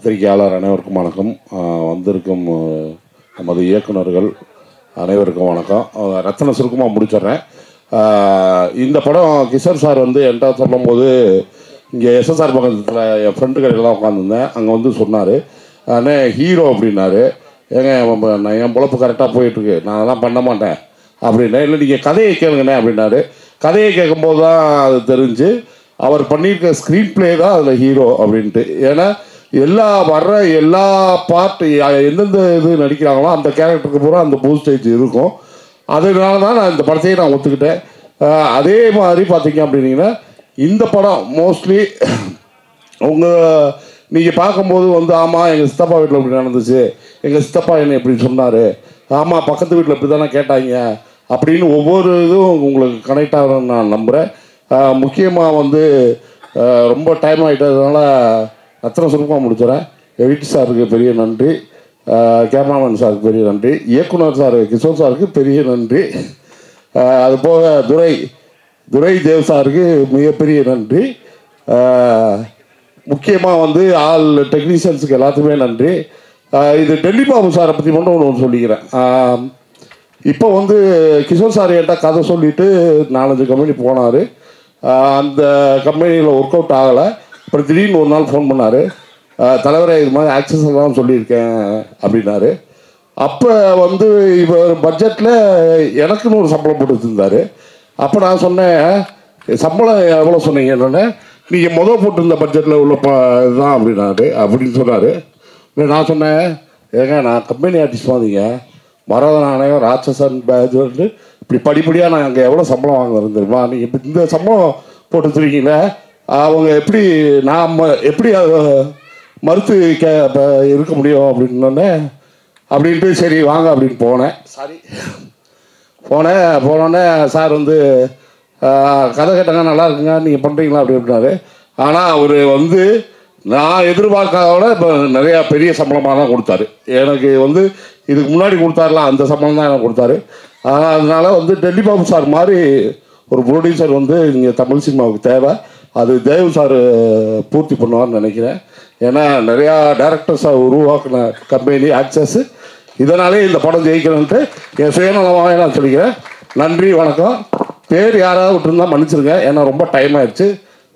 பத்திரிகையாளர் அனைவருக்கும் வணக்கம். வந்திருக்கும் நமது இயக்குநர்கள் அனைவருக்கும் வணக்கம். ரத்தன சுருக்கமாக முடிச்சிடுறேன். இந்த படம் கிஷோர் சார் வந்து என்கிட்ட சொல்லும்போது இங்கே எஸ்எஸ்ஆர் பக்கத்தில் என் ஃப்ரெண்டுகள் எல்லாம் உட்காந்துருந்தேன். அங்கே வந்து சொன்னார், அண்ணே ஹீரோ அப்படின்னாரு. ஏங்க நான் என் பொழப்பு கரெக்டாக போயிட்டுருக்கு, நான் அதெல்லாம் பண்ண மாட்டேன் அப்படின்னா. இல்லை நீங்கள் கதையை கேளுங்கண்ணே அப்படின்னாரு. கதையை கேட்கும்போது தான் அது தெரிஞ்சு அவர் பண்ணியிருக்க ஸ்க்ரீன் பிளே தான் அதில் ஹீரோ அப்படின்ட்டு. ஏன்னா எல்லா பார்ட்டு எந்தெந்த இது நடிக்கிறாங்களோ அந்த கேரக்டருக்கு பூரா அந்த பூஸ்டேஜ் இருக்கும். அதனால தான் நான் இந்த படத்தையே நான் ஒத்துக்கிட்டேன். அதே மாதிரி பார்த்தீங்க அப்படின்னீங்கன்னா இந்த படம் மோஸ்ட்லி நீங்கள் பார்க்கும்போது வந்து ஆமாம் எங்கள் சித்தப்பா வீட்டில் இப்படி நடந்துச்சு, எங்கள் சித்தப்பா என்னை இப்படி சொன்னார், ஆமாம் பக்கத்து வீட்டில் இப்படி தானே கேட்டாங்க அப்படின்னு ஒவ்வொரு இதுவும் உங்களுக்கு கனெக்ட் ஆகணும்னு நான் நம்புகிறேன். முக்கியமாக வந்து ரொம்ப டைம் ஆகிட்டதுனால அத்தனை சுருக்கமாக முடிச்சுறேன். எடிட் சாருக்கு பெரிய நன்றி, கேமராமேன் சாருக்கு பெரிய நன்றி, இயக்குனர் சார் கிஷோர் சாருக்கு பெரிய நன்றி, அதுபோக துரை தேவ் சாருக்கு மிகப்பெரிய நன்றி. முக்கியமாக வந்து ஆல் டெக்னீஷியன்ஸுக்கு எல்லாத்துக்குமே நன்றி. இது டெல்லி பாபு சாரை பற்றி மட்டும் ஒன்று சொல்லிக்கிறேன். இப்போ வந்து கிஷோர் சார் என்கிட்ட கதை சொல்லிவிட்டு 4-5 கம்பெனி போனார். அந்த கம்பெனியில் ஒர்க் அவுட் ஆகலை. அப்புறம் திடீர்னு ஒரு நாள் ஃபோன் பண்ணார், தலைவரை இது மாதிரி ஆக்சஸ் எல்லாம் சொல்லியிருக்கேன் அப்படின்னாரு. அப்போ வந்து இவர் பட்ஜெட்டில் எனக்குன்னு ஒரு சம்பளம் போட்டு வச்சுருந்தார். அப்போ நான் சொன்னேன், சம்பளம் எவ்வளோ சொன்னீங்க என்னென்ன, நீங்கள் போட்டிருந்த பட்ஜெட்டில் உள்ள இதுதான் அப்படின்னாரு அப்படின்னு சொன்னார். நான் சொன்னேன், ஏங்க நான் கம்பெனி ஆர்டிஸ்ட் வந்தீங்க, மரதநாணயம் ராட்சசன் பேஜ் வந்து இப்படி படிப்படியாக நான் அங்கே எவ்வளோ சம்பளம் வாங்குறது தெரியுமா, நீங்கள் இப்போ இந்த சம்பளம் போட்டு வச்சுருக்கீங்களே, அவங்க எப்படி நான் எப்படி மறுத்து இருக்க முடியும் அப்படின்னோடனே அப்படின்ட்டு சரி வாங்க அப்படின்னு போனேன். போனோடனே சார் வந்து கதை கேட்டாங்க, நல்லா இருக்குங்க நீங்கள் பண்ணுறீங்களா அப்படின்னாரு. ஆனால் அவர் வந்து நான் எதிர்பார்க்காதோட இப்போ நிறையா பெரிய சம்பளமாக தான் கொடுத்தாரு. எனக்கு வந்து இதுக்கு முன்னாடி கொடுத்தாருலாம் அந்த சம்பளம் தான் எனக்கு கொடுத்தாரு. அதனால வந்து டெல்லி பாபு சார் மாதிரி ஒரு ப்ரொடியூசர் வந்து இங்கே தமிழ் சினிமாவுக்கு தேவை. அது தேவ் சார் பூர்த்தி பண்ணுவார்னு நினைக்கிறேன். ஏன்னா நிறையா டேரக்டர்ஸை உருவாக்கின கம்பெனி ஆக்சஸ். இதனாலே இந்த படம் ஜெயிக்கணுன்ட்டு என் சுயநலமாக நான் சொல்லிக்கிறேன். நன்றி, வணக்கம். பேர் யாராவது விட்டுருந்தா மன்னிச்சிருங்க, ஏன்னா ரொம்ப டைம் ஆயிடுச்சு.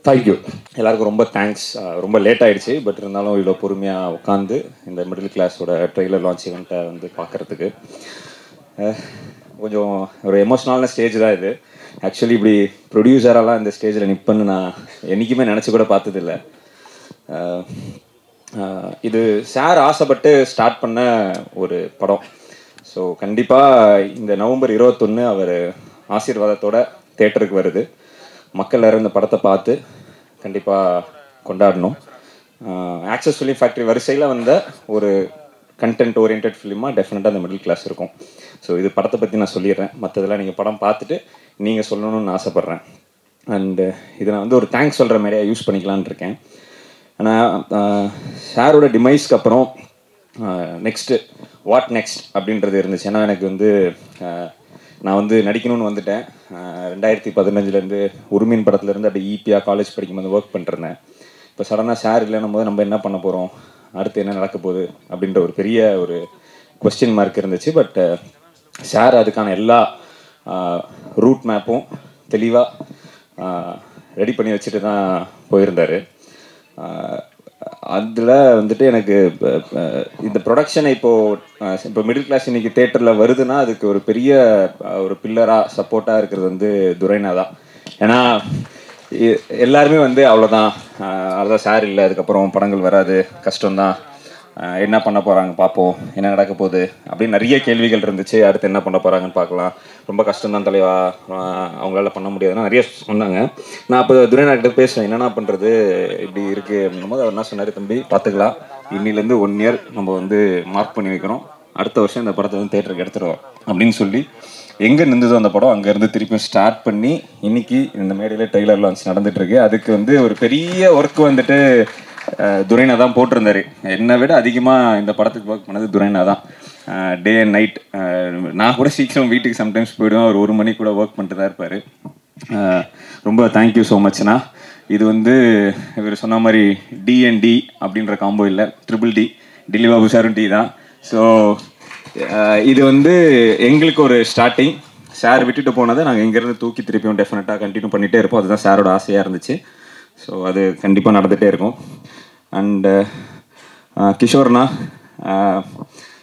தேங்க்யூ. எல்லாருக்கும் ரொம்ப தேங்க்ஸ். ரொம்ப லேட் ஆகிடுச்சு, பட் இருந்தாலும் இவ்வளோ பொறுமையாக உட்காந்து இந்த மிடில் கிளாஸோட ட்ரெய்லர் லான்ச் ஈவெண்ட்டை வந்து பார்க்குறதுக்கு கொஞ்சம் ஒரு எமோஷ்னலான ஸ்டேஜ் தான் இது. ஆக்சுவலி இப்படி ப்ரொடியூசரெல்லாம் இந்த ஸ்டேஜில் நிற்பேன்னு நான் என்றைக்குமே நினச்சி கூட பார்த்ததில்லை. இது சார் ஆசைப்பட்டு ஸ்டார்ட் பண்ண ஒரு படம். ஸோ கண்டிப்பாக இந்த நவம்பர் 21 அவர் ஆசீர்வாதத்தோட தேட்டருக்கு வருது. மக்கள் எல்லாரும் இந்த படத்தை பார்த்து கண்டிப்பாக கொண்டாடணும். ஆக்சஸ் ஃபிலிம் ஃபேக்ட்ரி வரிசையில் வந்த ஒரு கண்டென்ட் ஓரியன்ட் ஃபிலிமாக டெஃபினட்டாக அந்த மிடில் கிளாஸ் இருக்கும். ஸோ இது படத்தை பற்றி நான் சொல்லிடுறேன், மற்றதெல்லாம் நீங்கள் படம் பார்த்துட்டு நீங்கள் சொல்லணும்னு ஆசைப்பட்றேன். அண்டு இதை நான் வந்து ஒரு தேங்க்ஸ் சொல்கிற மாதிரியாக யூஸ் பண்ணிக்கலான் இருக்கேன். ஆனால் சாரோட டிமைஸ்க்கு அப்புறம் நெக்ஸ்ட்டு வாட் நெக்ஸ்ட் அப்படின்றது இருந்துச்சு. ஏன்னா எனக்கு வந்து நான் வந்து நடிக்கணும்னு வந்துட்டேன். 2015 உரிமையின் படத்துலேருந்து அப்படி ஈபியாக காலேஜ் படிக்கும்போது ஒர்க் பண்ணிருந்தேன். இப்போ சடனாக சார் இல்லைன்னும் போது நம்ம என்ன பண்ண போகிறோம், அடுத்து என்ன நடக்க போகுது அப்படின்ற ஒரு பெரிய ஒரு கொஸ்டின் மார்க் இருந்துச்சு. பட் சார் அதுக்கான எல்லா ரூட் மேப்பும் தெளிவாக ரெடி பண்ணி வச்சுட்டு தான் போயிருந்தார். அதில் வந்துட்டு எனக்கு இந்த ப்ரொடக்ஷனை இப்போ மிடில் கிளாஸ் இன்றைக்கி தேட்டரில் வருதுன்னா அதுக்கு ஒரு பெரிய ஒரு பில்லராக சப்போர்ட்டாக இருக்கிறது வந்து துரைனா தான். ஏன்னா எல்லாருமே வந்து அவ்வளோதான் சார் இல்லை, அதுக்கப்புறம் படங்கள் வராது, கஷ்டம்தான், என்ன பண்ண போகிறாங்க பார்ப்போம், என்ன நடக்க போகுது அப்படின்னு நிறைய கேள்விகள் இருந்துச்சு. அடுத்து என்ன பண்ண போகிறாங்கன்னு பார்க்கலாம், ரொம்ப கஷ்டம்தான் தலைவா, அவங்களால பண்ண முடியாதுன்னா நிறைய சொன்னாங்க. நான் அப்போ துரைநாகிட்ட பேசுவேன், என்னென்ன பண்ணுறது இப்படி இருக்குது அப்படின்னும் போது அவர் என்ன சொன்னார், தம்பி பார்த்துக்கலாம், இன்னிலேருந்து 1 இயர் நம்ம வந்து மார்க் பண்ணி வைக்கிறோம், அடுத்த வருஷம் இந்த படத்தை வந்து தேட்டருக்கு எடுத்துருவோம் அப்படின்னு சொல்லி எங்கே நின்றுதோ அந்த படம் அங்கேருந்து திருப்பியும் ஸ்டார்ட் பண்ணி இன்னைக்கு இந்த மேடையில் ட்ரெய்லர் லான்ச் நடந்துகிட்ருக்கு. அதுக்கு வந்து ஒரு பெரிய ஒர்க் வந்துட்டு துரைனா தான் போட்டிருந்தாரு. என்னை விட அதிகமாக இந்த படத்துக்கு ஒர்க் பண்ணது துரைனா தான். Day and night. நான் கூட சீக்கிரம் வீட்டுக்கு சம்டைம்ஸ் போயிடுவேன், ஒரு 1 மணி கூட ஒர்க் பண்ணிட்டு தான் இருப்பார். ரொம்ப தேங்க்யூ ஸோ மச்ண்ணா. இது வந்து இவர் சொன்ன மாதிரி டிஎன்டி அப்படின்ற காம்போ இல்லை, ட்ரிபிள் டி, டில்லி பாபு சாரும் டி தான். ஸோ இது வந்து எங்களுக்கு ஒரு ஸ்டார்டிங். சார் விட்டுட்டு போனதை நாங்கள் இங்கேருந்து தூக்கி திருப்பியும் டெஃபினட்டாக கண்டினியூ பண்ணிகிட்டே இருப்போம். அதுதான் சாரோட ஆசையாக இருந்துச்சு. ஸோ அது கண்டிப்பாக நடந்துகிட்டே இருக்கும். அண்டு கிஷோர்னா,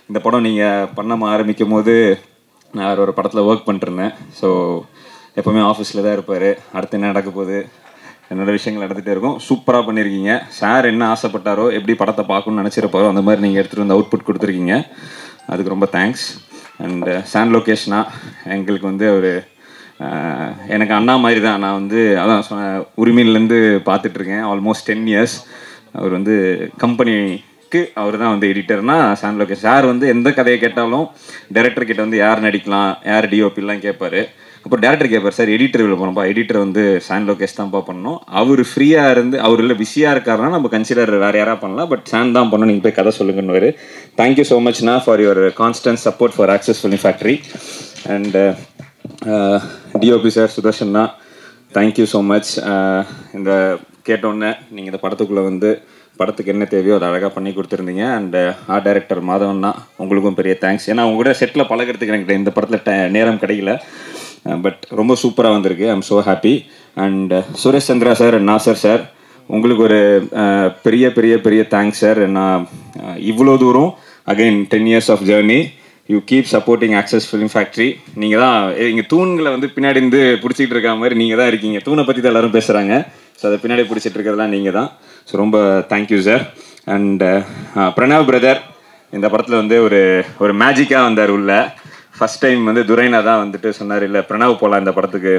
இந்த படம் நீங்கள் பண்ண ஆரம்பிக்கும் போது நான் ஒரு படத்தில் ஒர்க் பண்ணிட்டுருந்தேன். ஸோ எப்போவுமே ஆஃபீஸில் தான் இருப்பார். அடுத்து என்ன நடக்க போகுது, என்னோடய விஷயங்கள் நடந்துகிட்டே இருக்கும். சூப்பராக பண்ணியிருக்கீங்க. சார் என்ன ஆசைப்பட்டாரோ, எப்படி படத்தை பார்க்கணும்னு நினச்சிருப்பாரோ அந்த மாதிரி நீங்கள் எடுத்துகிட்டு வந்து அவுட்புட் கொடுத்துருக்கீங்க. அதுக்கு ரொம்ப தேங்க்ஸ். அண்டு சான் லோகேஷ்னா எங்களுக்கு வந்து ஒரு எனக்கு அண்ணா மாதிரி தான். நான் வந்து அதான் உரிமையிலேருந்து பார்த்துட்ருக்கேன் ஆல்மோஸ்ட் 10 years. அவர் வந்து கம்பெனிக்கு அவர் தான் வந்து எடிட்டர்னா சான் லோகேஷ் சார் வந்து எந்த கதையை கேட்டாலும் டைரக்டர் கிட்ட வந்து யார் நடிக்கலாம், யார் டிஓபிலாம் கேட்பாரு. அப்புறம் டேரக்டர் கேட்பார், சார் எடிட்டர் இவ்வளோ போனப்பா, எடிட்டர் வந்து சான் லோகேஷ் தான்ப்பா பண்ணணும். அவர் ஃப்ரீயாக இருந்து அவர் இல்லை பிஸியாக இருக்காருன்னா நம்ம கன்சிடர் வேறு யாராக பண்ணலாம், பட் சான் தான் பண்ணணும், நீங்கள் போய் கதை சொல்லுங்கன்னு. தேங்க்யூ ஸோ மச்னா for your constant support for access film factory. And DOP sir சுதர்ஷன்னா தேங்க்யூ ஸோ மச். இந்த கேட்டோன்னே நீங்கள் இந்த படத்துக்குள்ளே வந்து படத்துக்கு என்ன தேவையோ அதை அழகாக பண்ணி கொடுத்துருந்தீங்க. அண்ட் ஆர்ட் டைரக்டர் மாதவன்னா உங்களுக்கும் பெரிய தேங்க்ஸ். ஏன்னா அவங்க கூட செட்டில் பழகிறதுக்கு எனக்கு இந்த படத்தில் நேரம் கிடைக்கல, பட் ரொம்ப சூப்பராக வந்திருக்கு. I am so happy. And Suresh Chandra sir and Nasser sir உங்களுக்கு ஒரு பெரிய பெரிய பெரிய தேங்க்ஸ் சார். நான் இவ்வளோ தூரம் again 10 years of journey, you keep supporting access film factory. நீங்கள் தான் இங்கே தூண்களை வந்து பின்னாடி இருந்து பிடிச்சிட்டு இருக்க மாதிரி நீங்கள் தான் இருக்கீங்க. தூணை பற்றி தான் எல்லோரும் பேசுகிறாங்க. ஸோ அதை பின்னாடி பிடிச்சிட்டு இருக்கிறதுலாம் நீங்கள் தான். ஸோ ரொம்ப thank you sir. And Pranav brother இந்த படத்தில் வந்து ஒரு மேஜிக்காக வந்தார் உள்ள. ஃபஸ்ட் டைம் வந்து துரைனா தான் வந்துட்டு சொன்னார், இல்லை பிரணவ் போகலாம் இந்த படத்துக்கு.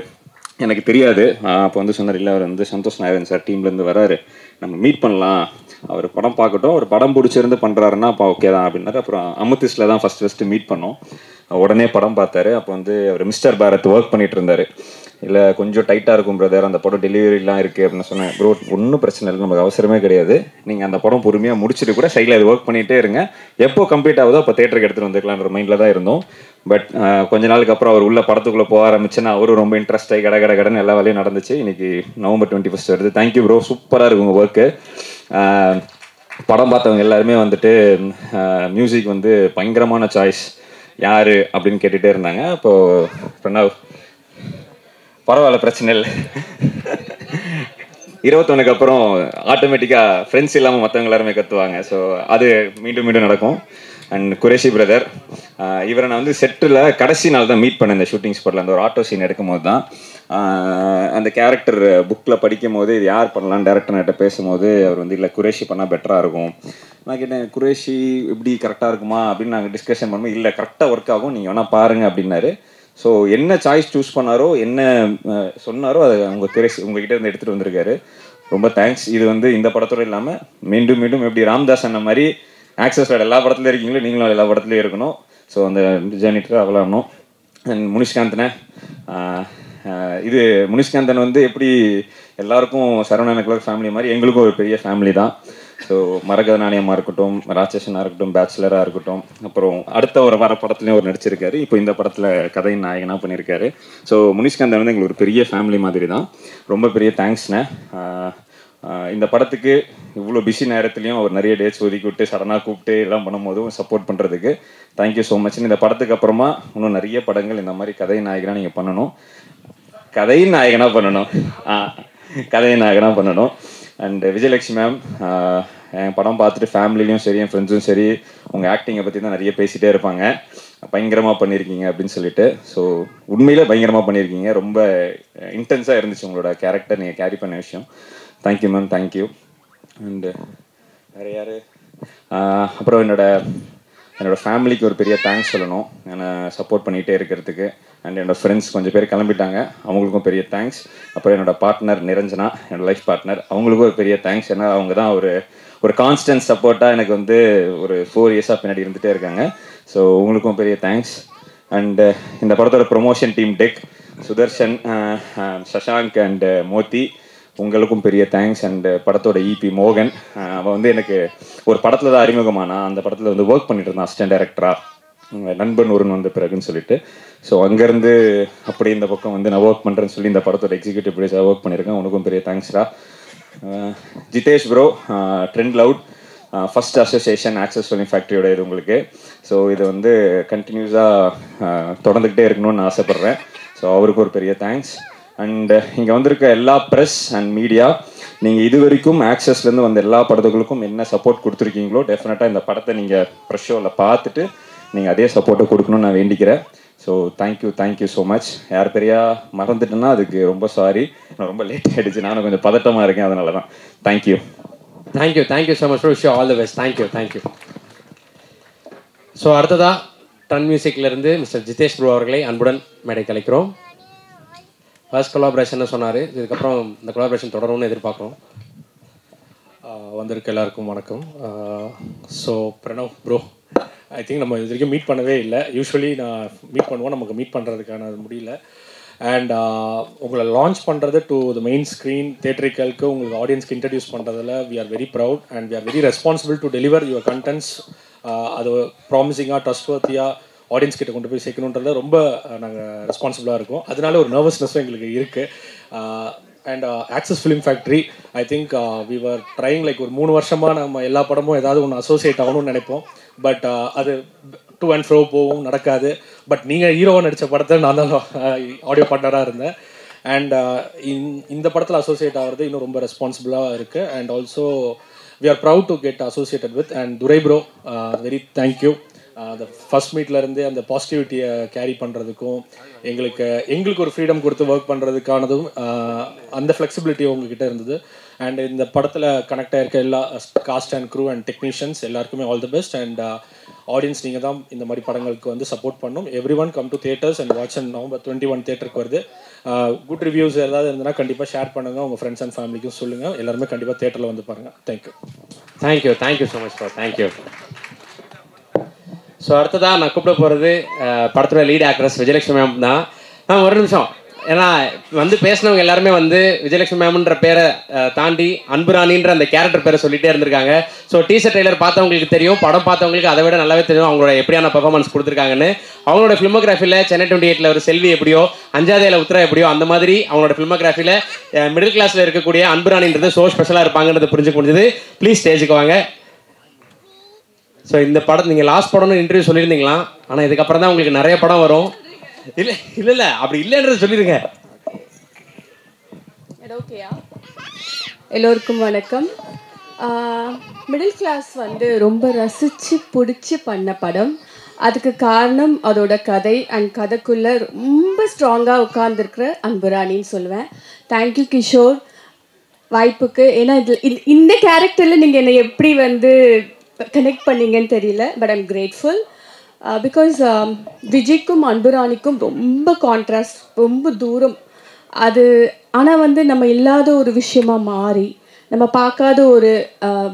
எனக்கு தெரியாது. அப்போ வந்து சொன்னார், இல்லை அவர் வந்து சந்தோஷ் நாயரன் சார் டீம்லேருந்து வராரு, நம்ம மீட் பண்ணலாம், அவர் படம் பார்க்கட்டும், அவர் படம் பிடிச்சிருந்து பண்ணுறாருன்னா அப்போ ஓகே தான் அப்படின்னாரு. அப்புறம் அமுத்திஸில் தான் ஃபஸ்ட்டு மீட் பண்ணோம். உடனே படம் பார்த்தாரு. அப்போ வந்து அவர் மிஸ்டர் பாரத் ஒர்க் பண்ணிட்டு இருந்தார். இல்லை கொஞ்சம் டைட்டாக இருக்கும் பிரதர், அந்த படம் டெலிவரிலாம் இருக்குது அப்படின்னு சொன்னேன். ப்ரோ ஒன்றும் பிரச்சனை இல்லை, நமக்கு அவசரமே கிடையாது, நீங்கள் அந்த படம் பொறுமையாக முடிச்சுட்டு கூட சைடில் அது ஒர்க் பண்ணிகிட்டே இருங்க, எப்போ கம்ப்ளீட் ஆகுதோ அப்போ தேட்டருக்கு எடுத்துகிட்டு வந்துக்கலான்ற மைண்டில் தான் இருந்தோம். பட் கொஞ்ச நாளுக்கு அப்புறம் அவர் உள்ள படத்துக்குள்ளே போக ஆரம்பிச்சுன்னா அவரும் ரொம்ப இன்ட்ரெஸ்ட் ஆகி கடன் எல்லா வேலையும் நடந்துச்சு. இன்றைக்கி November 21 வருது. தேங்க்யூ ப்ரோ, சூப்பராக இருக்கும் உங்கள் ஒர்க்கு. படம் பார்த்தவங்க எல்லாருமே வந்துட்டு மியூசிக் வந்து பயங்கரமான சாய்ஸ் யார் அப்படின்னு கேட்டுகிட்டே இருந்தாங்க. அப்போது பிரணவ் பரவாயில்ல பிரச்சனை இல்லை, 21க்கு அப்புறம் ஆட்டோமேட்டிக்காக ஃப்ரெண்ட்ஸ் இல்லாமல் மற்றவங்க எல்லாருமே கற்றுவாங்க. ஸோ அது மீண்டும் மீண்டும் நடக்கும். அண்ட் குரேஷி பிரதர், இவரை நான் வந்து செட்டில் கடைசி நாள் தான் மீட் பண்ணேன் இந்த ஷூட்டிங் ஸ்பாட்டில். அந்த ஒரு ஆட்டோ சீன் எடுக்கும் போது தான் அந்த கேரக்டர் புக்கில் படிக்கும் போது இது யார் பண்ணலான்னு டேரக்டர்கிட்ட பேசும்போது அவர் வந்து இல்லை குரேஷி பண்ணால் பெட்டராக இருக்கும். நான் கேட்டேன், குரேஷி எப்படி கரெக்டாக இருக்குமா அப்படின்னு நாங்கள் டிஸ்கஷன் பண்ணுவோம். இல்லை கரெக்டாக ஒர்க் ஆகும், நீங்கள் வேணால் பாருங்கள் அப்படின்னாரு. ஸோ என்ன சாய்ஸ் சூஸ் பண்ணாரோ, என்ன சொன்னாரோ அதை உங்ககிட்ட இருந்து எடுத்துகிட்டு வந்திருக்காரு. ரொம்ப தேங்க்ஸ். இது வந்து இந்த படத்தோடு இல்லாமல் மீண்டும் மீண்டும் எப்படி ராம்தாஸ் அண்ணன் மாதிரி ஆக்சஸோட எல்லா படத்துலையும் இருக்கீங்களோ நீங்களும் எல்லா படத்துலையும் இருக்கணும். ஸோ அந்த ஜேர்னி ட்ராவல் ஆகணும். அண்ட் முனிஷ்காந்தனை, இது முனிஷ்காந்தன் வந்து எப்படி எல்லாருக்கும் சரவணன் கிளர்க் ஃபேமிலி மாதிரி எங்களுக்கும் ஒரு பெரிய ஃபேமிலி தான். ஸோ மரகத நாணயமாக இருக்கட்டும், ராட்சசனாக இருக்கட்டும், பேச்சுலராக இருக்கட்டும், அப்புறம் அடுத்த ஒரு வர படத்துலையும் ஒரு நடிச்சிருக்காரு. இப்போ இந்த படத்தில் கதையின் நாயகனாக பண்ணியிருக்காரு. ஸோ முனிஷ்காந்தன் வந்து எங்களுக்கு ஒரு பெரிய ஃபேமிலி மாதிரி தான். ரொம்ப பெரிய தேங்க்ஸ்ண்ணே. இந்த படத்துக்கு இவ்வளோ பிஸி நேரத்துலையும் அவர் நிறைய டேட்ஸ் ஒதுக்கி விட்டு சடனாக கூப்பிட்டு எல்லாம் பண்ணும்போதும் சப்போர்ட் பண்ணுறதுக்கு தேங்க்யூ ஸோ மச். இந்த படத்துக்கு அப்புறமா இன்னும் நிறைய படங்கள் இந்த மாதிரி கதை நாயகனாக நீங்கள் பண்ணணும். கதையின் நாயகனாக பண்ணணும். அண்ட் விஜயலட்சுமி மேம், என் படம் பார்த்துட்டு ஃபேமிலிலையும் சரி என் ஃப்ரெண்ட்ஸும் சரி உங்கள் ஆக்டிங்கை பற்றி தான் நிறைய பேசிகிட்டே இருப்பாங்க. பயங்கரமாக பண்ணியிருக்கீங்க அப்படின்னு சொல்லிட்டு. ஸோ உண்மையில் பயங்கரமாக பண்ணியிருக்கீங்க. ரொம்ப இன்டென்ஸாக இருந்துச்சு உங்களோட கேரக்டர், நீங்கள் கேரி பண்ண விஷயம். Thank you ma'am, thank you. அண்டு வேறு யார்? அப்புறம் என்னோடய ஃபேமிலிக்கு ஒரு பெரிய தேங்க்ஸ் சொல்லணும், என்னை சப்போர்ட் பண்ணிகிட்டே இருக்கிறதுக்கு. அண்ட் என்னோடய ஃப்ரெண்ட்ஸ் கொஞ்சம் பேர் கிளம்பிட்டாங்க, அவங்களுக்கும் பெரிய தேங்க்ஸ். அப்புறம் என்னோடய பார்ட்னர் நிரஞ்சனா, என்னோடய லைஃப் பார்ட்னர், அவங்களுக்கும் ஒரு பெரிய தேங்க்ஸ். ஏன்னா அவங்க தான் ஒரு கான்ஸ்டன்ட் சப்போர்ட்டாக எனக்கு வந்து ஒரு 4 years பின்னாடி இருந்துகிட்டே இருக்காங்க. ஸோ உங்களுக்கும் பெரிய தேங்க்ஸ். அண்டு இந்த படத்தோட promotion team tech Sudharshan, Shashank and Moti, உங்களுக்கும் பெரிய தேங்க்ஸ். அண்டு படத்தோட இபி மோகன், அவன் வந்து எனக்கு ஒரு படத்தில் தான் அறிமுகமானா. அந்த படத்தில் வந்து ஒர்க் பண்ணிட்டு இருந்தான் அசிஸ்டன்ட் டைரக்டராக. நண்பன் ஒருவன் வந்த பிறகுன்னு சொல்லிட்டு. ஸோ அங்கேருந்து அப்படி இந்த பக்கம் வந்து நான் ஒர்க் பண்ணுறேன்னு சொல்லி இந்த படத்தோட எக்ஸிக்யூட்டிவ் ப்ரொடியூசராக ஒர்க் பண்ணியிருக்கேன். உனக்கும் பெரிய தேங்க்ஸ்டா. Jitesh bro, trend loud first association access film ஃபேக்ட்ரியோட இது உங்களுக்கு. ஸோ இது வந்து கண்டினியூஸாக தொடர்ந்துக்கிட்டே இருக்கணும்னு ஆசைப்பட்றேன். ஸோ அவருக்கு ஒரு பெரிய தேங்க்ஸ். அண்ட் இங்கே வந்திருக்க எல்லா ப்ரெஸ் அண்ட் மீடியா, நீங்கள் இது வரைக்கும் ஆக்சஸ்லேருந்து வந்த எல்லா படத்துகளுக்கும் என்ன சப்போர்ட் கொடுத்துருக்கீங்களோ டெஃபினட்டாக இந்த படத்தை நீங்கள் ப்ரெஷ் ஷோவில் பார்த்துட்டு நீங்கள் அதே சப்போர்ட்டை கொடுக்கணும்னு நான் வேண்டிக்கிறேன். So thank you so much. யார் பெரியா மறந்துட்டேன்னா அதுக்கு ரொம்ப சாரி. நான் ரொம்ப லேட் ஆகிடுச்சு, நானும் கொஞ்சம் பதட்டமாக இருக்கேன், அதனால தான். Thank you so much bro. Show all the best. Thank you. So அடுத்ததாக டன் மியூசிக்லேருந்து மிஸ்டர் ஜிதேஷ் ப்ரோ அவர்களை அன்புடன் மேடை கலைக்கிறோம். ஃபர்ஸ்ட் கொலாபரேஷன் சொன்னார், இதுக்கப்புறம் இந்த கொலாபரேஷன் தொடரும்னு எதிர்பார்க்குறோம். வந்திருக்க எல்லாருக்கும் வணக்கம். So Pranav bro, I think நம்ம இது வரைக்கும் மீட் பண்ணவே இல்லை. யூஸ்வலி நான் மீட் பண்ணுவோம், நமக்கு மீட் பண்ணுறதுக்கான முடியல. அண்ட் உங்களை லான்ச் பண்ணுறது டு த மெயின் ஸ்க்ரீன் தேட்டரிக்கலுக்கு உங்களுக்கு ஆடியன்ஸ்க்கு இன்ட்ரடியூஸ் பண்ணுறதுல we are very proud and we are very responsible to deliver your contents. அது ப்ராமிசிங்காக ட்ரஸ்ட்வர்த்தியாக ஆடியன்ஸ் கிட்ட கொண்டு போய் சேர்க்கணுன்றதுல ரொம்ப நாங்கள் ரெஸ்பான்சிபிளாக இருக்கோம். அதனால ஒரு நர்வஸ்னஸும் எங்களுக்கு இருக்குது. And access film factory, I think we were trying like ஒரு 3 வருஷமாக நம்ம எல்லா படமும் ஏதாவது ஒன்று அசோசியேட் ஆகணும்னு நினைப்போம். பட் அது டு அண்ட் ஃப்ரோ போகும், நடக்காது. பட் நீங்கள் ஹீரோவாக நடித்த படத்தை நான் தான் ஆடியோ பார்ட்னராக இருந்தேன். அண்ட் இந்த படத்தில் அசோசியேட் ஆகிறது இன்னும் ரொம்ப ரெஸ்பான்சிபிளாக இருக்குது. And also we are proud to get associated with. And Durai bro, very thank you. அந்த ஃபஸ்ட் மீட்லேருந்து அந்த பாசிட்டிவிட்டியை கேரி பண்ணுறதுக்கும் எங்களுக்கு ஒரு ஃப்ரீடம் கொடுத்து ஒர்க் பண்ணுறதுக்கானதும் அந்த ஃப்ளெக்சிபிலிட்டி உங்ககிட்ட இருந்தது. அண்ட் இந்த படத்தில் கனெக்ட் ஆகிருக்க எல்லா cast and crew and technicians எல்லாருக்குமே all the best. And audience நீங்கள் தான் இந்த மாதிரி படங்களுக்கு வந்து சப்போர்ட் பண்ணணும். Everyone come to theatres and watch. And November 21 தியேட்டருக்கு வருது. குட் ரிவ்யூஸ் ஏதாவது இருந்ததுன்னா கண்டிப்பாக ஷேர் பண்ணுங்கள், உங்கள் ஃப்ரெண்ட்ஸ் அண்ட் ஃபேமிலிக்கும் சொல்லுங்கள். எல்லாருமே கண்டிப்பாக தியேட்டரில் வந்து பாருங்கள். Thank you so much bro. Thank you. So அடுத்ததாக நான் கூப்பிட போகிறது படத்தோட லீட் ஆக்ட்ரஸ் விஜயலட்சுமி மேம் தான். ஒரு நிமிஷம், ஏன்னா வந்து பேசினவங்க எல்லாருமே வந்து விஜயலட்சுமி மேம்ன்ற பேரை தாண்டி அன்புராணின்ற அந்த கேரக்டர் பேரை சொல்லிட்டே இருந்திருக்காங்க. ஸோ டீசர் ட்ரெய்லர் பார்த்தவங்களுக்கு தெரியும், படம் பார்த்தவங்களுக்கு அதை விட நல்லாவே தெரியும் அவங்களோட எப்படியான பெர்ஃபார்மன்ஸ் கொடுத்துருக்காங்கன்னு. அவங்களோட ஃபிலிமோகிராஃபியில் சென்னை 28 ஒரு செல்வி எப்படியோ, அஞ்சாதையில் உத்தரா எப்படியோ, அந்த மாதிரி அவங்களோட ஃபிலிமோகிராஃபியில் மிடில் கிளாஸில் இருக்கக்கூடிய அன்புராணின்றது ஸோ ஸ்பெஷலாக இருப்பாங்கன்றது புரிஞ்சுக்க முடிஞ்சது. ப்ளீஸ் ஸ்டேஜுக்கு வாங்க. ஸோ இந்த படம் நீங்கள் லாஸ்ட் படம்னு இன்டர்வியூ சொல்லியிருந்தீங்களா? ஆனால் இதுக்கப்புறம் தான் உங்களுக்கு நிறைய படம் வரும். இல்லை அப்படி இல்லைன்றது சொல்லிடுங்க. ஓகேயா? எல்லோருக்கும் வணக்கம். மிடில் கிளாஸ் வந்து ரொம்ப ரசித்து பிடிச்சி பண்ண படம். அதுக்கு காரணம் அதோட கதை அண்ட் கதைக்குள்ளே ரொம்ப ஸ்ட்ராங்காக உட்கார்ந்துருக்கிற அன்புராணின்னு சொல்லுவேன். தேங்க்யூ கிஷோர் வாய்ப்புக்கு. ஏன்னா இந்த கேரக்டரில் நீங்கள் என்னை எப்படி வந்து கனெக்ட் பண்ணீங்கன்னு தெரியல. பட் ஐம் கிரேட்ஃபுல் பிகாஸ் விஜய்க்கும் அன்புராணிக்கும் ரொம்ப கான்ட்ராஸ்ட், ரொம்ப தூரம் அது. ஆனால் வந்து நம்ம இல்லாத ஒரு விஷயமா மாறி நம்ம பார்க்காத ஒரு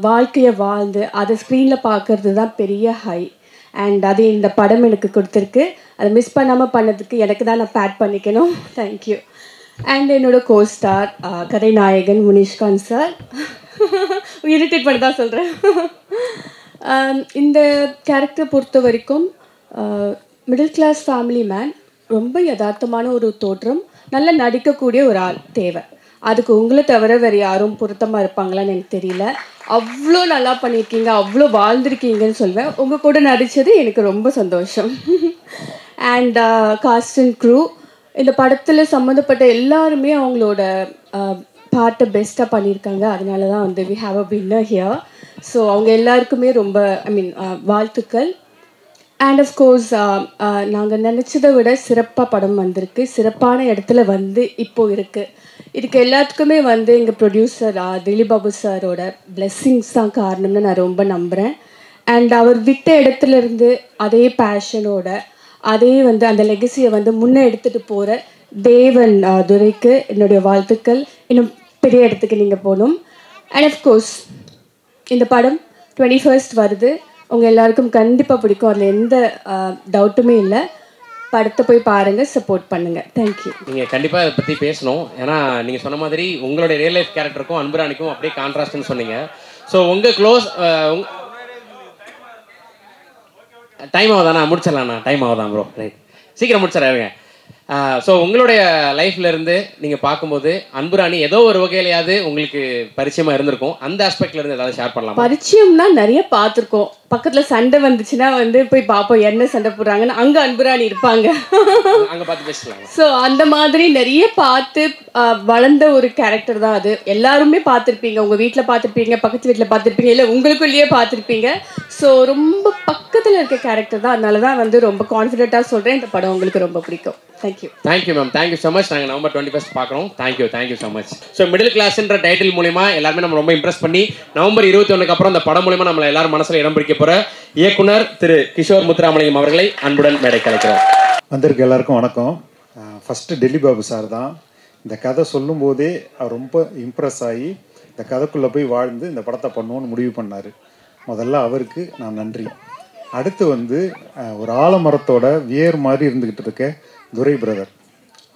வாழ்க்கையை வாழ்ந்து அதை ஸ்க்ரீனில் பார்க்கறது தான் பெரிய ஹை. அண்ட் அது இந்த படம் எனக்கு கொடுத்துருக்கு. அதை மிஸ் பண்ணாமல் பண்ணதுக்கு எனக்கு தான் நான் பேட் பண்ணிக்கணும். தேங்க்யூ. அண்ட் என்னோட கோஸ்டார் கதைநாயகன் முனிஷ்காந்த் சார். இரிட்டேட் பண்ணி தான் சொல்கிறேன். இந்த கேரக்டர் பொறுத்த வரைக்கும் மிடில் கிளாஸ் ஃபேமிலி மேன், ரொம்ப யதார்த்தமான ஒரு தோற்றம், நல்லா நடிக்கக்கூடிய ஒரு ஆள் தேவை. அதுக்கு உங்களை தவிர வேறு யாரும் பொருத்தமாக இருப்பாங்களான்னு எனக்கு தெரியல. அவ்வளோ நல்லா பண்ணியிருக்கீங்க, அவ்வளோ வாழ்ந்திருக்கீங்கன்னு சொல்வேன். உங்கள் கூட நடித்தது எனக்கு ரொம்ப சந்தோஷம். அண்ட் காஸ்ட் அண்ட் க்ரூ, இந்த படத்தில் சம்மந்தப்பட்ட எல்லாருமே அவங்களோட பார்ட்டை பெஸ்ட்டாக பண்ணியிருக்காங்க. அதனால தான் வந்து we have a winner here. So அவங்க எல்லாருக்குமே ரொம்ப வாழ்த்துக்கள். அண்ட் அஃப்கோர்ஸ் நாங்கள் நினச்சதை விட சிறப்பாக படம் வந்திருக்கு, சிறப்பான இடத்துல வந்து இப்போது இருக்குது. இதுக்கு எல்லாத்துக்குமே வந்து எங்கள் ப்ரொடியூசர் திலீப் பாபு சாரோட பிளெஸ்ஸிங்ஸ் தான் காரணம்னு நான் ரொம்ப நம்புகிறேன். அண்ட் அவர் விட்ட இடத்துலேருந்து அதே பேஷனோட அதே வந்து அந்த லெகசியை வந்து முன்னே எடுத்துகிட்டு போகிற தேவன் துரைக்கு என்னுடைய வாழ்த்துக்கள். இன்னும் பெரிய இடத்துக்கு நீங்கள் போகணும். அண்ட் அஃப்கோர்ஸ் இந்த படம் 21st வருது. உங்கள் எல்லாருக்கும் கண்டிப்பாக பிடிக்கும், அதில் எந்த டவுட்டுமே இல்லை. படத்தை போய் பாருங்கள், சப்போர்ட் பண்ணுங்கள். தேங்க்யூ. நீங்கள் கண்டிப்பாக இதை பற்றி பேசணும். ஏன்னா நீங்கள் சொன்ன மாதிரி உங்களுடைய ரியல் லைஃப் கேரக்டருக்கும் அன்புராணிக்கும் அப்படியே கான்ட்ராஸ்ட்னு சொன்னீங்க. ஸோ உங்கள் க்ளோஸ் டைம் ஆகுதாண்ணா? முடிச்சிடலாண்ணா, டைம் ஆகுதான் ப்ரோ. ரைட், சீக்கிரம் முடிச்சிடறாருங்க. ஸோ உங்களுடைய லைஃப்ல இருந்து நீங்கள் பார்க்கும்போது அன்புராணி ஏதோ ஒரு வகையிலையாவது உங்களுக்கு பரிச்சயமாக இருந்திருக்கும். அந்த ஆஸ்பெக்ட்ல இருந்து ஏதாவது ஷேர் பண்ணலாம்? பரிச்சயம்னா நிறைய பார்த்துருக்கோம். பக்கத்தில் சண்டை வந்துச்சுன்னா போய் பார்ப்போம் என்ன சண்டை போடுறாங்கன்னு. அங்கே அன்புராணி இருப்பாங்க. அங்கே பார்த்து பேசலாம். ஸோ அந்த மாதிரி நிறைய பார்த்து வளர்ந்த ஒரு கேரக்டர் தான் அது. எல்லாருமே பார்த்துருப்பீங்க, உங்கள் வீட்டில் பார்த்துருப்பீங்க, பக்கத்து வீட்டில் பார்த்துருப்பீங்க, இல்லை உங்களுக்குள்ளேயே பார்த்துருப்பீங்க. ஸோ ரொம்ப பக்கத்தில் இருக்க கேரக்டர் தான். அதனால தான் ரொம்ப கான்ஃபிடென்ட்டாக சொல்கிறேன், இந்த படம் உங்களுக்கு ரொம்ப பிடிக்கும். Thank you. Thank you ma'am, thank you so much. நாங்கள் November 21 பார்க்குறோம். Thank you so much. So middle கிளாஸ்ன்ற டைட்டில் மூலிமா எல்லாருமே நம்ம ரொம்ப இம்ப்ரெஸ் பண்ணி November 21 அப்புறம் அந்த படம் மூலிமா நம்மளை எல்லாரும் மனசில் இடம் பிடிக்க போகிற இயக்குனர் திரு கிஷோர் முத்துராமலிங்கம் அவர்களை அன்புடன் மேடை கலைக்கிறோம். வந்திருக்க எல்லாருக்கும் வணக்கம். ஃபஸ்ட்டு டெல்லி பாபு சார் தான் இந்த கதை சொல்லும் போதே ரொம்ப இம்ப்ரெஸ் ஆகி இந்த கதைக்குள்ளே போய் வாழ்ந்து இந்த படத்தை பண்ணுவோன்னு முடிவு பண்ணார். முதல்ல அவருக்கு நான் நன்றி. அடுத்து ஒரு ஆலமரத்தோட வேர் மாதிரி இருந்துக்கிட்டு இருக்க துரை பிரதர்.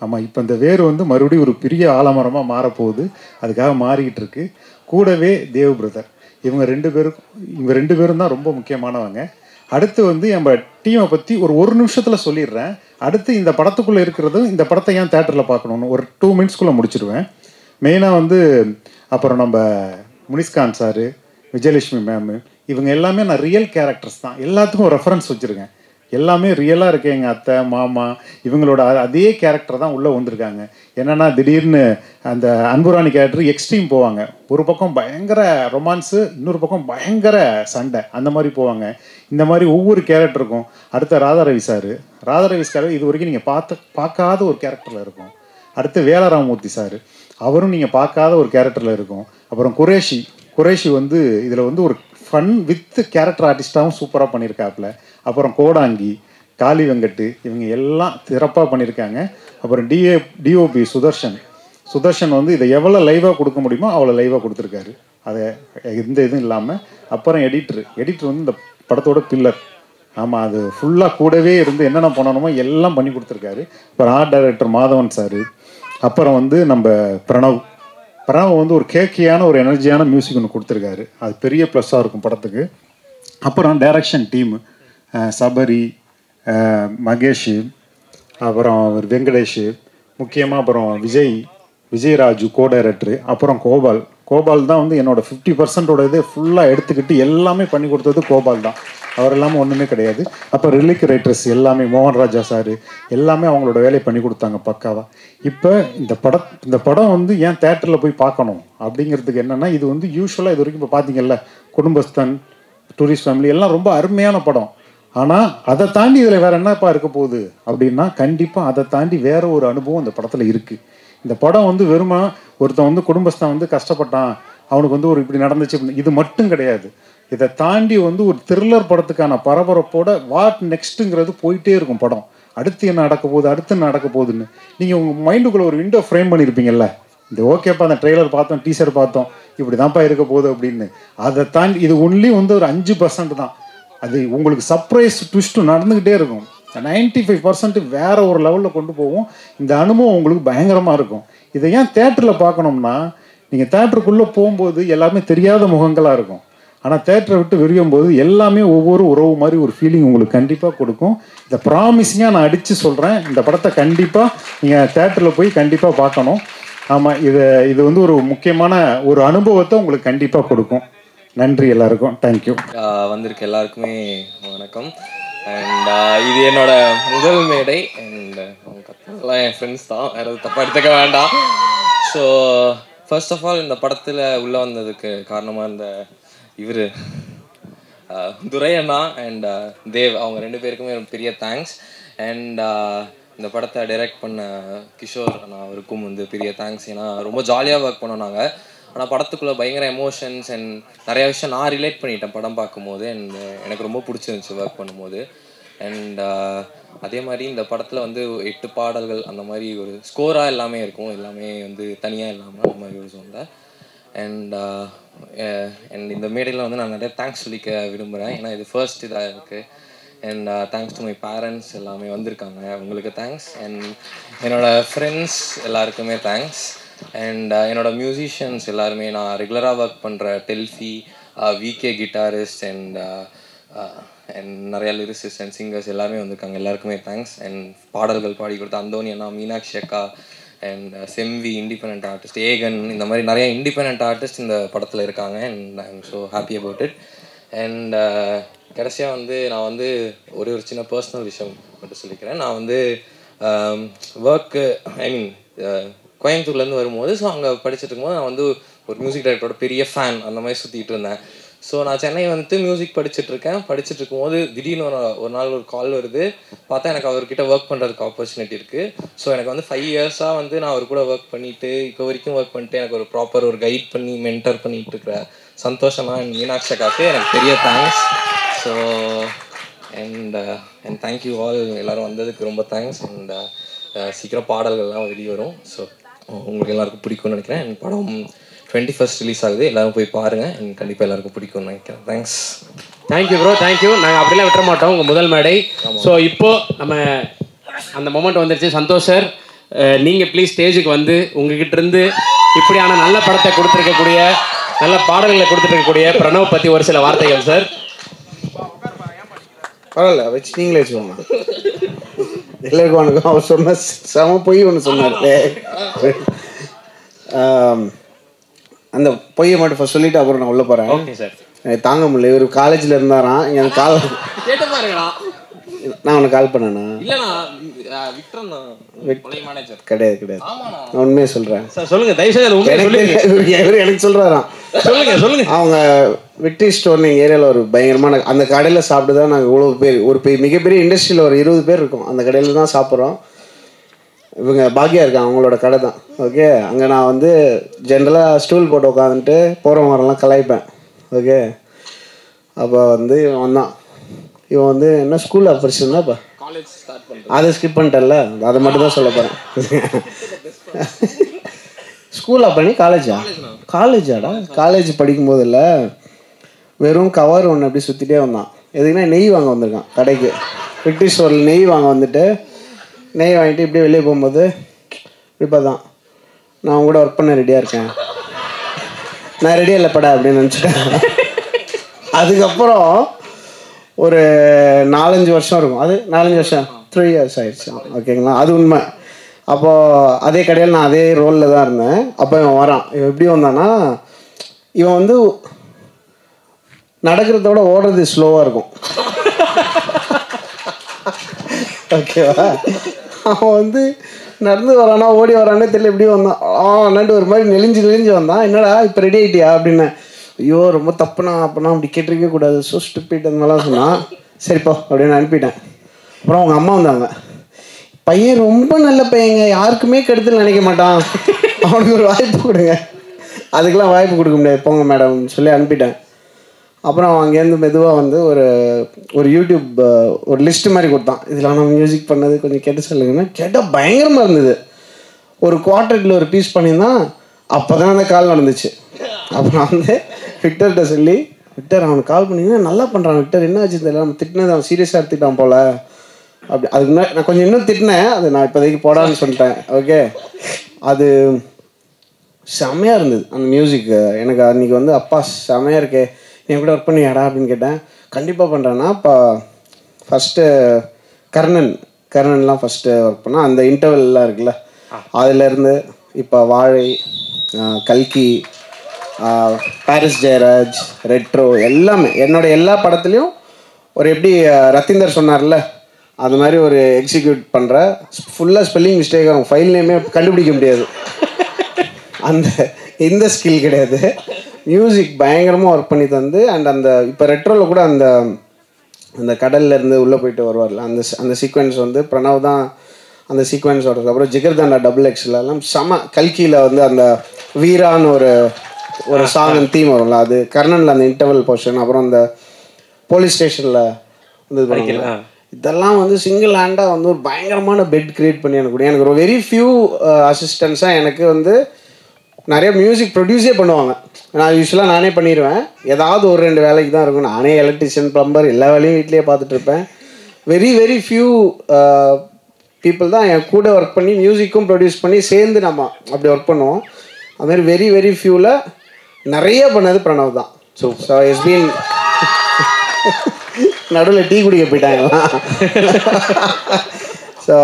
ஆமாம், இப்போ இந்த வேர் மறுபடியும் ஒரு பெரிய ஆலமரமாக மாறப்போகுது, அதுக்காக மாறிக்கிட்டு இருக்கு. கூடவே தேவ் பிரதர். இவங்க ரெண்டு பேரும் தான் ரொம்ப முக்கியமானவங்க. அடுத்து நம்ம டீமை பற்றி ஒரு நிமிஷத்தில் சொல்லிடுறேன். அடுத்து இந்த படத்துக்குள்ளே இருக்கிறதும் இந்த படத்தை ஏன் தேட்டரில் பார்க்கணுன்னு ஒரு 2 மினிட்ஸ்குள்ளே முடிச்சிடுவேன். மெயினாக அப்புறம் நம்ம முனிஷ்காந்த் சார், விஜயலட்சுமி மேமு, இவங்க எல்லாமே நான் ரியல் கேரக்டர்ஸ் தான். எல்லாத்துக்கும் ஒரு ரெஃபரன்ஸ் வச்சுருக்கேன். எல்லாமே ரியலாக இருக்கு. எங்கள் அத்தை மாமா இவங்களோட அதே கேரக்டர் தான் உள்ளே வந்திருக்காங்க. என்னென்னா திடீர்னு அந்த அன்புராணி கேரக்டர் எக்ஸ்ட்ரீம் போவாங்க. ஒரு பக்கம் பயங்கர ரொமான்ஸு, இன்னொரு பக்கம் பயங்கர சண்டை, அந்த மாதிரி போவாங்க. இந்த மாதிரி ஒவ்வொரு கேரக்டருக்கும். அடுத்த ராதாரவி சார் இது வரைக்கும் நீங்கள் பார்க்காத ஒரு கேரக்டரில் இருக்கும். அடுத்து வேலராமூர்த்தி சார், அவரும் நீங்கள் பார்க்காத ஒரு கேரக்டரில் இருக்கும். அப்புறம் குரேஷி இதில் ஒரு ஃபன் வித் கேரக்டர் ஆர்டிஸ்டாகவும் சூப்பராக பண்ணியிருக்காப்புல. அப்புறம் கோடாங்கி, காளி வெங்கட்டு, இவங்க எல்லாம் சிறப்பாக பண்ணியிருக்காங்க. அப்புறம் டிஓபி சுதர்ஷன் இதை எவ்வளோ லைவாக கொடுக்க முடியுமோ அவ்வளோ லைவாக கொடுத்துருக்காரு. அதை எந்த இதுவும் இல்லாமல். அப்புறம் எடிட்டர் இந்த படத்தோட பில்லர். ஆமாம், அது ஃபுல்லாக கூடவே இருந்து என்னென்ன பண்ணணுமோ எல்லாம் பண்ணி கொடுத்துருக்காரு. அப்புறம் ஆர்ட் டைரக்டர் மாதவன் சார். அப்புறம் நம்ம பிரணவ் ஒரு கேக்கியான ஒரு எனர்ஜியான மியூசிக் ஒன்று கொடுத்துருக்காரு. அது பெரிய ப்ளஸ்ஸாக இருக்கும் படத்துக்கு. அப்புறம் டைரக்ஷன் டீமு சபரி, மகேஷ், அப்புறம் வெங்கடேஷ், முக்கியமாக அப்புறம் விஜயராஜு கோ டைரக்டரு. அப்புறம் கோபால் தான் என்னோட 50% இது ஃபுல்லாக எடுத்துக்கிட்டு எல்லாமே பண்ணி கொடுத்தது கோபால் தான். அவர் எல்லாமே ஒன்றுமே கிடையாது. அப்போ ரிலிக் ரைட்டர்ஸ் எல்லாமே மோகன்ராஜா சார் எல்லாமே அவங்களோட வேலையை பண்ணி கொடுத்தாங்க பக்காவாக. இப்போ இந்த படம் ஏன் தேட்டரில் போய் பார்க்கணும் அப்படிங்கிறதுக்கு என்னென்னா, இது யூஸ்வலாக இது வரைக்கும் இப்போ பார்த்தீங்கல்ல, குடும்பஸ்தன், டூரிஸ்ட் ஃபேமிலி எல்லாம் ரொம்ப அருமையான படம். ஆனால் அதை தாண்டி இதில் வேறு என்னப்பா இருக்க போகுது அப்படின்னா, கண்டிப்பாக அதை தாண்டி வேற ஒரு அனுபவம் இந்த படத்தில் இருக்குது. இந்த படம் வெறுமா ஒருத்தன் குடும்பஸ்தான் கஷ்டப்பட்டான், அவனுக்கு ஒரு இப்படி நடந்துச்சு, இது மட்டும் கிடையாது. இதை தாண்டி ஒரு த்ரில்லர் படத்துக்கான பரபரப்போட வாட் நெக்ஸ்ட்டுங்கிறது போயிட்டே இருக்கும் படம். அடுத்து என்ன நடக்க போகுதுன்னு நீங்கள் உங்கள் மைண்டுக்குள்ளே ஒரு விண்டோ ஃப்ரேம் பண்ணியிருப்பீங்கல்ல. இந்த ஓகேப்பா அந்த ட்ரெய்லர் பார்த்தோம், டீசர் பார்த்தோம், இப்படி தான்ப்பா இருக்க போகுது அப்படின்னு. அதை தாண்டி இது ஒன்லி ஒரு 5% தான். அது உங்களுக்கு சர்ப்ரைஸ் ட்விஸ்ட்டும் நடந்துக்கிட்டே இருக்கும். 95% வேற ஒரு லெவலில் கொண்டு போகும். இந்த அனுபவம் உங்களுக்கு பயங்கரமாக இருக்கும். இதை ஏன் தேட்டரில் பார்க்கணும்னா, நீங்கள் தேட்டருக்குள்ளே போகும்போது எல்லாமே தெரியாத முகங்களாக இருக்கும். ஆனால் தேட்டரை விட்டு விரியும் போது எல்லாமே ஒவ்வொரு உறவு மாதிரி ஒரு ஃபீலிங் உங்களுக்கு கண்டிப்பாக கொடுக்கும். இதை ப்ராமிஸிங்காக நான் அடித்து சொல்கிறேன், இந்த படத்தை கண்டிப்பாக நீங்கள் தேட்டரில் போய் கண்டிப்பாக பார்க்கணும். ஆமாம், இது ஒரு முக்கியமான ஒரு அனுபவத்தை உங்களுக்கு கண்டிப்பாக கொடுக்கும். நன்றி எல்லாருக்கும், தேங்க்யூ. வந்திருக்க எல்லாருக்குமே வணக்கம். அண்ட் இது என்னோட முதல் மேடை. அண்ட் அவங்க கற்றுலாம் என் ஃப்ரெண்ட்ஸ் தான், வேறு எதுவும் தப்பாக எடுத்துக்க வேண்டாம். ஸோ ஃபர்ஸ்ட் ஆஃப் ஆல் இந்த படத்தில் உள்ளே வந்ததுக்கு காரணமாக இருந்த இவர் துரை அண்ணா அண்ட் தேவ், அவங்க 2 பேருக்குமே பெரிய தேங்க்ஸ். அண்ட் இந்த படத்தை டைரக்ட் பண்ண கிஷோர் அண்ணா அவருக்கும் பெரிய தேங்க்ஸ். ஏன்னா ரொம்ப ஜாலியாக ஒர்க் பண்ணோம் நாங்கள். ஆனால் படத்துக்குள்ளே பயங்கர எமோஷன்ஸ் அண்ட் நிறையா விஷயம் நான் ரிலேட் பண்ணிட்டேன் படம் பார்க்கும்போது. அண்ட் எனக்கு ரொம்ப பிடிச்சிருந்துச்சி ஒர்க் பண்ணும்போது. அண்ட் அதே மாதிரி இந்த படத்தில் 8 பாடல்கள் அந்த மாதிரி ஒரு ஸ்கோராக எல்லாமே இருக்கும், எல்லாமே தனியாக இல்லாமல் அந்த மாதிரி ஒரு சொன்னேன். அண்ட் இந்த மேடையில் நான் நிறைய தேங்க்ஸ் சொல்லிக்க விரும்புகிறேன். ஏன்னா இது ஃபர்ஸ்ட் இதாக இருக்குது. And thanks to my parents, எல்லாமே வந்திருக்காங்க, உங்களுக்கு தேங்க்ஸ். அண்ட் என்னோடய ஃப்ரெண்ட்ஸ் எல்லாருக்குமே தேங்க்ஸ். அண்ட் என்னோடய மியூசிஷியன்ஸ் எல்லாருமே, நான் ரெகுலராக ஒர்க் பண்ணுற Delphi, VK guitarist, and and நிறையா லிரிசிஸ்ட் அண்ட் சிங்கர்ஸ் எல்லாருமே வந்திருக்காங்க. எல்லாருக்குமே தேங்க்ஸ். அண்ட் பாடல்கள் பாடி கொடுத்த அந்தோனி அண்ணா, மீனாட்சி அக்கா அண்ட் செம்வி, இண்டிபெண்ட் ஆர்டிஸ்ட் ஏகன், இந்த மாதிரி நிறையா இண்டிபெண்ட் ஆர்டிஸ்ட் இந்த படத்தில் இருக்காங்க. And I am so happy about it. And கடைசியாக வந்து நான் வந்து ஒரு சின்ன பர்சனல் விஷயம் மட்டும் சொல்லிக்கிறேன். நான் வந்து ஒர்க்கு ஐ மீன் கோயம்புத்தூர்லேருந்து வரும்போது, ஸோ அங்கே படிச்சுட்டு இருக்கும்போது நான் வந்து ஒரு மியூசிக் டைரக்டரோட பெரிய ஃபேன் அந்த மாதிரி சுற்றிட்டு இருந்தேன். ஸோ நான் சென்னை வந்துட்டு மியூசிக் படிச்சுட்டு இருக்கும்போது திடீர்னு ஒரு நாள் ஒரு கால் வருது. பார்த்தா எனக்கு அவர்கிட்ட ஒர்க் பண்ணுறதுக்கு ஆப்பர்ச்சுனிட்டி இருக்குது. ஸோ எனக்கு வந்து 5 இயர்ஸாக வந்து நான் அவர் கூட ஒர்க் பண்ணிவிட்டு இப்போ வரைக்கும் ஒர்க் பண்ணிட்டு எனக்கு ஒரு ப்ராப்பர் ஒரு கைட் பண்ணி மென்டர் பண்ணிகிட்டு இருக்கிற சந்தோஷமா அண்ட் மீனாட்சி அக்காவுக்கு எனக்கு பெரிய thanks. So and thank you all, எல்லோரும் வந்ததுக்கு ரொம்ப தேங்க்ஸ். அண்ட் சீக்கிரம் பாடல்கள்லாம் வெளிவரும். ஸோ உங்களுக்கு எல்லாருக்கும் பிடிக்கும்னு நினைக்கிறேன். என் படம் 21st ரிலீஸ் ஆகுது, எல்லோரும் போய் பாருங்கள். எனக்கு கண்டிப்பாக எல்லாருக்கும் பிடிக்கும்னு நினைக்கிறேன். தேங்க்ஸ். Thank you bro, thank you. நாங்கள் அப்படிலாம் விட்டுற மாட்டோம், உங்கள் முதல் மேடை. ஸோ இப்போது நம்ம அந்த மொமெண்ட் வந்துருச்சு. சந்தோஷ் சார், நீங்கள் ப்ளீஸ் ஸ்டேஜுக்கு வந்து உங்ககிட்ட இருந்து இப்படியான நல்ல படத்தை கொடுத்துருக்கக்கூடிய, நல்ல பாடல்களை கொடுத்துருக்கக்கூடிய பிரணவ் பற்றி ஒரு சில வார்த்தைகள் சார். பரவாயில்ல, வச்சு நீங்களே வச்சுக்கோங்க. எல்லாருக்கும் வணக்கம். அவர் சொன்ன செம பொய் ஒன்று சொன்னார். அந்த பொய்யை மட்டும் ஃபஸ்ட் சொல்லிவிட்டு அப்புறம் நான் உள்ளே போகிறேன். Okay sir. எனக்கு தாங்க முடியல. இவர் காலேஜில் இருந்தாராம். எனக்கு கால் கேட்டு பாருங்களா, நான் உனக்கு கால் பண்ணேண்ணா? இல்லைண்ணா, விக்ரம் தான் மேனேஜர். கிடையாது, நான் உண்மையை சொல்கிறேன் சார். சொல்லுங்கள், தயவுசெய்து இவர் எனக்கு சொல்கிறாராம். சொல்லுங்க. அவங்க விக்டரி ஸ்டோர்னு எங்கள் ஏரியாவில் ஒரு பயங்கரமான அந்த கடையில் சாப்பிட்டு தான் நாங்கள் இவ்வளோ பேர், ஒரு மிகப்பெரிய இண்டஸ்ட்ரியில் ஒரு 20 பேர் இருக்கோம். அந்த கடையில் தான் சாப்பிட்றோம். இவங்க பாக்கியா இருக்காங்க, அவங்களோட கடை தான். ஓகே, அங்கே நான் வந்து ஜென்ரலாக ஸ்டூல் போட்டு உட்காந்துட்டு போகிற மாதிரிலாம் கலாய்ப்பேன். ஓகே, அப்போ வந்து இவன் வந்து என்ன ஸ்கூல் படிச்சிருந்தாப்பா, காலேஜ் ஸ்டார்ட் பண்ணுறேன். அதை ஸ்கிப் பண்ணிட்டேன்ல, அதை மட்டும் தான் சொல்ல போகிறேன். ஸ்கூலா பண்ணி காலேஜாடா? காலேஜ் படிக்கும்போது இல்லை, வெறும் கவர் ஒன்று அப்படி சுற்றிட்டே வந்தான். எதுக்குன்னா நெய் வாங்க வந்திருக்கான் கடைக்கு. விக்டரி ஸ்டோரில் நெய் வாங்க வந்துட்டு நெய் வாங்கிட்டு இப்படியே வெளியே போகும்போது இப்போ தான் நான் அவங்க கூட ஒர்க் பண்ண ரெடியாக இருக்கேன், நான் ரெடியாக இல்லைப்படா அப்படின்னு நினச்சிட்டேன். அதுக்கப்புறம் ஒரு 4-5 வருஷம் இருக்கும். அது 4-5 வருஷம் 3 years ஆயிடுச்சு. ஓகேங்களா, அது உண்மை. அப்போது அதே கடையில் நான் அதே ரோலில் தான் இருந்தேன். அப்போ இவன் வரான். இவன் எப்படி வந்தான்னா, இவன் வந்து நடக்கிறதோட ஓடுறது ஸ்லோவாக இருக்கும். ஓகேவா, அவன் வந்து நடந்து வரானா ஓடி வரானே தெரியல, எப்படி வந்தான் அண்ணாண்டு ஒரு மாதிரி நெளிஞ்சு வந்தான். என்னடா இப்போ ரெடி ஆகிட்டியா அப்படின்னு. ஐயோ ரொம்ப தப்புனா, அப்போனா அப்படி கேட்டிருக்கவே கூடாது, ஸோ ஸ்டூபிட் அந்த மாதிரிலாம் சொன்னான். சரிப்பா அப்படின்னு அனுப்பிட்டேன். அப்புறம் அவங்க அம்மா வந்தாங்க. பையன் ரொம்ப நல்ல பையங்க, யாருக்குமே கெடுதல் நினைக்க மாட்டான், அவனுக்கு ஒரு வாய்ப்பு கொடுங்க. அதுக்கெலாம் வாய்ப்பு கொடுக்க முடியாது, போங்க மேடம்னு சொல்லி அனுப்பிட்டேன். அப்புறம் அங்கேருந்து மெதுவாக வந்து ஒரு யூடியூப் ஒரு லிஸ்ட்டு மாதிரி கொடுத்தான். இதில் நான் மியூசிக் பண்ணது கொஞ்சம் கேட்டு சொல்லுங்கன்னா, கேட்டால் பயங்கரமாக இருந்தது. ஒரு குவார்ட்டரில் ஒரு பீஸ் பண்ணியிருந்தான். அப்போ தான் அந்த கால் நடந்துச்சு. அப்புறம் வந்து விக்டர்கிட்ட சொல்லி, விக்டர் அவனுக்கு கால் பண்ணிங்கன்னா நல்லா பண்ணுறான் விக்டர், என்ன ஆச்சு தெரியல, நம்ம திட்டினது அவன் சீரியஸாக எடுத்துக்கிட்டான் போல் அப்படி. அதுக்கு முன்னாடி நான் கொஞ்சம் இன்னும் திட்டினேன், அது நான் இப்போதைக்கு போடான்னு சொல்லிட்டேன். ஓகே, அது செம்மையாக இருந்தது அந்த மியூசிக். எனக்கு அன்றைக்கி வந்து அப்பா செம்மையாக இருக்கே, நீ கூட ஒர்க் பண்ணியாடா அப்படின்னு கேட்டேன். கண்டிப்பாக பண்ணுறேன்னா, இப்போ ஃபஸ்ட்டு கர்ணன்லாம் ஃபஸ்ட்டு ஒர்க் பண்ணால் அந்த இன்டர்வெல்லாம் இருக்குல்ல, அதிலேருந்து இப்போ வாழை, கல்கி, பாரிஸ் ஜெயராஜ், ரெட்ரோ எல்லாமே என்னோட எல்லா படத்துலையும் ஒரு எப்படி ரத்தீந்தர் சொன்னார்ல அது மாதிரி ஒரு எக்ஸிக்யூட் பண்ணுற. ஃபுல்லாக ஸ்பெல்லிங் மிஸ்டேக் ஆகும், ஃபைல் நேமே கண்டுபிடிக்க முடியாது. இந்த ஸ்கில் கிடையாது. மியூசிக் பயங்கரமாக ஒர்க் பண்ணி தந்து. அண்ட் அந்த இப்போ ரெட்ரோவில் கூட அந்த கடல்லேருந்து உள்ளே போயிட்டு வருவார்ல, அந்த சீக்வன்ஸ் வந்து பிரணவ் தான் அந்த சீக்வன்ஸ் ஓடுறது. அப்புறம் ஜிகர்தாண்டா XXL செம. கல்கியில் வந்து அந்த வீரான்னு ஒரு சாங் தீம் வரும்ல, அது கர்ணனில் அந்த இன்டர்வல் போர்ஷன். அப்புறம் அந்த போலீஸ் ஸ்டேஷனில் வந்து இதெல்லாம் வந்து சிங்கிள் ஹேண்டாக வந்து ஒரு பயங்கரமான பெட் கிரியேட் பண்ணி எனக்கு ஒரு வெரி ஃபியூ அசிஸ்டன்ஸாக எனக்கு வந்து நிறைய மியூசிக் ப்ரொடியூஸே பண்ணுவாங்க. நான் யூஸ்வலாக நானே பண்ணிடுவேன், ஏதாவது ஒரு 2 வேலைக்கு தான் இருக்கும். நானே எலக்ட்ரிஷியன், ப்ளம்பர் எல்லா வேலையும் வீட்லேயே பார்த்துட்ருப்பேன். வெரி ஃபியூ பீப்புள் தான் என் கூட ஒர்க் பண்ணி மியூசிக்கும் ப்ரொடியூஸ் பண்ணி சேர்ந்து நம்ம அப்படி ஒர்க் பண்ணுவோம். அதுமாதிரி வெரி ஃபியூவில் நிறைய பண்ணது பிரணவ் தான். ஸோ இட்ஸ் பீன் நடுவில் டீ குடிக்க போயிட்டாங்களாம். ஸோ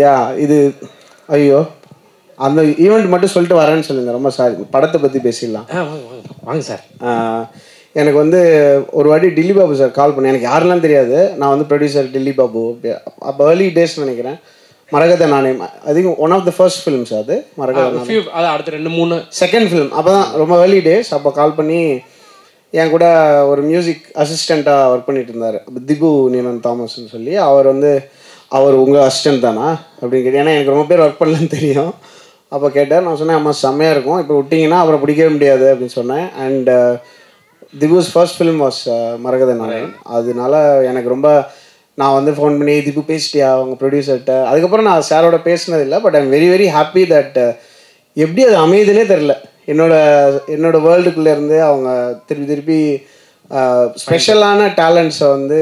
யா இது ஐயோ அந்த ஈவெண்ட் மட்டும் சொல்லிட்டு வரேன்னு சொல்லுங்கள். ரொம்ப சாரி, படத்தை பற்றி பேசிடலாம். வாங்க சார். எனக்கு வந்து ஒரு வாட்டி டில்லி பாபு சார் கால் பண்ணேன். எனக்கு யாரெல்லாம் தெரியாது. நான் வந்து ப்ரொடியூசர் டில்லி பாபு. அப்போ ஏர்லி டேஸ் நினைக்கிறேன். Maragatha Naanayam I think one of the first films அது மரகத நாணயம். அது அடுத்த 2-3 செகண்ட் ஃபிலிம். அப்போ தான் ரொம்ப ஏர்லி டேஸ். அப்போ கால் பண்ணி என் கூட ஒரு மியூசிக் அசிஸ்டண்ட்டாக ஒர்க் பண்ணிட்டு இருந்தார், திபு நீலன் தாமஸ்ன்னு சொல்லி. அவர் உங்கள் அசிஸ்டன்ட் தானா அப்படின்னு கேட்டு, ஏன்னா எனக்கு ரொம்ப பேர் ஒர்க் பண்ணலன்னு தெரியும். அப்போ கேட்டார். நான் சொன்னேன், அம்மா செம்மையாக இருக்கும், இப்போ விட்டிங்கன்னா அப்புறம் பிடிக்கவே முடியாது அப்படின்னு சொன்னேன். அண்ட் திபுஸ் ஃபர்ஸ்ட் ஃபிலிம் வாஸ் மரகத நாணயம். அதனால எனக்கு ரொம்ப நான் வந்து ஃபோன் பண்ணி திபு பேசிட்டியா அவங்க ப்ரொடியூசர்கிட்ட. அதுக்கப்புறம் நான் சாரோட பேசினதில்லை. But I'm very very happy that எப்படி அது அமையுதுன்னே தெரில. என்னோட வேர்ல்டுக்குள்ளேருந்து அவங்க திருப்பி ஸ்பெஷலான டேலண்ட்ஸை வந்து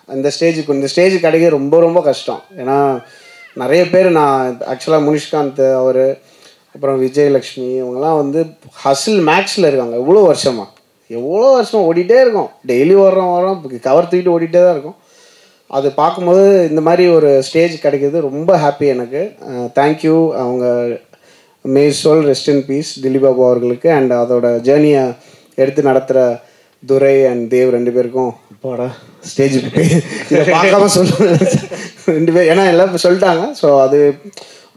இந்த ஸ்டேஜுக்கு கிடைக்க ரொம்ப ரொம்ப கஷ்டம். ஏன்னா நிறைய பேர் நான் ஆக்சுவலாக முனிஷ்காந்த் அவர், அப்புறம் விஜயலக்ஷ்மி இவங்கெல்லாம் வந்து ஹசில் மேக்ஸில் இருக்காங்க. எவ்வளோ வருஷமாக ஓடிட்டே இருக்கும். டெய்லி வரோம் கவர் தூக்கிட்டு ஓடிட்டே தான் இருக்கும். அது பார்க்கும்போது இந்த மாதிரி ஒரு ஸ்டேஜ் கிடைக்கிது ரொம்ப ஹாப்பி எனக்கு. தேங்க்யூ. அவங்க may soul rest in peace Dilip Babu அவர்களுக்கு. அண்ட் அதோட ஜேர்னியை எடுத்து நடத்துகிற துரை அண்ட் தேவ் 2 பேருக்கும் போடா ஸ்டேஜுக்கு இதை பார்க்காம சொல்லுவேன் 2 பேர், ஏன்னா எல்லாம் சொல்லிட்டாங்க. ஸோ அது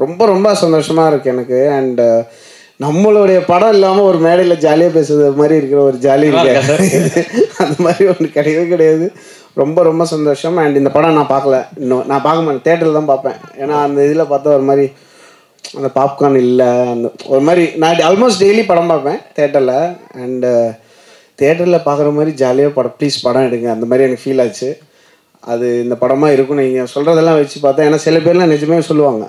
ரொம்ப ரொம்ப சந்தோஷமாக இருக்குது எனக்கு. அண்ட் நம்மளுடைய படம் இல்லாமல் ஒரு மேடையில் ஜாலியாக பேசுறது மாதிரி இருக்கிற ஒரு ஜாலி இருக்கு. அந்த மாதிரி ஒன்று கிடையவே கிடையாது. ரொம்ப ரொம்ப சந்தோஷம். அண்ட் இந்த படம் நான் பார்க்கல, இன்னும் நான் பார்க்க மாட்டேன், தேட்டரில் தான் பார்ப்பேன். ஏன்னா அந்த இதில் பார்த்தா ஒரு மாதிரி அந்த பாப்கார்ன் இல்லை, அந்த ஒரு மாதிரி நான் ஆல்மோஸ்ட் டெய்லி படம் பார்ப்பேன் தேட்டரில். அண்டு தேட்டரில் பார்க்குற மாதிரி ஜாலியாக படம் எடுங்க அந்த மாதிரி எனக்கு ஃபீல் ஆச்சு. அது இந்த படமாக இருக்கும். நீங்கள் சொல்கிறதெல்லாம் வச்சு பார்த்தேன். ஏன்னா சில பேர்லாம் நிஜமே சொல்லுவாங்க,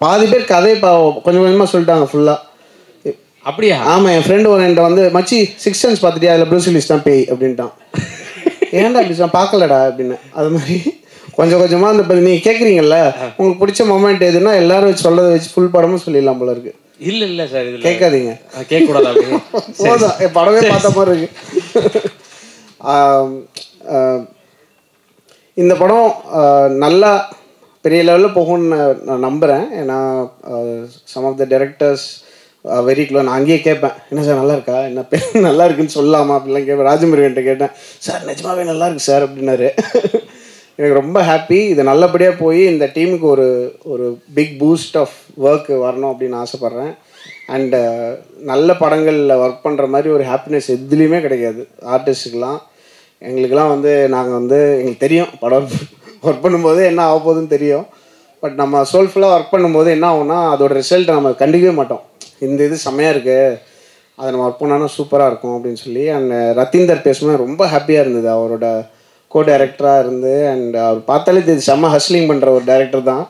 பாதி பேர் கதையை கொஞ்சம் கொஞ்சமாக சொல்லிட்டாங்க ஃபுல்லாக. அப்படியா? ஆமாம், என் ஃப்ரெண்டு ஒரு என்கிட்ட வந்து மச்சி 6 சென்ஸ் பார்த்துட்டியா, அதில் ப்ரூஸ் வில்லிஸ் தான் பேய் அப்படின்ட்டான். ஏன்டா அப்படி நான் பார்க்கலடா அப்படின்னு. அது மாதிரி கொஞ்சம் கொஞ்சமாக அந்த நீங்கள் கேட்குறீங்கல்ல, உங்களுக்கு பிடிச்ச மொமெண்ட் எதுன்னா எல்லாரும் வச்சு சொல்கிறத வச்சு ஃபுல் படமும் சொல்லிடலாம் போல இருக்கு. இல்லை சார், இது கேட்காதீங்க, கேட்கக்கூடாது அப்படின்னு போதும். படமே பார்த்த மாதிரி இருக்கு. இந்த படம் நல்லா பெரிய லெவலில் போகும்னு நான் நம்புகிறேன். ஏன்னா some of the directors very close. நான் அங்கேயே கேட்பேன், என்ன சார் நல்லா இருக்கா, என்ன பேர் நல்லா இருக்குன்னு சொல்லலாமா அப்படிலாம் கேட்பேன். ராஜமுருகன்ட்ட கேட்டேன், சார் நிஜமாவே நல்லா இருக்கு சார் அப்படின்னாரு. எனக்கு ரொம்ப ஹாப்பி. இது நல்லபடியாக போய் இந்த டீமுக்கு ஒரு பிக் பூஸ்ட் ஆஃப் ஒர்க் வரணும் அப்படின்னு ஆசைப்பட்றேன். அண்டு நல்ல படங்களில் ஒர்க் பண்ணுற மாதிரி ஒரு ஹாப்பினஸ் எதுலேயுமே கிடைக்காது ஆர்டிஸ்ட்டுக்கெலாம். எங்களுக்கெல்லாம் வந்து நாங்கள் வந்து எங்களுக்கு தெரியும் படம் ஒர்க் பண்ணும்போது என்ன ஆக போகுதுன்னு தெரியும். பட் நம்ம சோல்ஃபுல்லாக ஒர்க் பண்ணும்போது என்ன ஆகும்னா அதோட ரிசல்ட்டை நம்ம கண்டிக்கவே மாட்டோம். இந்த இது செம்மையாக இருக்குது, அதை நம்ம ஒர்க் பண்ணோன்னா சூப்பராக இருக்கும் அப்படின்னு சொல்லி. அண்ட் ரத்தீந்தர் பேசும்போது ரொம்ப ஹாப்பியாக இருந்தது. அவரோட கோ டைரக்டராக இருந்து அண்ட் அவர் பார்த்தாலே இது செம்ம ஹஸ்லிங் பண்ணுற ஒரு டைரக்டர் தான்.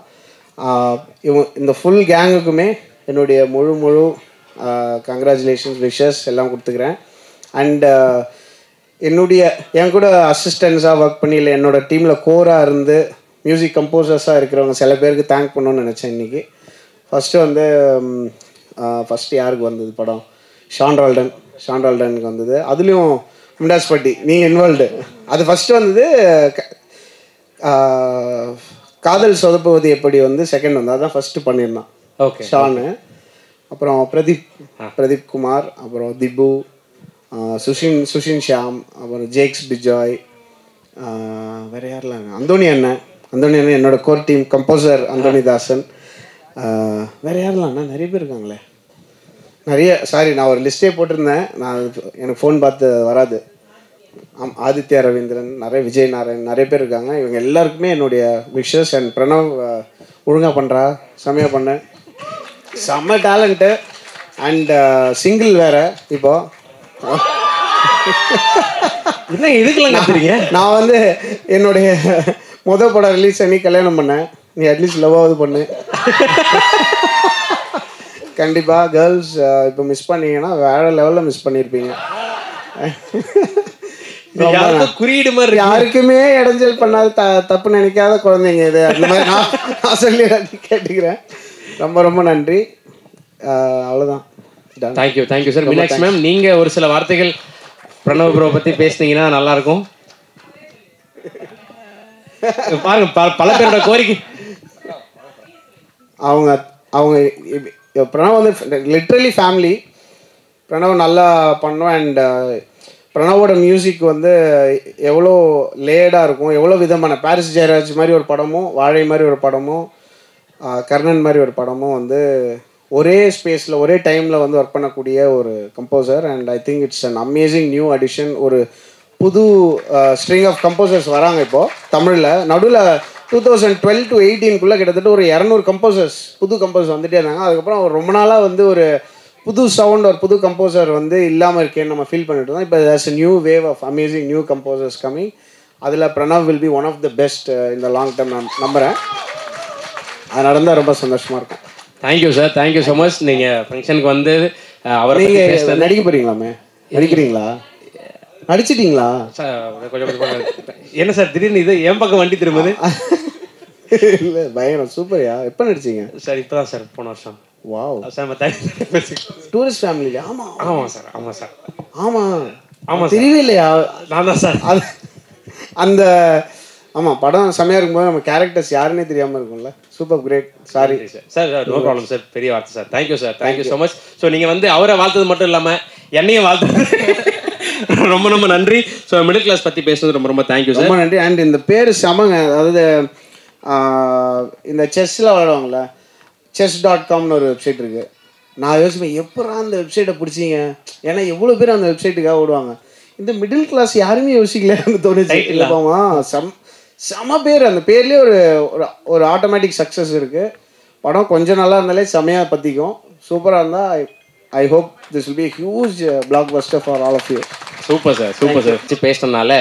இந்த ஃபுல் கேங்குக்குமே என்னுடைய முழு கங்க்ராச்சுலேஷன்ஸ் விஷஸ் எல்லாம் கொடுத்துக்கிறேன். அண்டு என் கூட அசிஸ்டன்ஸாக ஒர்க் பண்ணி இல்லை என்னோட டீமில் கோராக இருந்து மியூசிக் கம்போசர்ஸாக இருக்கிறவங்க சில பேருக்கு தேங்க் பண்ணணும்னு நினச்சேன் இன்றைக்கி. ஃபஸ்ட்டு யாருக்கு வந்தது படம்? ஷான் ரால்டனுக்கு வந்தது. அதுலேயும் மிண்டாஸ் பட்டி நீங்கள் இன்வால்வ்டு. அது ஃபஸ்ட்டு வந்தது. காதல் சொதப்புவது எப்படி வந்து செகண்ட் வந்து அதுதான் ஃபஸ்ட்டு பண்ணியிருந்தான். ஓகே, ஷானு, அப்புறம் பிரதீப் குமார், அப்புறம் திபு, சுஷின் ஷியாம், அப்புறம் ஜேக்ஸ் பிஜாய், வேறு யாரெல்லாம், அந்தோனி அண்ணன் என்னோட கோர் டீம் கம்போசர் அந்தோனி தாசன், வேறு யாரெல்லாம் அண்ணா நிறைய பேர் இருக்காங்களே, நிறைய. சாரி, நான் ஒரு லிஸ்ட்டே போட்டிருந்தேன், நான் எனக்கு ஃபோன் பார்த்து வராது. ஆதித்யா ரவீந்திரன், விஜய் நாராயண், நிறைய பேர் இருக்காங்க. இவங்க எல்லாருக்குமே என்னுடைய விஷஸ். அண்ட் பிரணவ் ஒழுங்காக பண்ணுறா, செம்மையாக பண்ண, செம்ம டேலண்ட்டு. அண்ட் சிங்கிள் வேறு. இப்போ என்ன இதுக்கெல்லாம் கத்துறீங்க? நான் வந்து என்னுடைய படம் ரிலீஸ் பண்ணி கல்யாணம் பண்ணேன். நீ அட்லீஸ்ட் லவ்வாவது பண்ணு. கண்டிப்பாக கேர்ள்ஸ் இப்போ மிஸ் பண்ணீங்கன்னா வேறு லெவலில் மிஸ் பண்ணியிருப்பீங்க. குறியீடு மாதிரி யாருக்குமே இடைஞ்சல் பண்ணாத தப்பு நினைக்காத குழந்தைங்க இது. அந்த மாதிரி நான் சொல்லி கேட்டுக்கிறேன். ரொம்ப ரொம்ப நன்றி. அவ்வளோதான். Thank you sir. மீனாட்சி மேம், நீங்கள் ஒரு சில வார்த்தைகள் பிரணவ் ப்ரோ பற்றி பேசுனீங்கன்னா நல்லாயிருக்கும். பாருங்க பல பேரோட கோரிக்கை. அவங்க அவங்க பிரணவ் வந்து லிட்ரலி ஃபேமிலி. பிரணவ் நல்லா பண்ணோம். அண்ட் பிரணவோட மியூசிக் வந்து எவ்வளோ லேயர்டாக இருக்கும், எவ்வளோ விதமான பாரிஸ் ஜெயராஜ் மாதிரி ஒரு படமும், வாழை மாதிரி ஒரு படமும், கர்ணன் மாதிரி ஒரு படமும் வந்து ஒரே ஸ்பேஸில் ஒரே டைமில் வந்து ஒர்க் பண்ணக்கூடிய ஒரு composer. And I think it's an amazing new addition. ஒரு புது ஸ்ட்ரிங் ஆஃப் கம்போசர்ஸ் வராங்க இப்போது தமிழில். நடுவில் 2012 to 2018 கிட்டத்தட்ட ஒரு 200 கம்போசர்ஸ் புது கம்போசர்ஸ் வந்துகிட்டே இருந்தாங்க. அதுக்கப்புறம் ரொம்ப நாளாக வந்து ஒரு புது சவுண்ட் ஒரு புது கம்போசர் வந்து இல்லாமல் இருக்கேன்னு நம்ம ஃபீல் பண்ணிட்டு இருந்தோம். இப்போ there's new wave of amazing new composers coming. அதில் Pranav will be one of the best இந்த லாங் டேர்ம் நான் நம்புகிறேன். அது நடந்தால் ரொம்ப சந்தோஷமாக இருக்கும். Thank you sir, thank you so much. நீங்கள் ஃபங்க்ஷனுக்கு வந்து அவர் நீங்கள் நடிக்க போகிறீங்களாமே? நடிக்கிறீங்களா? நடிச்சிட்டிங்களா சார்? கொஞ்சம் என்ன சார் திடீர்னு இது என் பக்கம் வண்டி திரும்புது? இல்லை பயங்கரம் சூப்பர்யா. எப்போ நடிச்சிங்க சார்? இப்போ தான் சார், போன வருஷம். வாவ் சார் டூரிஸ்ட் ஃபேமிலியா? ஆமாம் ஆமாம் சார், ஆமாம் சார், ஆமாம் ஆமாம். தெரியவே இல்லையா? நான் தான் சார். அது அந்த ஆமாம் படம் செம்மையாக இருக்கும்போது நம்ம கேரக்டர்ஸ் யாருன்னே தெரியாமல் இருக்கும்ல. Super great. Sorry sir. No problem sir, பெரிய வார்த்தை sir. Thank you sir, thank you so much. So நீங்கள் வந்து அவரை வாழ்த்தது மட்டும் இல்லாமல் என்னையும் வாழ்த்து ரொம்ப ரொம்ப நன்றி. ஸோ மிடில் கிளாஸ் பற்றி பேசுறது ரொம்ப ரொம்ப தேங்க்யூ சார். ரொம்ப நன்றி. அண்ட் இந்த பேர் செமங்க. அதாவது இந்த செஸ்ஸில் விளையாடுவாங்களே, chess.comனு ஒரு வெப்சைட் இருக்குது. நான் யோசிப்பேன் எப்படா அந்த வெப்சைட்டை பிடிச்சிங்க, ஏன்னா எவ்வளோ பேர் அந்த வெப்சைட்டுக்காக ஓடுவாங்க. இந்த மிடில் கிளாஸ் யாருமே யோசிக்கலன்னு தோணுச்சு. இல்லைப்பாமா செம பேர். அந்த பேர்லேயே ஒரு ஒரு ஆட்டோமேட்டிக் சக்ஸஸ் இருக்குது. படம் கொஞ்சம் நல்லா இருந்தாலே செமையாக பற்றிக்கும். சூப்பராக இருந்தால் I hope this will be huge blockbuster for all of you. Super sir, super sir. பேசினதுனால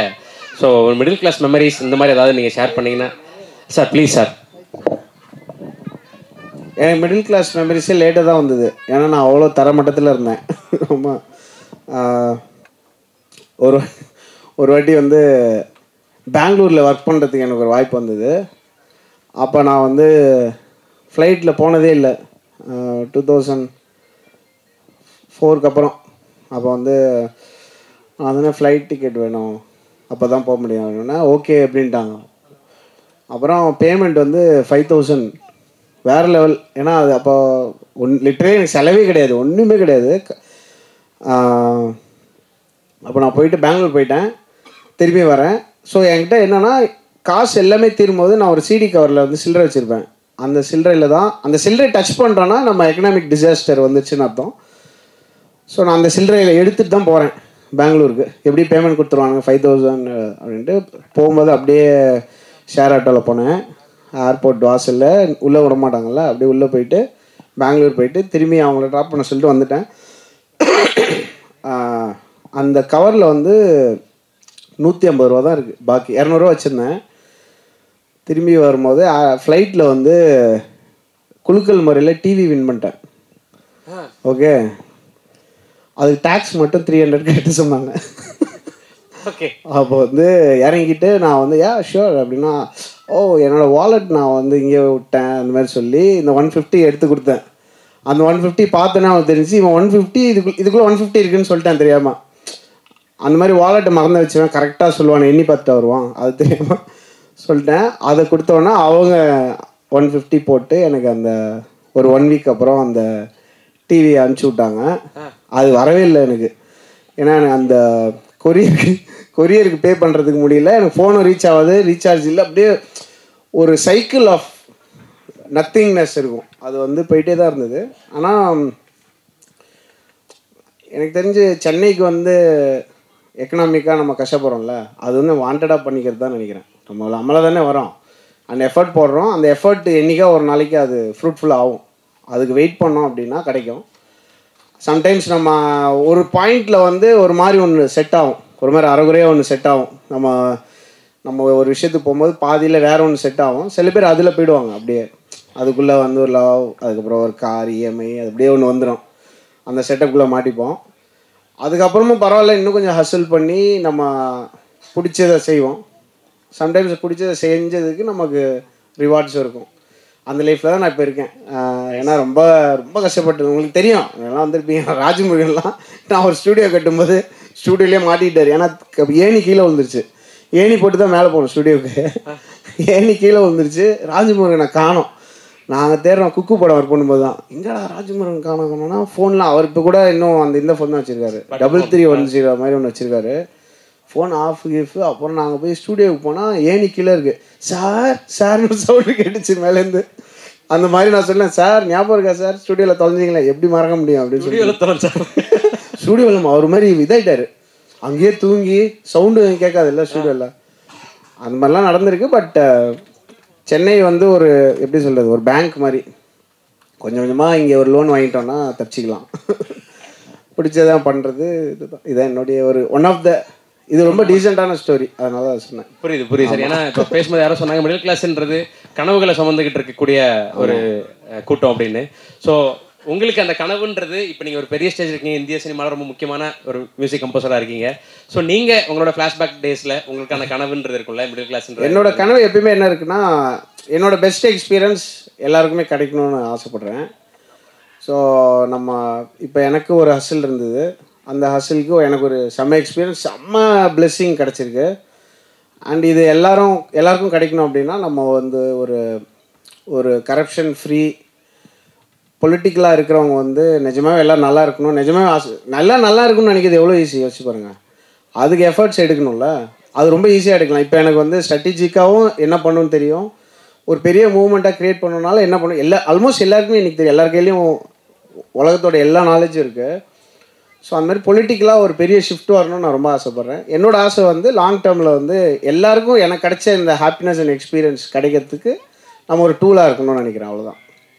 ஸோ மிடில் கிளாஸ் மெமரிஸ் இந்த மாதிரி ஏதாவது நீங்கள் ஷேர் பண்ணிங்கன்னா சார் ப்ளீஸ் சார். எனக்கு மிடில் கிளாஸ் மெமரிஸே லேட்டாக தான் வந்தது. ஏன்னா நான் அவ்வளோ தரமட்டத்தில் இருந்தேன். ரொம்ப ஒரு வாட்டி வந்து பெங்களூரில் ஒர்க் பண்ணுறதுக்கு எனக்கு ஒரு வாய்ப்பு வந்தது. அப்போ நான் வந்து ஃப்ளைட்டில் போனதே இல்லை 2004 அப்புறம். அப்போ வந்து நான் வந்து ஃப்ளைட் டிக்கெட் வேணும், அப்போ தான் போக முடியும் அப்படின்னா ஓகே அப்படின்ட்டாங்க. அப்புறம் பேமெண்ட் வந்து 5000 வேறு லெவல். ஏன்னா அது அப்போ லிட்டரே எனக்கு செலவே கிடையாது, ஒன்றுமே கிடையாது. அப்போ நான் போயிட்டு பெங்களூர் போயிட்டேன், திரும்பி வரேன். ஸோ என்கிட்ட என்னென்னா காசு எல்லாமே தீரும்போது நான் ஒரு சிடி கவரில் வந்து சில்லறை வச்சுருப்பேன். அந்த சில்லறையில் தான் அந்த சில்லறை டச் பண்ணுறோன்னா நம்ம எக்கனாமிக் டிசாஸ்டர் வந்துச்சுன்னு அர்த்தம். ஸோ நான் அந்த சில்லறையில் எடுத்துகிட்டு தான் போகிறேன் பெங்களூருக்கு. எப்படி பேமெண்ட் கொடுத்துருவாங்க 5000 அப்படின்ட்டு. போகும்போது அப்படியே ஷேர் ஆட்டோவில் போனேன். ஏர்போர்ட் வாசலில் உள்ளே விட மாட்டாங்கள்ல, அப்படியே உள்ளே போயிட்டு பெங்களூர் போயிட்டு திரும்பி அவங்கள ட்ராப் பண்ண சொல்லிட்டு வந்துட்டேன். அந்த கவரில் வந்து 150 ரூபா தான் இருக்குது, பாக்கி 200 ரூபா வச்சுருந்தேன். திரும்பி வரும்போது ஃப்ளைட்டில் வந்து குலுக்கல் முறையில் டிவி வின் பண்ணிட்டேன். ஓகே, அதுக்கு டேக்ஸ் மட்டும் 300 கட்ட சொன்னாங்க. ஓகே, அப்போ வந்து இறங்கிட்டு நான் வந்து ஷூர் அப்படின்னா என்னோடய வாலெட் நான் வந்து இங்கே விட்டேன் அந்த மாதிரி சொல்லி இந்த 150 எடுத்து கொடுத்தேன். அந்த 150 பார்த்தோன்னே அவனுக்கு தெரிஞ்சு இவன் 150 இதுக்குள்ளே 150 இருக்குன்னு சொல்லிட்டேன் தெரியாமல். அந்த மாதிரி வாலெட்டை மறந்து வச்சுவேன், கரெக்டாக சொல்லுவான், எண்ணி பார்த்துட்டு வருவான், அது தெரியாமல் சொல்லிட்டேன். அதை கொடுத்தோன்னா அவங்க 150 போட்டு எனக்கு அந்த ஒரு 1 வீக் அப்புறம் அந்த டிவியை அனுப்பிச்சி விட்டாங்க. அது வரவே இல்லை எனக்கு. ஏன்னா எனக்கு அந்த கொரியருக்கு பே பண்ணுறதுக்கு முடியல, எனக்கு ஃபோனும் ரீச் ஆகாது, ரீசார்ஜ் இல்லை. அப்படியே ஒரு சைக்கிள் ஆஃப் நத்திங்னஸ் இருக்கும், அது வந்து போயிட்டே தான் இருந்தது. ஆனால் எனக்கு தெரிஞ்சு சென்னைக்கு வந்து எக்கனாமிக்காக நம்ம கஷ்டப்படுறோம்ல, அது வந்து வாண்டடாக பண்ணிக்கிறது தான் நினைக்கிறேன். நம்மளை தானே வரோம், அந்த எஃபர்ட் போடுறோம், அந்த எஃபர்ட் என்றைக்கா ஒரு நாளைக்கு அது ஃப்ரூட்ஃபுல் ஆகும். அதுக்கு வெயிட் பண்ணோம் அப்படின்னா கிடைக்கும். சம்டைம்ஸ் நம்ம ஒரு பாயிண்டில் வந்து ஒரு மாதிரி ஒன்று செட் ஆகும், ஒரு மாதிரி அரைகுறையாக ஒன்று செட் ஆகும். நம்ம ஒரு விஷயத்துக்கு போகும்போது பாதியில் வேறு ஒன்று செட் ஆகும். சில பேர் அதில் போயிடுவாங்க, அப்படியே அதுக்குள்ளே வந்து ஒரு லவ், அதுக்கப்புறம் ஒரு கார் இஎம்ஐ, அது அப்படியே ஒன்று வந்துடும், அந்த செட்டப்புக்குள்ளே மாட்டிப்போம். அதுக்கப்புறமும் பரவாயில்ல, இன்னும் கொஞ்சம் ஹசில் பண்ணி நம்ம பிடிச்சதை செய்வோம். சம்டைம்ஸ் பிடிச்சதை செஞ்சதுக்கு நமக்கு ரிவார்ட்ஸும் இருக்கும். அந்த லைஃப்பில் தான் நான் இப்போ இருக்கேன். ஏன்னா ரொம்ப ரொம்ப கஷ்டப்பட்டது உங்களுக்கு தெரியும், எல்லாம் வந்திருப்பீங்க. ராஜமுருகன்லாம் நான் ஒரு ஸ்டூடியோ கட்டும்போது ஸ்டூடியோலேயே மாட்டிக்கிட்டார், ஏன்னா ஏணி கீழே விழுந்துருச்சு. ஏணி போட்டு தான் மேலே போகணும் ஸ்டுடியோவுக்கு. ஏணி கீழே வந்துருச்சு, ராஜமுருகனை காணோம். நாங்கள் தேடுறோம், குக்கு படம் ஒர்க் பண்ணும்போது தான் எங்கடா ராஜமுருகன் காணோம்னா ஃபோன்லாம் அவர் இப்போ கூட இன்னும் அந்த இந்த ஃபோன் தான் வச்சுருக்காரு, 3310 மாதிரி ஒன்று வச்சுருக்காரு. ஃபோன் ஆஃப் கிஃப். அப்புறம் நாங்கள் போய் ஸ்டூடியோவுக்கு போனால் ஏணி கீழே இருக்குது. சார் சார்னு சவுண்டு கேட்டுச்சு மேலேருந்து. அந்த மாதிரி நான் சொன்னேன், சார் ஞாபகம் இருக்கா சார் ஸ்டூடியோவில் தொலைஞ்சிங்களா, எப்படி மறக்க முடியும் அப்படின்னு சொல்லி. ஸ்டூடியோவில் அவர் மாதிரி இதாகிட்டார், அங்கேயே தூங்கி சவுண்டு கேட்காது இல்லை ஸ்டூடியோவில். அந்த மாதிரிலாம் நடந்திருக்கு. பட் சென்னை வந்து ஒரு எப்படி சொல்கிறது, ஒரு பேங்க் மாதிரி. கொஞ்சம் கொஞ்சமாக இங்கே ஒரு லோன் வாங்கிட்டோன்னா தப்பிச்சிக்கலாம். பிடிச்சதான் பண்ணுறது இதுதான். இதான் என்னுடைய ஒரு ஒன் ஆஃப் த இது ரொம்ப டீசெண்டான ஸ்டோரி, அதனால தான் சொன்னேன். புரியுது சார். ஏன்னா இப்போ பேசும்போது யாரோ சொன்னாங்க மிடில் கிளாஸ்ன்றது கனவுகளை சுமந்துக்கிட்டு இருக்கக்கூடிய ஒரு கூட்டம் அப்படின்னு. ஸோ உங்களுக்கு அந்த கனவுன்றது இப்போ நீங்கள் ஒரு பெரிய ஸ்டேஜ் இருக்கீங்க, இந்திய சினிமாவில் ரொம்ப முக்கியமான ஒரு மியூசிக் கம்போசராக இருக்கீங்க. ஸோ நீங்கள் உங்களோட ஃப்ளாஷ்பேக் டேஸில் உங்களுக்கு அந்த கனவுன்றது இருக்கும்ல மிடில் கிளாஸ்ன்ற. என்னோட கனவு எப்பயுமே என்ன இருக்குன்னா, என்னோட பெஸ்ட் எக்ஸ்பீரியன்ஸ் எல்லாருக்குமே கிடைக்கணும்னு ஆசைப்பட்றேன். ஸோ நம்ம இப்போ எனக்கு ஒரு ஹசில் இருந்தது, அந்த ஹசிலுக்கு எனக்கு ஒரு செம்ம எக்ஸ்பீரியன்ஸ், செம்ம பிளெஸ்ஸிங் கிடச்சிருக்கு. அண்ட் இது எல்லாருக்கும் கிடைக்கணும் அப்படின்னா நம்ம வந்து ஒரு கரப்ஷன் ஃப்ரீ பொலிட்டிக்கலாக இருக்கிறவங்க வந்து நிஜமாவே எல்லாம் நல்லா இருக்கணும், நிஜமாவே நல்லா இருக்குன்னு நினைக்கிறது எவ்வளோ ஈஸி யோசிச்சு பாருங்கள். அதுக்கு எஃபர்ட்ஸ் எடுக்கணும்ல, அது ரொம்ப ஈஸியாக எடுக்கலாம். இப்போ எனக்கு வந்து ஸ்ட்ராட்டஜிக்காகவும் என்ன பண்ணணும்னு தெரியும், ஒரு பெரிய மூவ்மெண்ட்டாக க்ரியேட் பண்ணணுனால என்ன பண்ணணும் ஆல்மோஸ்ட் எல்லாருக்குமே எனக்கு தெரியும், எல்லார் கையிலையும் உலகத்தோட எல்லா நாலேஜும் இருக்குது. ஸோ அந்த மாதிரி பொலிட்டிக்கலாக ஒரு பெரிய ஷிஃப்ட் வரணும்னு நான் ரொம்ப ஆசைப்பட்றேன். என்னோடய ஆசை வந்து லாங் டேர்மில் வந்து எல்லாருக்கும் எனக்கு கிடைச்ச இந்த ஹாப்பினஸ் அண்ட் எக்ஸ்பீரியன்ஸ் கிடைக்கிறதுக்கு நம்ம ஒரு டூலாக இருக்கணும்னு நினைக்கிறேன். அவ்வளோதான்.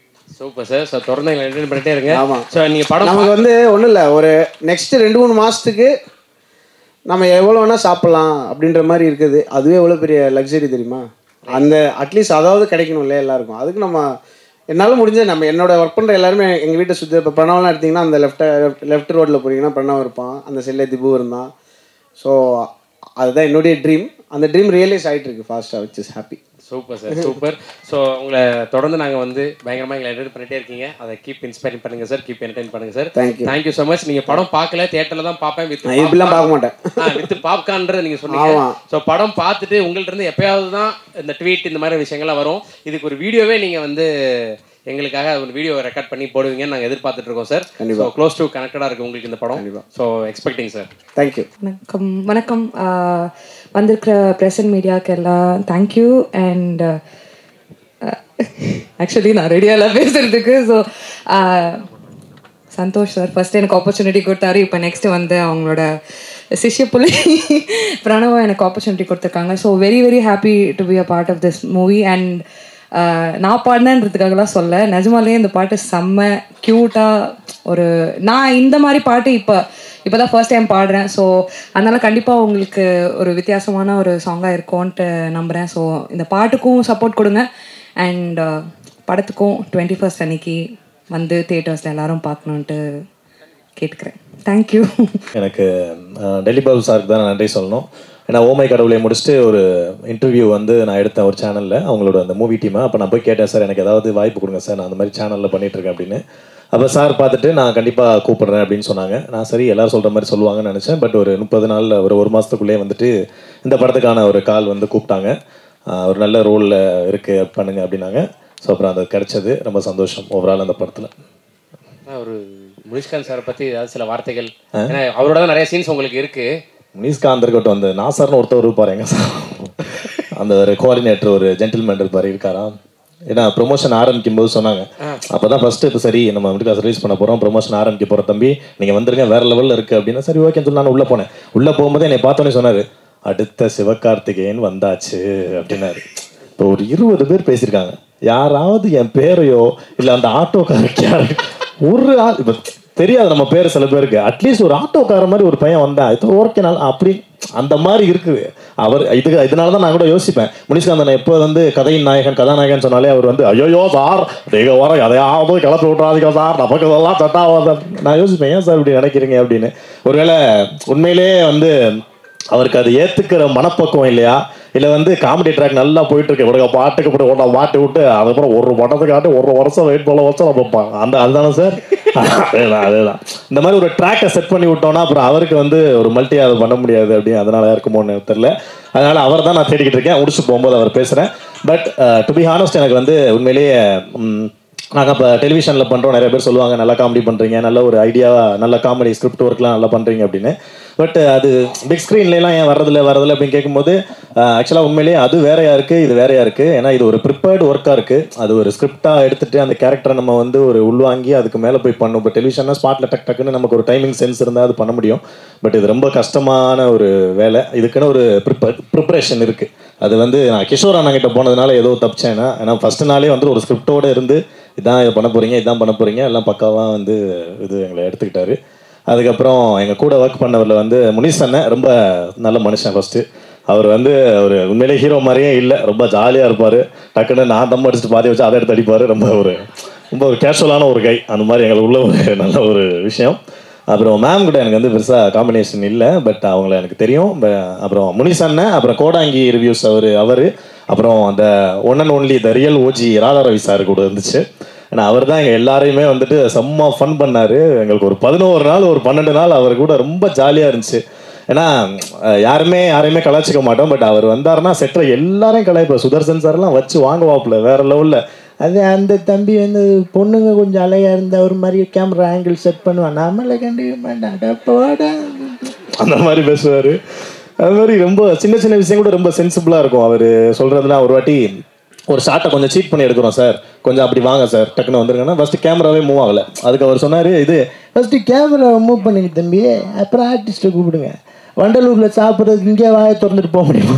Super sir. ஸோ தொடர்ந்து என்டர்டெயின் பண்ணிட்டே இருங்க. ஆமாம். ஸோ நீங்கள் படம் நமக்கு வந்து ஒன்றும் இல்லை, ஒரு நெக்ஸ்ட் 2-3 மாதத்துக்கு நம்ம எவ்வளோ வேணால் சாப்பிட்லாம் அப்படின்ற மாதிரி இருக்குது. அதுவே எவ்வளோ பெரிய லக்ஸரி தெரியுமா? அந்த அட்லீஸ்ட் அதாவது கிடைக்கணும் இல்லையா எல்லாருக்கும். அதுக்கு நம்ம என்னால் முடிஞ்ச நம்ம என்னோட ஒர்க் பண்ணுற எல்லாருமே எங்கள் வீட்டை சுற்றி. இப்போ பிரணவெலாம் எடுத்திங்கன்னா அந்த லெஃப்ட் ரோட்டில் போகிறீங்கன்னா பிரணவ் இருப்பான், அந்த செல்லே திபு இருந்தான். ஸோ அதுதான் என்னுடைய ட்ரீம். அந்த ட்ரீம் ரியலைஸ் ஆகிட்டு இருக்கு ஃபாஸ்ட்டாக, which is happy. Super sir, super. So உங்களை தொடர்ந்து நாங்கள் வந்து பயங்கரமாக எங்களை என்டர்டெயின் பண்ணிட்டே இருக்கீங்க. அதை கீப் இன்ஸ்பைரிங் பண்ணுங்க சார், கீப் என்டர்டெயின் பண்ணுங்க சார். Thank you so much. நீங்கள் படம் பார்க்கல, தியேட்டரில் தான் பார்ப்பேன், இப்படிலாம் பார்க்க மாட்டேன், வித் பாப்கார்ன்றது நீங்கள் சொன்னீங்க. ஸோ படம் பார்த்துட்டு உங்கள்ட்ட இருந்து எப்பயாவது தான் இந்த ட்வீட் இந்த மாதிரி விஷயங்கள்லாம் வரும். இதுக்கு ஒரு வீடியோவே நீங்கள் வந்து எங்களுக்காக ஒரு வீடியோ ரெக்கார்ட் பண்ணி போடுவீங்கன்னு நாங்கள் எதிர்பார்த்துட்டு இருக்கோம் சார். ஸோ க்ளோஸ் டு கனெக்டடாக இருக்குது உங்களுக்கு இந்த படம். So expecting sir. தேங்க்யூ. வணக்கம். வந்திருக்கிற ப்ரெஸ் அண்ட் மீடியாவுக்கு எல்லாம் தேங்க்யூ. அண்ட் ஆக்சுவலி நான் ரெடியாக பேசுகிறதுக்கு. ஸோ சந்தோஷ் சார் ஃபஸ்ட்டு எனக்கு ஆப்பர்ச்சுனிட்டி கொடுத்தாரு. இப்போ நெக்ஸ்ட்டு வந்து அவங்களோட சிஷ்ய புள்ளி பிரணவம் எனக்கு ஆப்பர்ச்சுனிட்டி கொடுத்துருக்காங்க. So very very happy to be a part of this movie. And நான் பாடினேன்றதுக்காகலாம் சொல்ல, நிஜமாலே இந்த பாட்டு செம்ம க்யூட்டாக நான் இந்த மாதிரி பாட்டு இப்போ தான் ஃபர்ஸ்ட் டைம் பாடுறேன். ஸோ அதனால் கண்டிப்பாக உங்களுக்கு ஒரு வித்தியாசமான ஒரு சாங்காக இருக்கும்ன்ட்டு நம்புகிறேன். ஸோ இந்த பாட்டுக்கும் சப்போர்ட் கொடுங்க. அண்ட் படத்துக்கும் 21st அன்னைக்கு வந்து தியேட்டர்ஸில் எல்லாரும் பார்க்கணுன்ட்டு கேட்டுக்கிறேன். தேங்க்யூ. எனக்கு டெல்லி பாபு சாருக்கு தான் நான் நன்றி சொல்லணும். ஏன்னா ஓமை கடவுளை முடிச்சுட்டு ஒரு இன்டர்வியூ வந்து நான் எடுத்தேன் ஒரு சேனலில், அவங்களோட அந்த மூவி டீமை. அப்போ நான் போய் கேட்டேன், சார் எனக்கு ஏதாவது வாய்ப்பு கொடுங்க சார், நான் அந்த மாதிரி சேனலில் பண்ணிகிட்ருக்கேன் அப்படின்னு. அப்போ சார் பார்த்துட்டு நான் கண்டிப்பாக கூப்பிட்றேன் அப்படின்னு சொன்னாங்க. நான் சரி எல்லோரும் சொல்கிற மாதிரி சொல்லுவாங்கன்னு நினச்சேன். பட் ஒரு 30 நாளில் ஒரு மாதத்துக்குள்ளேயே வந்துட்டு இந்த படத்துக்கான ஒரு கால் வந்து கூப்பிட்டாங்க. ஒரு நல்ல ரோலில் இருக்குது பண்ணுங்க அப்படின்னாங்க. ஸோ அப்புறம் அது கிடைச்சது, ரொம்ப சந்தோஷம் ஓவரால் அந்த படத்தில். ஒரு முனிஷ்காந்த் சாரை பற்றி ஏதாவது சில வார்த்தைகள், ஏன்னா அவரோட தான் நிறைய சீன்ஸ் உங்களுக்கு இருக்குது. முனிஷ்காந்த் இருக்கட்டும், அந்த நாசர்னு ஒருத்தர் இருப்பார் எங்க சார், அந்த ஒரு கோஆர்டினேட்டர் ஒரு ஜென்டில்மேன் இருப்பார், இருக்காரா? ஏன்னா ப்ரொமோஷன் ஆரம்பிக்கும் போது சொன்னாங்க, அப்போ தான் ஃபஸ்ட்டு இப்போ சரி நம்ம வீட்டுக்கு ரிலீஸ் பண்ண போகிறோம், ப்ரொமோஷன் ஆரம்பிக்க போகிற தம்பி நீங்கள் வந்துருங்க வேறு லெவலில் இருக்குது அப்படின்னா சரி ஓகேன்னு சொல்லி நான் உள்ளே போனேன். உள்ளே போகும்போது என்னை பார்த்தோன்னே சொன்னார், அடுத்த சிவகார்த்திகேயன் வந்தாச்சு அப்படின்னாரு. இப்போ ஒரு 20 பேர் பேசியிருக்காங்க, யாராவது என் பேரையோ இல்லை அந்த ஆட்டோக்காரர் ஒரு ஆள் இப்போ தெரியாது நம்ம பேர் சில பேருக்கு, அட்லீஸ்ட் ஒரு ஆட்டோக்கார மாதிரி ஒரு பையன் வந்தேன் இது ஓகே நாள் அப்படி அந்த மாதிரி இருக்குது அவர். இதனால தான் நான் கூட யோசிப்பேன், முனிஷ்காந்த் எப்போ வந்து கதையின் நாயகன் கதாநாயகன் சொன்னாலே அவர் வந்து ஐயோ சார் நீங்கள் வர எதையாவது கிளப்பி விட்றாதீங்க சார் நமக்கு இதெல்லாம் செட்டாகாது. நான் யோசிப்பேன் ஏன் சார் இப்படி நினைக்கிறீங்க அப்படின்னு. ஒருவேளை உண்மையிலே வந்து அவருக்கு அது ஏற்றுக்கிற மனப்பக்குவம் இல்லையா, இல்லை வந்து காமெடி ட்ராக் நல்லா போயிட்டு இருக்கு இவனுக்கு பாட்டுக்கு போட்டு ஓட்ட மாட்டி விட்டு அதுக்கப்புறம் ஒரு படத்துக்கு ஆட்டி ஒரு வருஷம் வெயிட் பண்ண வருஷம் பார்ப்பான் அதுதானே சார். அதேதான் இந்த மாதிரி ஒரு ட்ராக்கை செட் பண்ணி விட்டோம்னா அப்புறம் அவருக்கு வந்து ஒரு மல்டி அதை பண்ண முடியாது அப்படின்னு அதனால இருக்குமோன்னு தெரியல. அதனால அவர் தான் நான் தேடிக்கிட்டு இருக்கேன். முடிச்சு போகும்போது அவர் பேசுகிறேன். பட் டு பி ஹானஸ்ட் எனக்கு வந்து உண்மையிலேயே நாங்கள் இப்போ டெலிவிஷனில் பண்ணுறோம், நிறைய பேர் சொல்லுவாங்க நல்லா காமெடி பண்ணுறீங்க, நல்ல ஒரு ஐடியா, நல்ல காமெடி ஸ்கிரிப்ட் ஒர்க்லாம் நல்லா பண்ணுறீங்க அப்படின்னு. பட் அது பிக் ஸ்க்ரீன்லாம் ஏன் வரதில்லை அப்படின்னு கேட்கும்போது ஆக்சுவலாக உண்மையிலேயே அது வேறையாக இருக்குது, இது வேறையாக இருக்குது. ஏன்னா இது ஒரு ப்ரிப்பேர்டு ஒர்க்காக இருக்குது. அது ஒரு ஸ்கிரிப்டாக எடுத்துகிட்டு அந்த கேரக்டரை நம்ம வந்து ஒரு உள்வாங்கி அதுக்கு மேலே போய் பண்ணும். இப்போ டெலிவிஷன்னா ஸ்பாட்டில் டக்குன்னு நமக்கு ஒரு டைமிங் சென்ஸ் இருந்தால் அது பண்ண முடியும். பட் இது ரொம்ப கஷ்டமான ஒரு வேலை. இதுக்குன்னு ஒரு ப்ரிப்பரேஷன் இருக்குது. அது வந்து நான் கிஷோர் அண்ணாங்கிட்ட போனதுனால ஏதோ தப்பிச்சேன்னா, ஏன்னா ஃபஸ்ட்டு நாளே வந்து ஒரு ஸ்கிரிப்டோடு இருந்து இதான் இதை பண்ண போகிறீங்க, இதான் பண்ண போகிறீங்க, எல்லாம் பக்காவாக வந்து இது எங்களை எடுத்துக்கிட்டாரு. அதுக்கப்புறம் எங்கள் கூட ஒர்க் பண்ணவரில் வந்து முனிஷ் அண்ணன் ரொம்ப நல்ல மனுஷன். ஃபஸ்ட்டு அவர் வந்து ஒரு உண்மையிலே ஹீரோ மாதிரியே இல்லை, ரொம்ப ஜாலியாக இருப்பார். டக்குன்னு நான் தம் அடிச்சுட்டு பாதி வச்சு அதை எடுத்து அடிப்பார். ரொம்ப ஒரு கேஷுவலான ஒரு கை. அந்த மாதிரி எங்களுக்கு உள்ள ஒரு நல்ல ஒரு விஷயம். அப்புறம் மேம் கூட எனக்கு வந்து பெருசாக காம்பினேஷன் இல்லை, பட் அவங்கள எனக்கு தெரியும். அப்புறம் முனிஷ் அண்ணன், அப்புறம் கோடாங்கி ரிவ்யூஸ் அவர் அப்புறம் அந்த one and only the real OG Radha Ravi sir கூட இருந்துச்சு. ஏன்னா அவர் தான் எங்கள் எல்லாரையுமே வந்துட்டு செம்ம ஃபன் பண்ணார். எங்களுக்கு ஒரு 11 நாள் ஒரு 12 நாள் அவர் கூட ரொம்ப ஜாலியாக இருந்துச்சு. ஏன்னா யாரையுமே கலாச்சிக்க மாட்டோம், பட் அவர் வந்தாருன்னா செட்டில் எல்லாரையும் கலாய்ப்பார். சுதர்சன் சார்லாம் வச்சு வாங்குவாப்புல வேற லெவலில். அது அந்த தம்பி வந்து பொண்ணுங்க கொஞ்சம் அழகாக இருந்தால் ஒரு மாதிரி கேமரா ஆங்கிள் செட் பண்ணுவான், நம்மளை கண்டிக்க மாட்டான் அந்த மாதிரி பேசுவார். அது மாதிரி ரொம்ப சின்ன விஷயம் கூட ரொம்ப சென்சிபிளாக இருக்கும். அவர் சொல்கிறதுலாம் ஒரு வாட்டி ஒரு ஷார்ட்டை கொஞ்சம் சீட் பண்ணி எடுக்கிறோம் சார், கொஞ்சம் அப்படி வாங்க சார் டக்குன்னு வந்துருங்கன்னா ஃபஸ்ட்டு கேமராவே மூவ் ஆகலை. அதுக்கு அவர் சொன்னார், இது ஃபஸ்ட்டு கேமராவை மூவ் பண்ணிங்க தம்பி, அப்புறம் ஆர்டிஸ்ட்டை கூப்பிடுங்க. வண்டலூரில் சாப்பிட்றதுக்கு இங்கே வாயை திறந்துட்டு போக முடியுமா?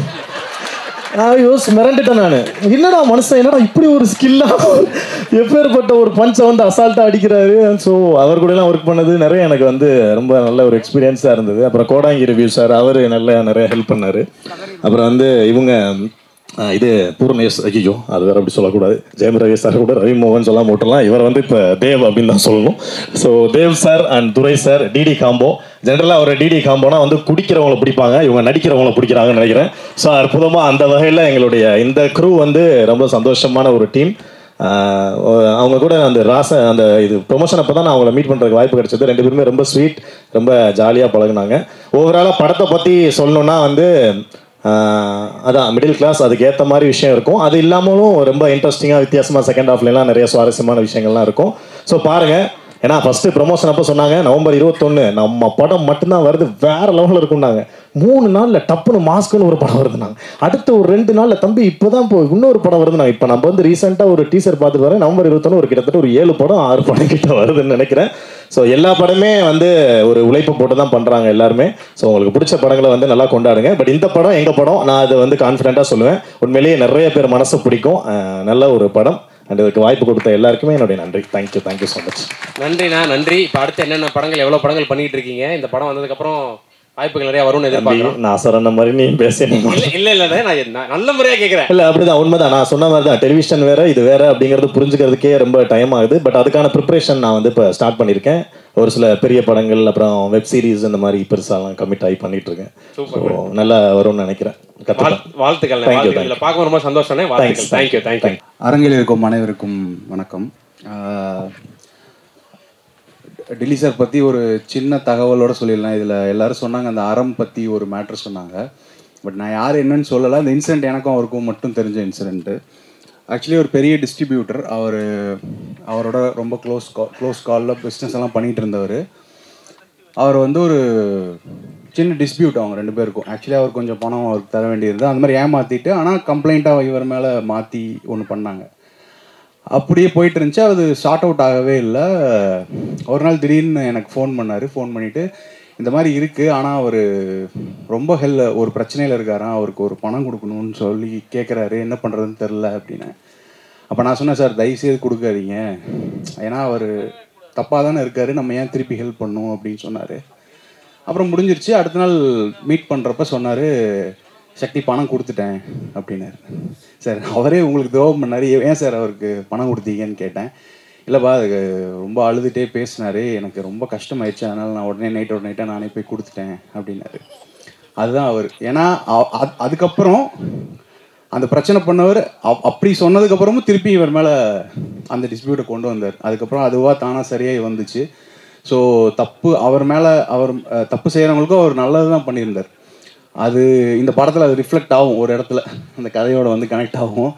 நான் மிரண்டுட்டேன் நான். என்னடா மனுஷன், என்னடா இப்படி ஒரு ஸ்கில்லாக எப்பேற்பட்ட ஒரு பஞ்சை வந்து அசால்ட்டாக அடிக்கிறாரு. ஸோ அவர் கூடலாம் ஒர்க் பண்ணது நிறைய எனக்கு வந்து ரொம்ப நல்ல ஒரு எக்ஸ்பீரியன்ஸாக இருந்தது. அப்புறம் கோடாங்கி ரிவ்யூ சார் அவர் நிறைய ஹெல்ப் பண்ணார். அப்புறம் வந்து இவங்க இது பூர்ணேஷ், ஐயோ அது வேறு அப்படி சொல்லக்கூடாது, ஜெயம் ரவி சார் கூட ரவி மோகன் சொல்லாமல் விட்டுலாம். இவர் வந்து இப்போ தேவ் அப்படின்னு தான் சொல்லணும். So Dev sir and Durai sir DD combo. ஜென்ரலாக ஒரு டிடி காம்போனா வந்து குடிக்கிறவங்கள பிடிப்பாங்க, இவங்க நடிக்கிறவங்கள பிடிக்கிறாங்கன்னு நினைக்கிறேன். ஸோ அற்புதமாக அந்த வகையில் எங்களுடைய இந்த க்ரூ வந்து ரொம்ப சந்தோஷமான ஒரு டீம். அவங்க கூட அந்த இது ப்ரொமோஷன் அப்போ தான் நான் அவங்கள மீட் பண்ணுறதுக்கு வாய்ப்பு கிடைச்சது. 2 பேருமே ரொம்ப ஸ்வீட், ரொம்ப ஜாலியாக பழகுனாங்க. ஓவராலாக படத்தை பற்றி சொல்லணுன்னா வந்து அதான் மிடில் கிளாஸ், அதுக்கு ஏற்ற மாதிரி விஷயம் இருக்கும். அது இல்லாமலும் ரொம்ப இன்ட்ரெஸ்டிங்காக வித்தியாசமாக செகண்ட் ஹாஃப்லாம் நிறைய சுவாரஸ்யமான விஷயங்கள்லாம் இருக்கும். ஸோ பாருங்கள். ஏன்னா ஃபஸ்ட்டு ப்ரொமோஷன் அப்போ சொன்னாங்க நவம்பர் 21 நம்ம படம் மட்டும்தான் வருது, வேறு லெவலில் இருக்குன்னாங்க. 3 நாளில் டப்புன்னு மாஸ்க்குன்னு ஒரு படம் வருதுனாங்க. அடுத்து ஒரு 2 நாளில் தம்பி இப்போ தான் இன்னொரு படம் வருதுனாங்க. இப்போ நம்ம வந்து ரீசெண்டாக ஒரு டீசர் பார்த்துட்டு வரேன், நவம்பர் 21 ஒரு கிட்டத்தட்ட ஒரு 7 படம் 6 படம் கிட்ட வருதுன்னு நினைக்கிறேன். ஸோ எல்லா படமே வந்து ஒரு உழைப்பு போட்டு தான் பண்ணுறாங்க எல்லாருமே. ஸோ உங்களுக்கு பிடிச்ச படங்களை வந்து நல்லா கொண்டாடுங்க. பட் இந்த படம் எங்கள் படம், நான் அதை வந்து கான்ஃபிடென்ட்டாக சொல்லுவேன். உண்மையிலேயே நிறைய பேர் மனசு பிடிக்கும், நல்ல ஒரு படம். அண்ட் இதுக்கு வாய்ப்பு கொடுத்த எல்லாருக்குமே என்னுடைய நன்றி. Thank you so much. நன்றிண்ணா, நன்றி. இப்போ அடுத்து என்னென்ன படங்கள், எவ்வளோ படங்கள் பண்ணிட்டு இருக்கீங்க? இந்த படம் வந்ததுக்கப்புறம் வாய்ப்புகள் நிறைய வரும்னு எதிர்பார்க்கிறேன். நான் சொன்ன மாதிரி நீ பேசுறீங்க. இல்லை நான் நல்ல முறையாக கேட்குறேன். இல்லை அப்படிதான், உண்மைதான். நான் சொன்ன மாதிரி தான், டெலிவிஷன் வேற இது வேற அப்படிங்கிறது புரிஞ்சுக்கிறதுக்கே ரொம்ப டைம் ஆகுது. பட் அதுக்கான ப்ரிப்பரேஷன் நான் வந்து இப்போ ஸ்டார்ட் பண்ணியிருக்கேன். ஒரு சில பெரிய படங்கள், அப்புறம் வெப் சீரிஸ் இந்த மாதிரி பெருசாலாம் கமிட் ஆகி பண்ணிட்டு இருக்கேன். நல்லா வரும்னு நினைக்கிறேன். வாழ்த்துக்கள். பார்க்க ரொம்ப சந்தோஷம். தேங்க்யூ. அரங்கில் இருக்கும் அனைவருக்கும் வணக்கம். டெல்லி சார் பற்றி ஒரு சின்ன தகவலோடு சொல்லிடலாம். இதில் எல்லோரும் சொன்னாங்க அந்த அறம் பற்றி ஒரு மேட்ரு சொன்னாங்க. பட் நான் யார் என்னன்னு சொல்லலை. இந்த இன்சிடெண்ட் எனக்கும் அவருக்கும் மட்டும் தெரிஞ்ச இன்சிடெண்ட்டு. ஆக்சுவலி ஒரு பெரிய டிஸ்ட்ரிபியூட்டர், அவரோட ரொம்ப க்ளோஸ் காலில் பிஸ்னஸ் எல்லாம் பண்ணிகிட்டு இருந்தவர். அவர் வந்து ஒரு சின்ன டிஸ்பியூட் அவங்க 2 பேருக்கும். ஆக்சுவலி அவர் கொஞ்சம் பணம் அவருக்கு தர வேண்டியிருந்தது. அந்த மாதிரி ஏமாற்றிட்டு, ஆனால் கம்ப்ளைண்ட்டாக இவர் மேலே மாற்றி ஒன்று பண்ணாங்க. அப்படியே போயிட்டு இருந்துச்சு. அது ஷார்ட் அவுட் ஆகவே இல்லை. ஒரு நாள் திடீர்னு எனக்கு ஃபோன் பண்ணார். ஃபோன் பண்ணிவிட்டு இந்த மாதிரி இருக்குது, ஆனால் அவர் ரொம்ப ஒரு பிரச்சனையில் இருக்காராம், அவருக்கு ஒரு பணம் கொடுக்கணும்னு சொல்லி கேட்குறாரு, என்ன பண்ணுறதுன்னு தெரில அப்படின்னு. அப்போ நான் சொன்னேன், சார் தயவுசெய்து கொடுக்காதீங்க, ஏன்னா அவர் தப்பாக தானே இருக்கார், நம்ம ஏன் திருப்பி ஹெல்ப் பண்ணணும் அப்படின்னு சொன்னார். அப்புறம் முடிஞ்சிருச்சு. அடுத்த நாள் மீட் பண்ணுறப்ப சொன்னார், சக்தி பணம் கொடுத்துட்டேன் அப்படின்னாரு. சார் அவரே உங்களுக்கு துரோகம் பண்ணார், ஏன் சார் அவருக்கு பணம் கொடுத்தீங்கன்னு கேட்டேன். இல்லைப்பா அதுக்கு ரொம்ப அழுதுகிட்டே பேசினார், எனக்கு ரொம்ப கஷ்டமாயிடுச்சு, அதனால் நான் உடனே நைட்டாக நானே போய் கொடுத்துட்டேன் அப்படின்னாரு. அதுதான் அவர். ஏன்னா அதுக்கப்புறம் அந்த பிரச்சனை பண்ணவர் அப்படி சொன்னதுக்கப்புறமும் திருப்பி இவர் மேலே அந்த டிஸ்பியூட்டை கொண்டு வந்தார். அதுக்கப்புறம் அதுவாக தானாக சரியாகி வந்துச்சு. ஸோ தப்பு அவர் மேலே, அவர் தப்பு செய்கிறவங்களுக்கும் அவர் நல்லது தான் பண்ணியிருந்தார். அது இந்த படத்தில் அது ரிஃப்ளெக்ட் ஆகும் ஒரு இடத்துல, அந்த கதையோட வந்து கனெக்ட் ஆகும்.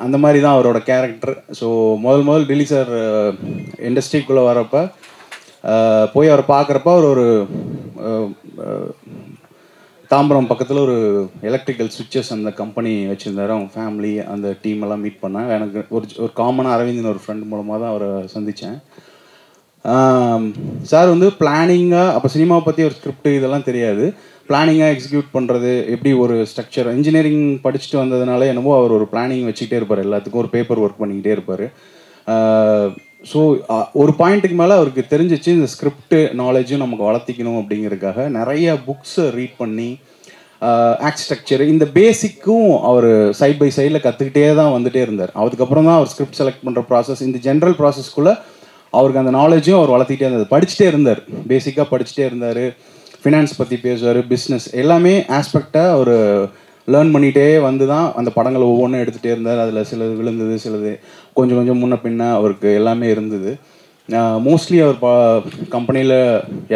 அந்த மாதிரி தான் அவரோட கேரக்டர். ஸோ முதல் டில்லி சார் இண்டஸ்ட்ரிக்குள்ளே வரப்போ போய் அவரை பார்க்குறப்ப அவர் ஒரு தாம்பரம் பக்கத்தில் ஒரு எலக்ட்ரிக்கல் சுவிட்சஸ் அந்த கம்பெனி வச்சுருந்தாரு. அவங்க ஃபேமிலி அந்த டீம் எல்லாம் மீட் பண்ணேன். எனக்கு ஒரு காமனாக அரவிந்தன் ஒரு ஃப்ரெண்ட் மூலமாக தான் அவரை சந்தித்தேன். சார் வந்து பிளானிங்காக, அப்போ சினிமாவை பற்றி ஒரு ஸ்கிரிப்ட் இதெல்லாம் தெரியாது, பிளானிங்காக எக்ஸிக்யூட் பண்ணுறது எப்படி ஒரு ஸ்ட்ரக்சர், இன்ஜினியரிங் படிச்சுட்டு வந்ததுனால என்னமோ அவர் ஒரு பிளானிங் வச்சுக்கிட்டே இருப்பார், எல்லாத்துக்கும் ஒரு பேப்பர் ஒர்க் பண்ணிக்கிட்டே இருப்பார். ஸோ ஒரு பாயிண்ட்டுக்கு மேலே அவருக்கு தெரிஞ்சிச்சு இந்த ஸ்கிரிப்ட் நாலேஜும் நமக்கு வளர்த்திக்கணும் அப்படிங்கிறதுக்காக நிறைய புக்ஸை ரீட் பண்ணி ஆக்ட் ஸ்ட்ரக்சர் இந்த பேசிக்கும் அவர் சைட் பை சைடில் கற்றுக்கிட்டே தான் வந்துகிட்டே இருந்தார். அதுக்கப்புறம் தான் அவர் ஸ்கிரிப்ட் செலக்ட் பண்ணுற ப்ராசஸ், இந்த ஜென்ரல் ப்ராசஸ்க்குள்ளே அவருக்கு அந்த நாலேஜும் அவர் வளர்த்திக்கிட்டே இருந்தார். படிச்சுட்டே இருந்தார், பேசிக்காக படிச்சுட்டே இருந்தார். ஃபினான்ஸ் பற்றி பேசுவார், பிஸ்னஸ் எல்லாமே ஆஸ்பெக்டாக அவர் லேர்ன் பண்ணிகிட்டே வந்து தான் அந்த படங்களை ஒவ்வொன்றும் எடுத்துகிட்டே இருந்தார். அதில் சிலது விழுந்தது, சிலது கொஞ்சம் கொஞ்சம் முன்ன பின்ன அவருக்கு எல்லாமே இருந்தது. மோஸ்ட்லி அவர் கம்பெனியில்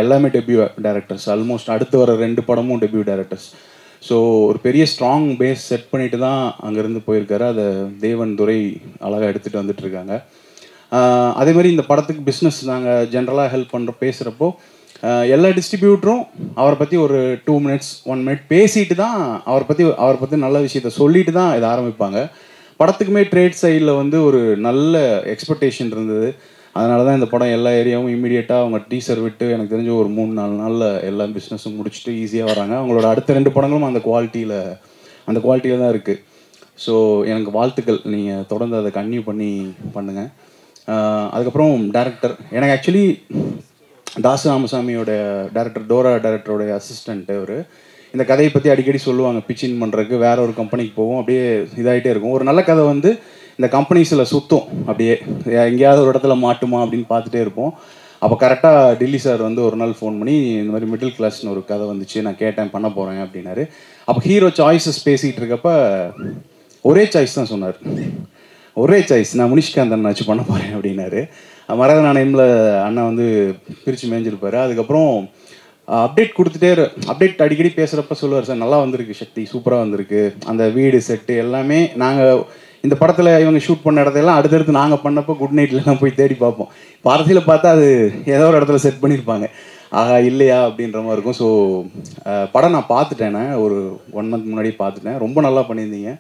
எல்லாமே டெபியூ டைரக்டர்ஸ், ஆல்மோஸ்ட் அடுத்து வர 2 படமும் டெபியூ டைரக்டர்ஸ். ஸோ ஒரு பெரிய ஸ்ட்ராங் பேஸ் செட் பண்ணிட்டு தான் அங்கேருந்து போயிருக்காரு. அதை தேவன் துரை அழகாக எடுத்துகிட்டு வந்துட்டுருக்காங்க. அதே மாதிரி இந்த படத்துக்கு பிஸ்னஸ் நாங்கள் ஜென்ரலாக ஹெல்ப் பண்ணுற பேசுகிறப்போ எல்லா டிஸ்ட்ரிபியூட்டரும் அவரை பற்றி ஒரு 2 minutes 1 minute பேசிட்டு தான் அவரை பற்றி நல்ல விஷயத்த சொல்லிட்டு தான் இதை ஆரம்பிப்பாங்க. படத்துக்குமே ட்ரேட் சைடில் வந்து ஒரு நல்ல எக்ஸ்பெக்டேஷன் இருந்தது. அதனால தான் இந்த படம் எல்லா ஏரியாவும் இமீடியட்டாக அவங்க டீசர் விட்டு எனக்கு தெரிஞ்ச ஒரு 3-4 நாளில் எல்லா பிஸ்னஸும் முடிச்சுட்டு ஈஸியாக வராங்க. அவங்களோட அடுத்த 2 படங்களும் அந்த குவாலிட்டியில் தான் இருக்குது. ஸோ எனக்கு வாழ்த்துக்கள், நீங்கள் தொடர்ந்து அதை கன்டினியூ பண்ணி பண்ணுங்கள். அதுக்கப்புறம் டேரக்டர், எனக்கு ஆக்சுவலி தாசு ராமசாமியோட டேரக்டர், டோரா டேரக்டரோடைய அசிஸ்டண்ட்டு அவர். இந்த கதையை பற்றி அடிக்கடி சொல்லுவாங்க, பிச்சின் பண்ணுறதுக்கு வேற ஒரு கம்பெனிக்கு போவோம், அப்படியே இதாகிட்டே இருக்கும். ஒரு நல்ல கதை வந்து இந்த கம்பெனிஸில் சுற்றும், அப்படியே எங்கேயாவது ஒரு இடத்துல மாட்டுமா அப்படின்னு பார்த்துட்டே இருப்போம். அப்போ கரெக்டாக டில்லி சார் வந்து ஒரு நாள் ஃபோன் பண்ணி இந்த மாதிரி மிடில் கிளாஸ்னு ஒரு கதை வந்துச்சு, நான் கேட்டேன் பண்ண போகிறேன் அப்படின்னாரு. அப்போ ஹீரோ சாய்ஸஸ் பேசிகிட்டு இருக்கப்போ ஒரே சாய்ஸ் தான் சொன்னார், ஒரே சாய்ஸ், நான் முனிஷ்காந்த் அண்ணா வச்சு பண்ண போகிறேன் அப்படின்னாரு. மரத நாணயமில் அண்ணா வந்து பிரித்து மேய்ஞ்சிருப்பார். அதுக்கப்புறம் அப்டேட் அடிக்கடி பேசுகிறப்ப சொல்லுவார், சார் நல்லா வந்திருக்கு சக்தி, சூப்பராக வந்திருக்கு, அந்த வீடு செட்டு எல்லாமே நாங்கள் இந்த படத்தில் இவங்க ஷூட் பண்ண இடத்தையெல்லாம் அடுத்தடுத்து நாங்கள் பண்ணப்போ குட் நைட்லலாம் போய் தேடி பார்ப்போம். பாரதியில் பார்த்தா அது ஏதோ ஒரு இடத்துல செட் பண்ணியிருப்பாங்க, ஆகா இல்லையா அப்படின்ற மாதிரி இருக்கும். ஸோ படம் நான் பார்த்துட்டேன், ஒரு 1 month முன்னாடி பார்த்துட்டேன். ரொம்ப நல்லா பண்ணியிருந்தீங்க.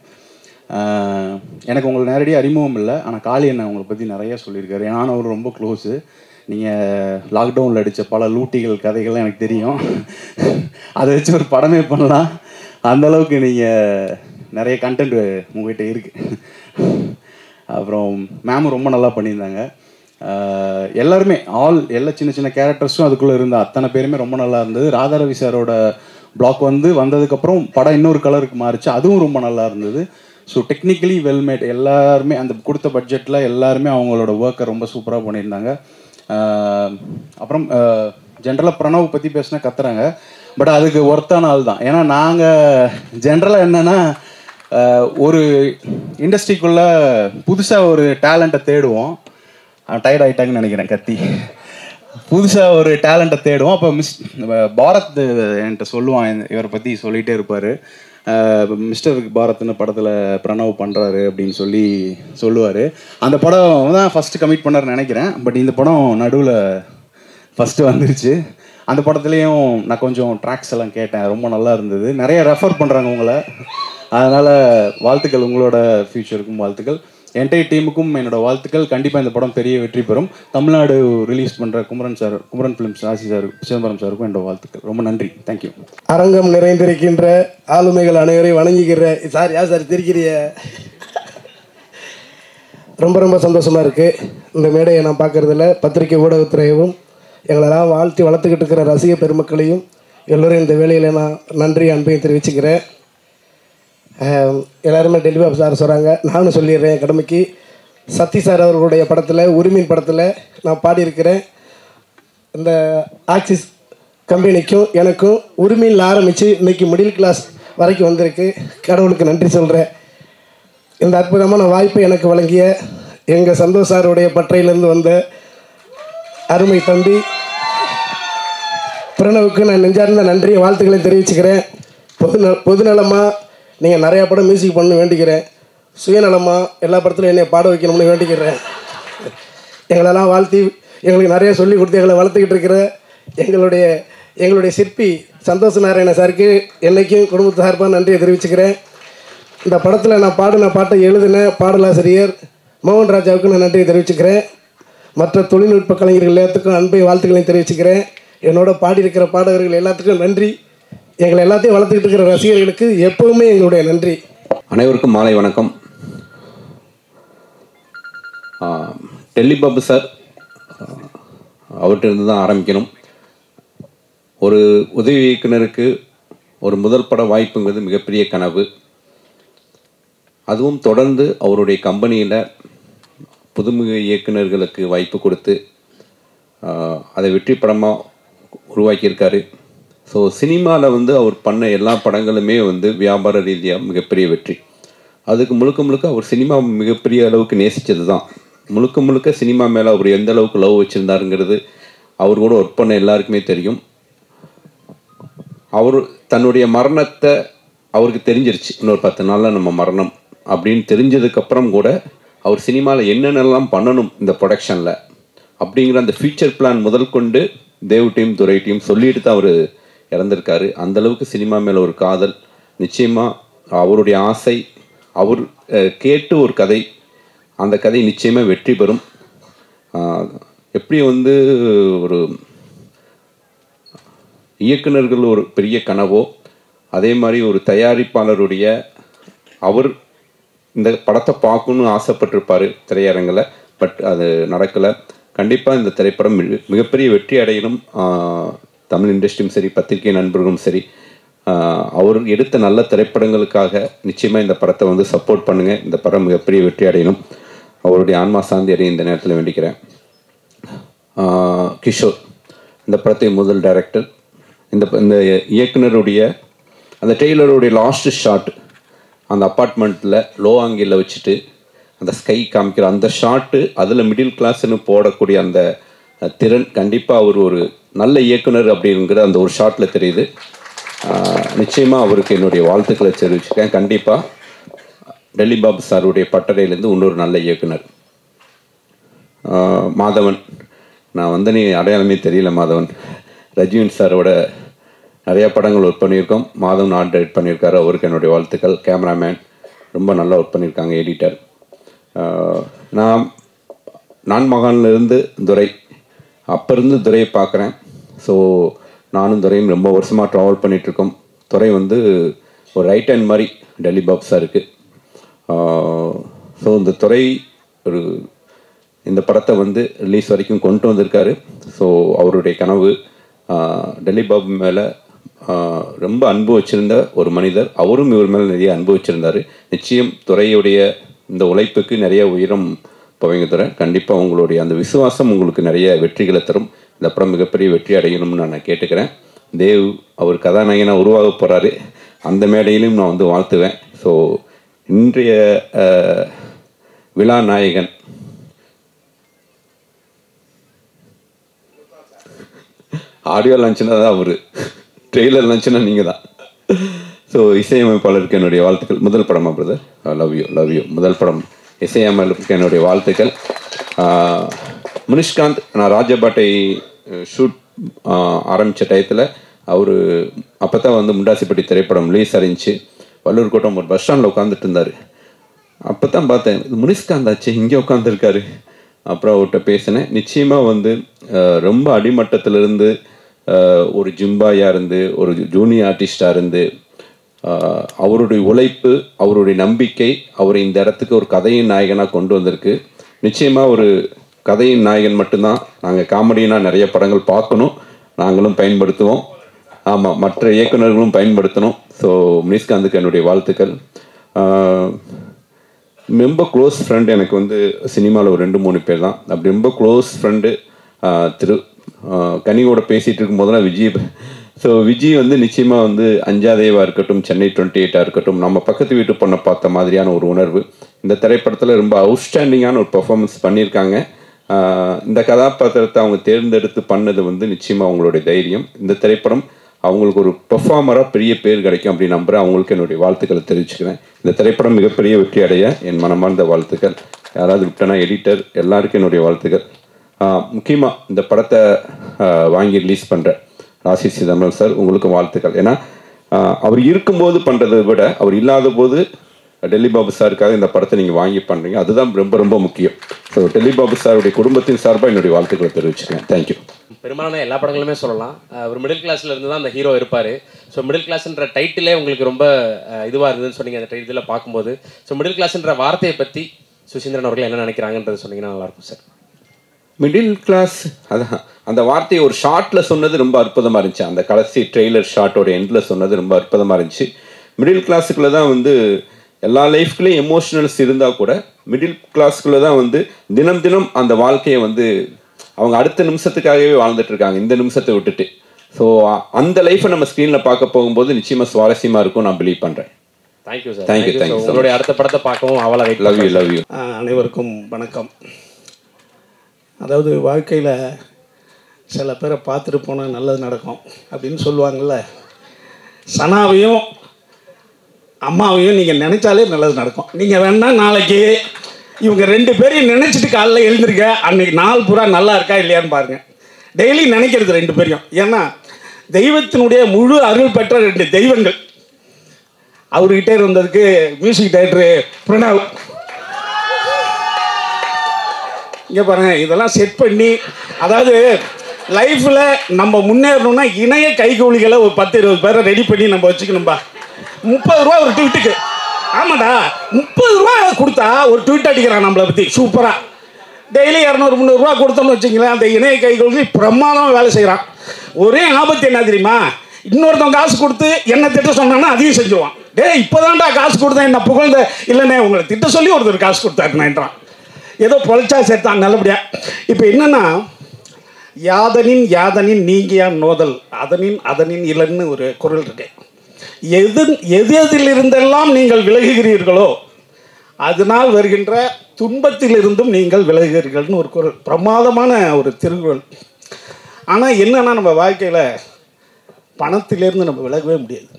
எனக்கு உங்களுக்கு நேரடியாக அறிமுகம் இல்லை, ஆனால் காளி அண்ணன் உங்களை பற்றி நிறையா சொல்லியிருக்காரு. நானும் அவர் ரொம்ப க்ளோஸு. நீங்கள் லாக்டவுனில் அடித்த பல லூட்டிகள் கதைகள்லாம் எனக்கு தெரியும். அதை வச்சு ஒரு படமே பண்ணலாம், அந்தளவுக்கு நீங்கள் நிறைய கண்டென்ட் உங்கள்கிட்ட இருக்குது. அப்புறம் மேமும் ரொம்ப நல்லா பண்ணியிருந்தாங்க. எல்லாருமே எல்லா சின்ன சின்ன கேரக்டர்ஸும் அதுக்குள்ளே இருந்த அத்தனை பேருமே ரொம்ப நல்லா இருந்தது. ராதாரவி சாரோட பிளாக் வந்ததுக்கப்புறம் படம் இன்னொரு கலருக்கு மாறிச்சு, அதுவும் ரொம்ப நல்லா இருந்தது. ஸோ டெக்னிக்கலி வெல்மேட், எல்லாருமே அந்த கொடுத்த பட்ஜெட்டில் எல்லாருமே அவங்களோட ஒர்க்கை ரொம்ப சூப்பராக பண்ணியிருந்தாங்க. அப்புறம் ஜென்ரலாக பிரணவ் பற்றி பேசினா கத்துறாங்க, பட் அதுக்கு ஒர்த்தான ஆள் தான். ஏன்னா நாங்கள் ஜென்ரலாக என்னென்னா ஒரு இண்டஸ்ட்ரிக்குள்ளே புதுசாக ஒரு டேலண்ட்டை தேடுவோம். டயர்ட் ஆகிட்டாங்கன்னு நினைக்கிறேன் கத்தி. புதுசாக ஒரு டேலண்ட்டை தேடுவோம். அப்போ பாரத் என்கிட்ட சொல்லுவான், இவரை பற்றி சொல்லிகிட்டே இருப்பார். மிஸ்டர் பாரத்னு படத்தில் பிரணவ் பண்ணுறாரு அப்படின்னு சொல்லுவார். அந்த படம் தான் ஃபஸ்ட்டு கமிட் பண்ணார்னு நினைக்கிறேன். பட் இந்த படம் நடுவில் ஃபஸ்ட்டு வந்துருச்சு. அந்த படத்துலேயும் நான் கொஞ்சம் ட்ராக்ஸ் எல்லாம் கேட்டேன், ரொம்ப நல்லா இருந்தது. நிறைய ரெஃபர் பண்ணுறாங்க உங்களை, அதனால் வாழ்த்துக்கள், உங்களோட ஃப்யூச்சருக்கும் வாழ்த்துக்கள். என்டையர் டீமுக்கும் என்னோட வாழ்த்துக்கள். கண்டிப்பாக இந்த படம் பெரிய வெற்றி பெறும். தமிழ்நாடு ரிலீஸ் பண்ணுற குமரன் ஃபிலிம்ஸ் ஆசி சார், சிதம்பரம் சாருக்கும் என்னோட வாழ்த்துக்கள். ரொம்ப நன்றி, தேங்க்யூ. அரங்கம் நிறைந்திருக்கின்ற ஆளுமைகள் அனைவரையும் வணங்கிக்கிற சார். யார் சார் தெரிக்கிறிய? ரொம்ப ரொம்ப சந்தோஷமாக இருக்குது இந்த மேடையை நான் பார்க்குறதில்ல. பத்திரிகை ஊடகத்துறையவும் எங்களெல்லாம் வாழ்த்தி வளர்த்துக்கிட்டு இருக்கிற ரசிக பெருமக்களையும் எல்லோரும் இந்த வேலையில் நான் நன்றி அன்பையும் தெரிவிச்சுக்கிறேன். எல்லாருமே டெல்லி பாபு சார் சொல்கிறாங்க, நானும் சொல்லிடுறேன் கடமைக்கு. சத்தி சார் அவர்களுடைய படத்தில், உரிமையின் படத்தில் நான் பாடியிருக்கிறேன். இந்த ஆக்சிஸ் கம்பெனிக்கும் எனக்கும் உரிமையில் ஆரம்பித்து இன்றைக்கி மிடில் கிளாஸ் வரைக்கும் வந்திருக்கு. கடவுளுக்கு நன்றி சொல்கிறேன். இந்த அற்புதமான வாய்ப்பை எனக்கு வழங்கிய எங்கள் சந்தோஷ் சாருடைய பற்றையிலேருந்து வந்த அருமை தம்பி பிரணவுக்கு நான் நெஞ்சார்ந்த நன்றி வாழ்த்துக்களை தெரிவிச்சுக்கிறேன். பொதுநலமாக நீங்கள் நிறையா படம் மியூசிக் பண்ண வேண்டிக்கிறேன். சுயநலமாக எல்லா படத்துலையும் என்னை பாட வைக்கணும்னு வேண்டிக்கிறேன். எங்களெல்லாம் வாழ்த்தி எங்களுக்கு நிறைய சொல்லி கொடுத்து எங்களை வளர்த்துக்கிட்டு இருக்கிற எங்களுடைய சிற்பி சந்தோஷ் நாராயண சாருக்கு என்றைக்கும் குடும்பத்து சார்பாக நன்றியை தெரிவிச்சுக்கிறேன். இந்த படத்தில் நான் பாடின பாட்டை எழுதின பாடலாசிரியர் மோகன் ராஜாவுக்கு நான் நன்றியை தெரிவிச்சுக்கிறேன். மற்ற தொழில்நுட்ப கலைஞர்கள் எல்லாத்துக்கும் அன்பை வாழ்த்துக்களையும் தெரிவிச்சுக்கிறேன். என்னோட பாடியிருக்கிற பாடகர்கள் எல்லாத்துக்கும் நன்றி. எங்களை எல்லாத்தையும் வளர்த்துக்கிட்டு இருக்கிற ரசிகர்களுக்கு எப்போவுமே எங்களுடைய நன்றி. அனைவருக்கும் மாலை வணக்கம். டெல்லி பாபு சார் அவர்கிட்ட இருந்து தான் ஆரம்பிக்கணும். ஒரு உதவி இயக்குனருக்கு ஒரு முதல் பட வாய்ப்புங்கிறது மிகப்பெரிய கனவு. அதுவும் தொடர்ந்து அவருடைய கம்பெனியில் புதுமுக இயக்குனர்களுக்கு வாய்ப்பு கொடுத்து அதை வெற்றி படமாக உருவாக்கியிருக்காரு. ஸோ சினிமாவில் அவர் பண்ண எல்லா படங்களுமே வியாபார ரீதியாக மிகப்பெரிய வெற்றி. அதுக்கு முழுக்க முழுக்க அவர் சினிமா மிகப்பெரிய அளவுக்கு நேசித்தது தான். முழுக்க முழுக்க சினிமா மேலே அவர் எந்த அளவுக்கு லவ் வச்சுருந்தாருங்கிறது அவர் கூட ஒர்க் பண்ண எல்லாருக்குமே தெரியும். அவர் தன்னுடைய மரணத்தை அவருக்கு தெரிஞ்சிருச்சு, இன்னொரு 10 நாளில் நம்ம மரணம் அப்படின்னு தெரிஞ்சதுக்கப்புறம் கூட அவர் சினிமாவில் என்னென்னலாம் பண்ணணும் இந்த ப்ரொடக்ஷனில் அப்படிங்கிற அந்த ஃபியூச்சர் பிளான் முதல் கொண்டு தேவ் டீம் துரை டீம் சொல்லிட்டு தான் அவர் இறந்திருக்காரு. அந்தளவுக்கு சினிமா மேலே ஒரு காதல். நிச்சயமாக அவருடைய ஆசை, அவர் கேட்டு ஒரு கதை, அந்த கதை நிச்சயமாக வெற்றி பெறும். எப்படி ஒரு இயக்குனர்கள் ஒரு பெரிய கனவோ, அதே மாதிரி ஒரு தயாரிப்பாளருடைய அவர் இந்த படத்தை பார்க்கணுன்னு ஆசைப்பட்டிருப்பார் திரையரங்கில். பட் அது நடக்கலை. கண்டிப்பாக இந்த திரைப்படம் மிகப்பெரிய வெற்றி அடையணும். தமிழ் இண்டஸ்ட்ரியும் சரி, பத்திரிகை நண்பர்களும் சரி, அவர் எடுத்த நல்ல திரைப்படங்களுக்காக நிச்சயமாக இந்த படத்தை சப்போர்ட் பண்ணுங்கள். இந்த படம் மிகப்பெரிய வெற்றி அடையணும். அவருடைய ஆன்மா சாந்தி அடைய இந்த நேரத்தில் வேண்டிக்கிறேன். கிஷோர் இந்த படத்தை முதல் டைரக்டர். இந்த இயக்குனருடைய அந்த டெய்லருடைய லாஸ்ட் ஷாட் அந்த அப்பார்ட்மெண்ட்டில் லோ ஆங்கிளில் வச்சுட்டு அந்த ஸ்கை காமிக்கிற அந்த ஷாட்டு, அதில் மிடில் கிளாஸ்ன்னு போடக்கூடிய அந்த திறன், கண்டிப்பாக அவர் ஒரு நல்ல இயக்குனர் அப்படிங்கிற அந்த ஒரு ஷாட்டில் தெரியுது. நிச்சயமாக அவருக்கு என்னுடைய வாழ்த்துக்களை தெரிவிச்சுக்கேன். கண்டிப்பாக டெல்லி பாபு சாருடைய பட்டறையிலேருந்து இன்னொரு நல்ல இயக்குனர். மாதவன், நான் நீ அடையாளமே தெரியல மாதவன். ரஜினி சாரோட நிறையா படங்கள் ஒர்க் பண்ணியிருக்கோம். மாதவன் ஆர்ட் டைரக்ட் பண்ணியிருக்காரு, அவருக்கு என்னுடைய வாழ்த்துக்கள். கேமராமேன் ரொம்ப நல்லா ஒர்க் பண்ணியிருக்காங்க. எடிட்டர் நான் மகான்லேருந்து துரை, அப்போ இருந்து துரையை பார்க்குறேன். ஸோ நானும் துரையும் ரொம்ப வருஷமாக ட்ராவல் பண்ணிகிட்ருக்கோம். துரை ஒரு ரைட் ஹேண்ட் மாதிரி டெல்லி பாபு சாருக்கு. ஸோ இந்த துறை இந்த படத்தை ரிலீஸ் வரைக்கும் கொண்டு வந்திருக்காரு. ஸோ அவருடைய கனவு டெல்லி பாபு மேலே ரொம்ப அன்பு வச்சுருந்த ஒரு மனிதர். அவரும் இவர் மேலே நிறைய அன்பு வச்சுருந்தார். நிச்சயம் துறையுடைய இந்த உழைப்புக்கு நிறைய உயரம் போவீங்க துறை. கண்டிப்பாக உங்களுடைய அந்த விசுவாசம் உங்களுக்கு நிறைய வெற்றிகளை தரும். இந்த படம் மிகப்பெரிய வெற்றி அடையணும்னு நான் கேட்டுக்கிறேன். தேவ் அவர் கதாநாயகனாக உருவாக போகிறாரு. அந்த மேடையிலும் நான் வாழ்த்துவேன். ஸோ இன்றைய விழா நாயகன் ஆடியோ லான்ச்சுனா தான் அவர், ட்ரெய்லர் லான்ச்சுனா நீங்கள் தான். ஸோ இசையமைப்பாளருக்கு என்னுடைய வாழ்த்துக்கள். முதல் படமா பிரதர்? Love you. முதல் படம் இசையமைப்பாளருக்கு என்னுடைய வாழ்த்துக்கள். முனிஷ்காந்த், நான் ராஜபாட்டை ஷூட் ஆரம்பித்த டயத்தில் அவர் அப்போ தான் முண்டாசிப்பட்டி திரைப்படம் ரிலீஸ் அறிஞ்சு வள்ளூர் கோட்டம் ஒரு பஸ் ஸ்டாண்டில் உட்காந்துட்டு இருந்தார். அப்போ தான் பார்த்தேன், இது முனிஷ்காந்த் ஆச்சு, இங்கே உட்காந்துருக்காரு. அப்புறம் அவர்கிட்ட பேசினேன். நிச்சயமாக ரொம்ப அடிமட்டத்திலிருந்து ஒரு ஜிம்பாயாக இருந்து ஒரு ஜூனியர் ஆர்டிஸ்டாக இருந்து அவருடைய உழைப்பு, அவருடைய நம்பிக்கை அவரை இந்த இடத்துக்கு ஒரு கதையின் நாயகனாக கொண்டு வந்திருக்கு. நிச்சயமாக ஒரு கதையின் நாயகன் மட்டும்தான். நாங்கள் காமெடியாக நிறைய படங்கள் பார்க்கணும், நாங்களும் பயன்படுத்துவோம். ஆமாம், மற்ற இயக்குநர்களும் பயன்படுத்தணும். ஸோ முனிஷ்காந்துக்கு என்னுடைய வாழ்த்துக்கள். ரொம்ப க்ளோஸ் ஃப்ரெண்டு எனக்கு சினிமாவில் ஒரு 2-3 பேர் தான். அப்படி ரொம்ப க்ளோஸ் ஃப்ரெண்டு கனியோட பேசிகிட்டு இருக்கும்போதெல்லாம் விஜய் ஸோ விஜய் வந்து நிச்சயமாக வந்து அஞ்சாதேவாக இருக்கட்டும், சென்னை 28 இருக்கட்டும், நம்ம பக்கத்து வீட்டு பொண்ணை பார்த்த மாதிரியான ஒரு உணர்வு இந்த திரைப்படத்தில் ரொம்ப அவுட்ஸ்டாண்டிங்கான ஒரு பெர்ஃபார்மன்ஸ் பண்ணியிருக்காங்க. இந்த கதாபாத்திரத்தை அவங்க தேர்ந்தெடுத்து பண்ணது வந்து நிச்சயமாக அவங்களுடைய தைரியம். இந்த திரைப்படம் அவங்களுக்கு ஒரு பெர்ஃபார்மராக பெரிய பேர் கிடைக்கும் அப்படின்னு நம்புகிறேன். அவங்களுக்கு என்னுடைய வாழ்த்துக்களை தெரிவிச்சுக்கிறேன். இந்த திரைப்படம் மிகப்பெரிய வெற்றி அடைய என் மனமார்ந்த வாழ்த்துக்கள். யாராவது விட்டனா எடிட்டர் எல்லாருக்கும் என்னுடைய வாழ்த்துக்கள். முக்கியமாக இந்த படத்தை வாங்கி ரிலீஸ் பண்ணுற ராசி சிதம்பரம் சார், உங்களுக்கு வாழ்த்துக்கள். ஏன்னா அவர் இருக்கும்போது பண்ணுறதை விட அவர் இல்லாத போது டெல்லி பாபு சாருக்காக இந்த படத்தை நீங்கள் வாங்கி பண்ணுறீங்க, அதுதான் ரொம்ப ரொம்ப முக்கியம். ஸோ டெல்லி பாபு சாருடைய குடும்பத்தின் சார்பாக என்னுடைய வாழ்த்துக்களை தெரிவிச்சுக்கிறேன். தேங்க்யூ. பெரும்பாலான எல்லா படங்களுமே சொல்லலாம், ஒரு மிடில் கிளாஸ்ல இருந்து தான் அந்த ஹீரோ இருப்பார். ஸோ மிடில் கிளாஸ்ன்ற டைட்டிலே உங்களுக்கு ரொம்ப இதுவாக இருந்ததுன்னு சொன்னீங்க அந்த டைட்டில் பார்க்கும்போது. ஸோ மிடில் கிளாஸ்ன்ற வார்த்தையை பற்றி சுசீந்திரன் அவர்கள் என்ன நினைக்கிறாங்கன்றது சொன்னீங்கன்னா நல்லாயிருக்கும் சார். மிடில் கிளாஸ், அதான் அந்த வார்த்தையை ஒரு ஷார்ட்டில் சொன்னது ரொம்ப அற்புதமாக இருந்துச்சு. அந்த கடைசி ட்ரெய்லர் ஷார்ட்டோட எண்டில் சொன்னது ரொம்ப அற்புதமாக இருந்துச்சு. மிடில் கிளாஸுக்குள்ளே தான் வந்து எல்லா லைஃப்குள்ளேயும் எமோஷனல்ஸ் இருந்தால் கூட மிடில் கிளாஸ்க்குள்ளே தான் வந்து தினம் தினம் அந்த வாழ்க்கையை வந்து அவங்க அடுத்த நிமிஷத்துக்காகவே வாழ்ந்துட்டு இருக்காங்க, இந்த நிமிஷத்தை விட்டுட்டு. ஸோ அந்த லைஃப்பை நம்ம ஸ்க்ரீனில் பார்க்க போகும்போது நிச்சயமாக சுவாரஸ்யமாக இருக்கும் நான் பிலீவ் பண்ணுறேன். Thank you sir. தேங்க்யூ. உங்களுடைய அடுத்த படத்தை பார்க்கவும் அவளை லவ் யூ லவ் யூ. அனைவருக்கும் வணக்கம். அதாவது வாழ்க்கையில் சில பேரை பார்த்துட்டு போனால் நல்லது நடக்கும் அப்படின்னு சொல்லுவாங்கள்ல, சனாவையும் அம்மாவையும் நீங்கள் நினச்சாலே நல்லது நடக்கும். நீங்கள் வேணால் நாளைக்கு இவங்க 2 பேரையும் நினச்சிட்டு காலையில் எழுந்திருக்க, அன்றைக்கி நாள் பூரா நல்லா இருக்கா இல்லையான்னு பாருங்கள். டெய்லி நினைக்கிறது 2 பேரையும். ஏன்னா தெய்வத்தினுடைய முழு அருள் பெற்ற 2 தெய்வங்கள். அவர்கிட்டே இருந்ததுக்கு மியூசிக் டைரக்டரு பிரணவ். இங்கே பாருங்கள், இதெல்லாம் செட் பண்ணி, அதாவது லைஃப்பில் நம்ம முன்னேறணும்னா இணைய கைகூலிகளை ஒரு 10-20 பேரை ரெடி பண்ணி நம்ம வச்சுக்கணும்பா. 30 ரூபா ஒரு ட்வீட்டுக்கு. ஆமாடா, 30 ரூபா கொடுத்தா ஒரு ட்வீட் அடிக்கிறான் நம்மளை பற்றி சூப்பராக. டெய்லி 200-300 ரூபா கொடுத்தோம்னு வச்சுங்களேன், அந்த இணைய கைகூலி பிரமாதமாக வேலை செய்கிறான். ஒரே ஆபத்து என்ன தெரியுமா, இன்னொருத்தவங்க காசு கொடுத்து என்ன திட்ட சொன்னான்னா அதையும் செஞ்சுவான். இப்போதான்டா காசு கொடுத்தேன் என்ன புகழ்ந்த, இல்லைண்ணே உங்களை திட்ட சொல்லி ஒருத்தர் காசு கொடுத்தாருனான்றான். ஏதோ பொழைச்சா சேர்த்தான் நல்லபடியா. இப்போ என்னன்னா, யாதனின் யாதனின் நீங்கியா நோதல் அதனின் இலன்னு ஒரு குரல் இருக்கு. எதிலிருந்தெல்லாம் நீங்கள் விலகுகிறீர்களோ அதனால் வருகின்ற துன்பத்தில் இருந்தும் நீங்கள் விலகுகிறீர்கள்னு ஒரு குரல். பிரமாதமான ஒரு திருக்குறள். ஆனால் என்னன்னா, நம்ம வாழ்க்கையில் பணத்திலிருந்து நம்ம விலகவே முடியாது.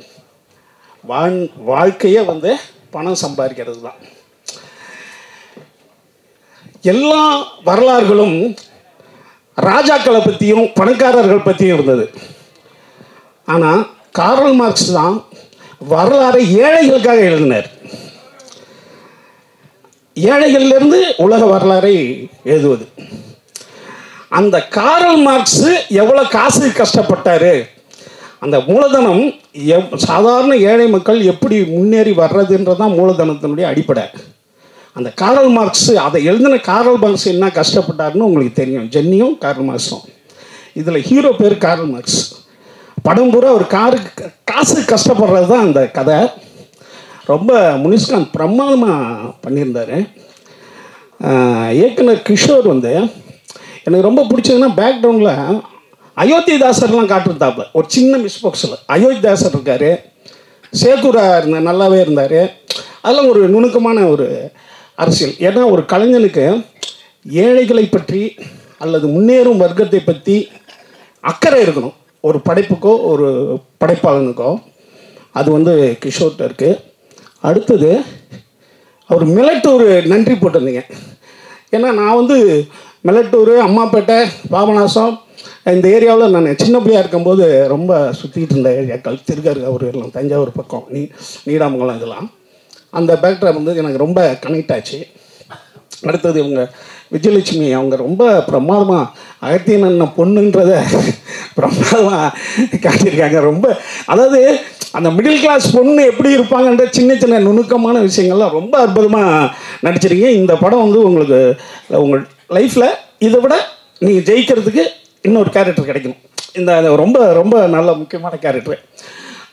வாழ்க்கையே வந்து பணம் சம்பாதிக்கிறது தான். எல்லா வரலாறுகளும் ராஜாக்களை பற்றியும் பணக்காரர்கள் பற்றியும் இருந்தது. ஆனால் கார்ல் மார்க்ஸ் தான் வரலாறை ஏழைகளுக்காக எழுதினார். ஏழைகளிலிருந்து உலக வரலாறை எழுதுவது. அந்த கார்ல் மார்க்ஸ் எவ்வளோ காசு கஷ்டப்பட்டார், அந்த மூலதனம் சாதாரண ஏழை மக்கள் எப்படி முன்னேறி வர்றதுன்றதான் மூலதனத்தினுடைய அடிப்படை. அந்த கார்ல் மார்க்ஸ் அதை எழுதின கார்ல் மார்க்ஸ் என்ன கஷ்டப்பட்டாருன்னு உங்களுக்கு தெரியும். ஜென்னியும் கார்ல் மார்க்ஸும். இதில் ஹீரோ பேர் கார்ல் மார்க்ஸ். படம் பூரா ஒரு காசு கஷ்டப்படுறது தான் அந்த கதை. ரொம்ப முனிஷ்காந்த் பிரமாதமாக பண்ணியிருந்தார். இயக்குனர் கிஷோர் வந்து எனக்கு ரொம்ப பிடிச்சதுன்னா, பேக்ரவுண்டில் அயோத்திதாசர்லாம் காட்டிருந்தாப்புல ஒரு சின்ன மிஸ்பாக்ஸில். அயோத்திதாசர் இருக்கார், சேகுரா நல்லாவே இருந்தார். அதெல்லாம் ஒரு நுணுக்கமான ஒரு அரசியல். ஏன்னா ஒரு கலைஞனுக்கு ஏழைகளை பற்றி அல்லது முன்னேறும் வர்க்கத்தை பற்றி அக்கறை இருக்கணும். ஒரு படைப்புக்கோ ஒரு படைப்பாளனுக்கோ. அது வந்து கிஷோர்கிட்ட இருக்குது. அடுத்தது அவர் மிலட்டூர் நன்றி போட்டிருந்தீங்க. ஏன்னா நான் வந்து மிலட்டூர், அம்மாப்பேட்டை, பாபநாசம் இந்த ஏரியாவில் நான் சின்ன பிள்ளையாக இருக்கும்போது ரொம்ப சுற்றிக்கிட்டு இருந்த ஏரியாக்கள். திருக்கருகூர் எல்லாம், தஞ்சாவூர் பக்கம், நீடாமங்கலம், இதெல்லாம். அந்த பேக்ட்ராப் வந்து எனக்கு ரொம்ப கனெக்ட் ஆச்சு. அடுத்தது இவங்க விஜயலட்சுமி, அவங்க ரொம்ப பிரமாதமாக அகத்தியன் பொண்ணுன்றதை பிரமாதமாக காட்டியிருக்காங்க. ரொம்ப, அதாவது அந்த மிடில் கிளாஸ் பொண்ணு எப்படி இருப்பாங்கன்ற சின்ன சின்ன நுணுக்கமான விஷயங்கள்லாம் ரொம்ப அற்புதமாக நடிச்சிருக்கீங்க. இந்த படம் வந்து உங்களுக்கு உங்கள் லைஃப்பில் இதை விட நீங்கள் ஜெயிக்கிறதுக்கு இன்னொரு கேரக்டர் கிடைக்கணும். இந்த ரொம்ப ரொம்ப நல்ல முக்கியமான கேரக்டர்.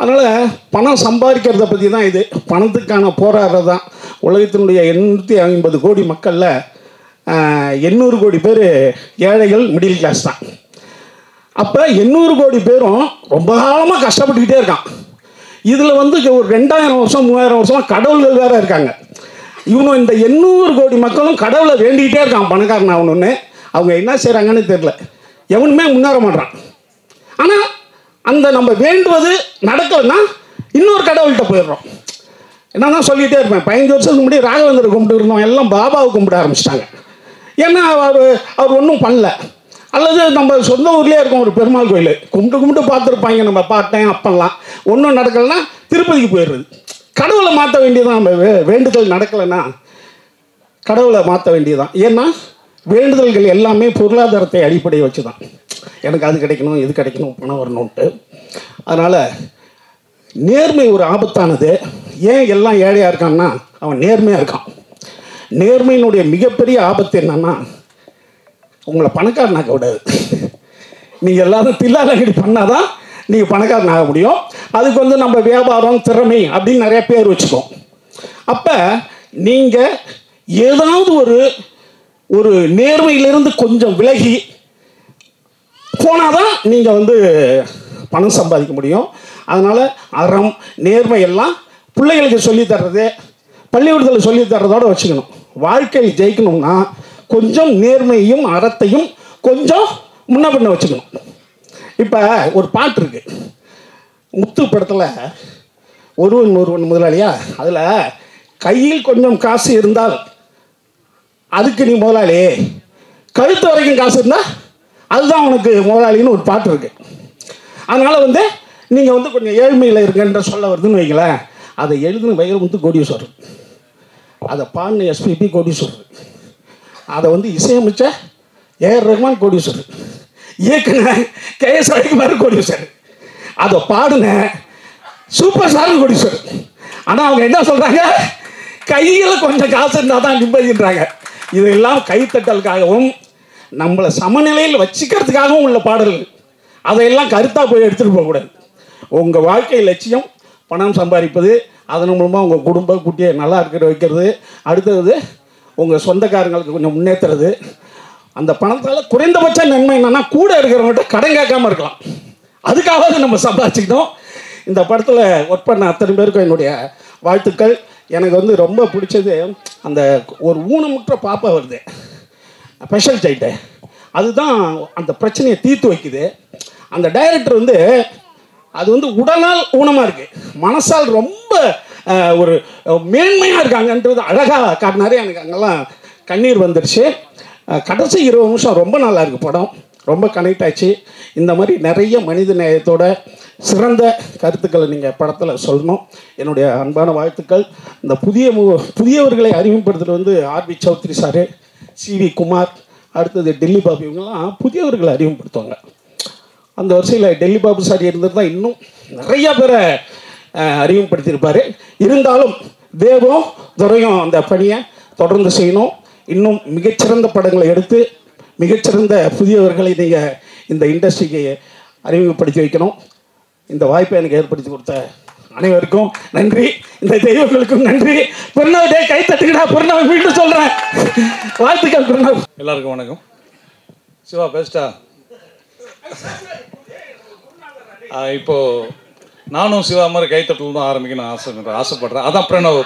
அதனால் பணம் சம்பாதிக்கிறத பற்றி தான் இது. பணத்துக்கான போராடுறது தான். உலகத்தினுடைய 850 கோடி மக்களில் 800 கோடி பேர் ஏழைகள், மிடில் கிளாஸ் தான். அப்போ 800 கோடி பேரும் ரொம்ப காலமாக கஷ்டப்பட்டுக்கிட்டே இருக்கான். இதில் வந்து ஒரு 2000 வருஷம் 3000 வருஷம் கடவுள்கள் வேறு இருக்காங்க. இவனும் இந்த 800 கோடி மக்களும் கடவுளை வேண்டிக்கிட்டே இருக்கான் பணக்காரன் ஆகணும்னு. அவங்க என்ன செய்கிறாங்கன்னு தெரியல, எவனுமே முன்னேற மாட்டான். ஆனால் அந்த நம்ம வேண்டுவது நடக்கலைன்னா இன்னொரு கடவுள்கிட்ட போயிடுறோம். என்ன தான் சொல்லிகிட்டே இருப்பேன், 15 வருஷத்துக்கு முன்னாடி ராகவேந்தரை கும்பிட்டு இருந்தோம், எல்லாம் பாபாவை கும்பிட ஆரம்பிச்சிட்டாங்க. ஏன்னா அவர் ஒன்றும் பண்ணல. அல்லது நம்ம சொந்த ஊர்லேயே இருக்கோம் ஒரு பெருமாள் கோயில், கும்பிட்டு பார்த்துருப்பாங்க நம்ம பாட்டேன் அப்பெல்லாம், ஒன்றும் நடக்கலைன்னா திருப்பதிக்கு போயிடுறது. கடவுளை மாற்ற வேண்டியதான். நம்ம வேண்டுதல் நடக்கலைன்னா கடவுளை மாற்ற வேண்டியதான். ஏன்னா வேண்டுதல்கள் எல்லாமே பொருளாதாரத்தை அடிப்படையை வச்சு தான். எனக்கு அது கிடைக்கணும், இது கிடைக்கணும், பணம் வரணுன்ட்டு. அதனால் நேர்மை ஒரு ஆபத்தானது. ஏன் எல்லாம் ஏழையாக இருக்கான்னா அவன் நேர்மையாக இருக்கான். நேர்மையினுடைய மிகப்பெரிய ஆபத்து என்னன்னா, உங்களை பணக்காரனாக்க விடாது. நீங்கள் எல்லாரும் தில்லாலங்கடி பண்ணாதான் நீங்கள் பணக்காரன் ஆக முடியும். அதுக்கு வந்து நம்ம வியாபாரம் திறமை அப்படின்னு நிறைய பேர் வச்சுக்கோம். அப்போ நீங்கள் ஏதாவது ஒரு நேர்மையிலிருந்து கொஞ்சம் விலகி போனால் தான் நீங்கள் வந்து பணம் சம்பாதிக்க முடியும். அதனால் அறம் நேர்மை எல்லாம் பிள்ளைகளுக்கு சொல்லித்தர்றது, பள்ளிக்கூடத்தில் சொல்லித்தர்றதோடு வச்சுக்கணும். வாழ்க்கையில் ஜெயிக்கணும்னா கொஞ்சம் நேர்மையும் அறத்தையும் கொஞ்சம் முன்ன பின்ன வச்சுக்கணும். இப்போ ஒரு பாட்டு இருக்கு முத்து படத்தில், ஒருவன் முதலாளியா, அதில் கையில் கொஞ்சம் காசு இருந்தால் அதுக்கு நீ முதலாளி, கழுத்து வரைக்கும் காசு இருந்தால் அதுதான் உனக்கு முதலாளின்னு ஒரு பாட்டு இருக்கு. அதனால் வந்து நீங்கள் வந்து கொஞ்சம் ஏழ்மையில் இருக்குன்ற சொல்ல வருதுன்னு வைங்களேன். அதை எழுதுன வைரமுத்து கோடீஸ்வரர், அதை பாடின எஸ்பிபி கோடீஸ்வரர், அதை வந்து இசையமைச்ச ஏஆர் ரஹ்மான் கோடீஸ்வரர், இயக்குன கேஎஸ் ரவிக்குமார் கோடீஸ்வரர், அதை பாடின சூப்பர் ஸ்டார் கோடீஸ்வரர். ஆனால் அவங்க என்ன சொல்கிறாங்க, கையில் கொஞ்சம் காசு இருந்தால் தான் நிம்மதின்றாங்க. இதெல்லாம் கைத்தட்டலுக்காகவும் நம்மளை சமநிலையில் வச்சுக்கிறதுக்காகவும் உள்ள பாடல்கள். அதையெல்லாம் கருத்தாக போய் எடுத்துகிட்டு போகக்கூடாது. உங்கள் வாழ்க்கை லட்சியம் பணம் சம்பாதிப்பது, அதன் மூலமாக உங்கள் குடும்ப குட்டியை நல்லா இருக்கிற வைக்கிறது, அடுத்தது உங்கள் சொந்தக்காரங்களுக்கு கொஞ்சம் முன்னேற்றுறது. அந்த பணத்தால் குறைந்தபட்ச நன்மை என்னென்னா கூட இருக்கிறவங்கள்ட்ட கடன் கேட்காமல் இருக்கலாம். அதுக்காக நம்ம சம்பாதிச்சுக்கிட்டோம். இந்த படத்தில் ஒர்க் பண்ண அத்தனை பேருக்கும் என்னுடைய வாழ்த்துக்கள். எனக்கு வந்து ரொம்ப பிடிச்சது அந்த ஒரு ஊனமுற்ற பாப்பா வருது, ஸ்பெஷல் சைல்டு, அதுதான் அந்த பிரச்சனையை தீர்த்து வைக்குது. அந்த டைரக்டர் வந்து அது வந்து உடலால் ஊனமாக இருக்குது, மனசால் ரொம்ப ஒரு மேன்மையாக இருக்காங்கன்றது அழகாக காட்டினாரு. எனக்கு அங்கெல்லாம் கண்ணீர் வந்துடுச்சு. கடைசி 20 நிமிஷம் ரொம்ப நல்லா இருக்குது படம், ரொம்ப கனெக்ட் ஆச்சு. இந்த மாதிரி நிறைய மனித நேயத்தோட சிறந்த கருத்துக்களை நீங்கள் படத்தில் சொல்லணும். என்னுடைய அன்பான வாழ்த்துக்கள். இந்த புதியவர்களை அறிமுகப்படுத்துகிறது வந்து RV Chowdary sir, CV Kumar, அடுத்தது டெல்லி பாபு, இவங்கெல்லாம் புதியவர்களை அறிமுகப்படுத்துவாங்க. அந்த வரிசையில் டெல்லி பாபு சார் இருந்தது தான் இன்னும் நிறையா பேரை அறிமுகப்படுத்தியிருப்பார். இருந்தாலும் தேவும் துறையும் அந்த பணியை தொடர்ந்து செய்யணும். இன்னும் மிகச்சிறந்த படங்களை எடுத்து மிகச்சிறந்த புதியவர்களை நீங்கள் இந்த இண்டஸ்ட்ரிக்கு அறிமுகப்படுத்தி வைக்கணும். இந்த வாய்ப்பை எனக்கு ஏற்படுத்தி கொடுத்த அனைவருக்கும் நன்றி, இந்த தெய்வங்களுக்கும் நன்றி. பிறநாள் டே கை தட்டுக்கிட்டா, பிறநாள் மீண்டும் சொல்கிறேன், வாழ்த்துக்கள் பிறநாள். எல்லாருக்கும் வணக்கம். சிவா பெஸ்டா. இப்போது நானும் சிவா மாதிரி கைத்தட்டல் தான் ஆரம்பிக்கணும் ஆசைப்படுறேன். அதான் பிரணவ்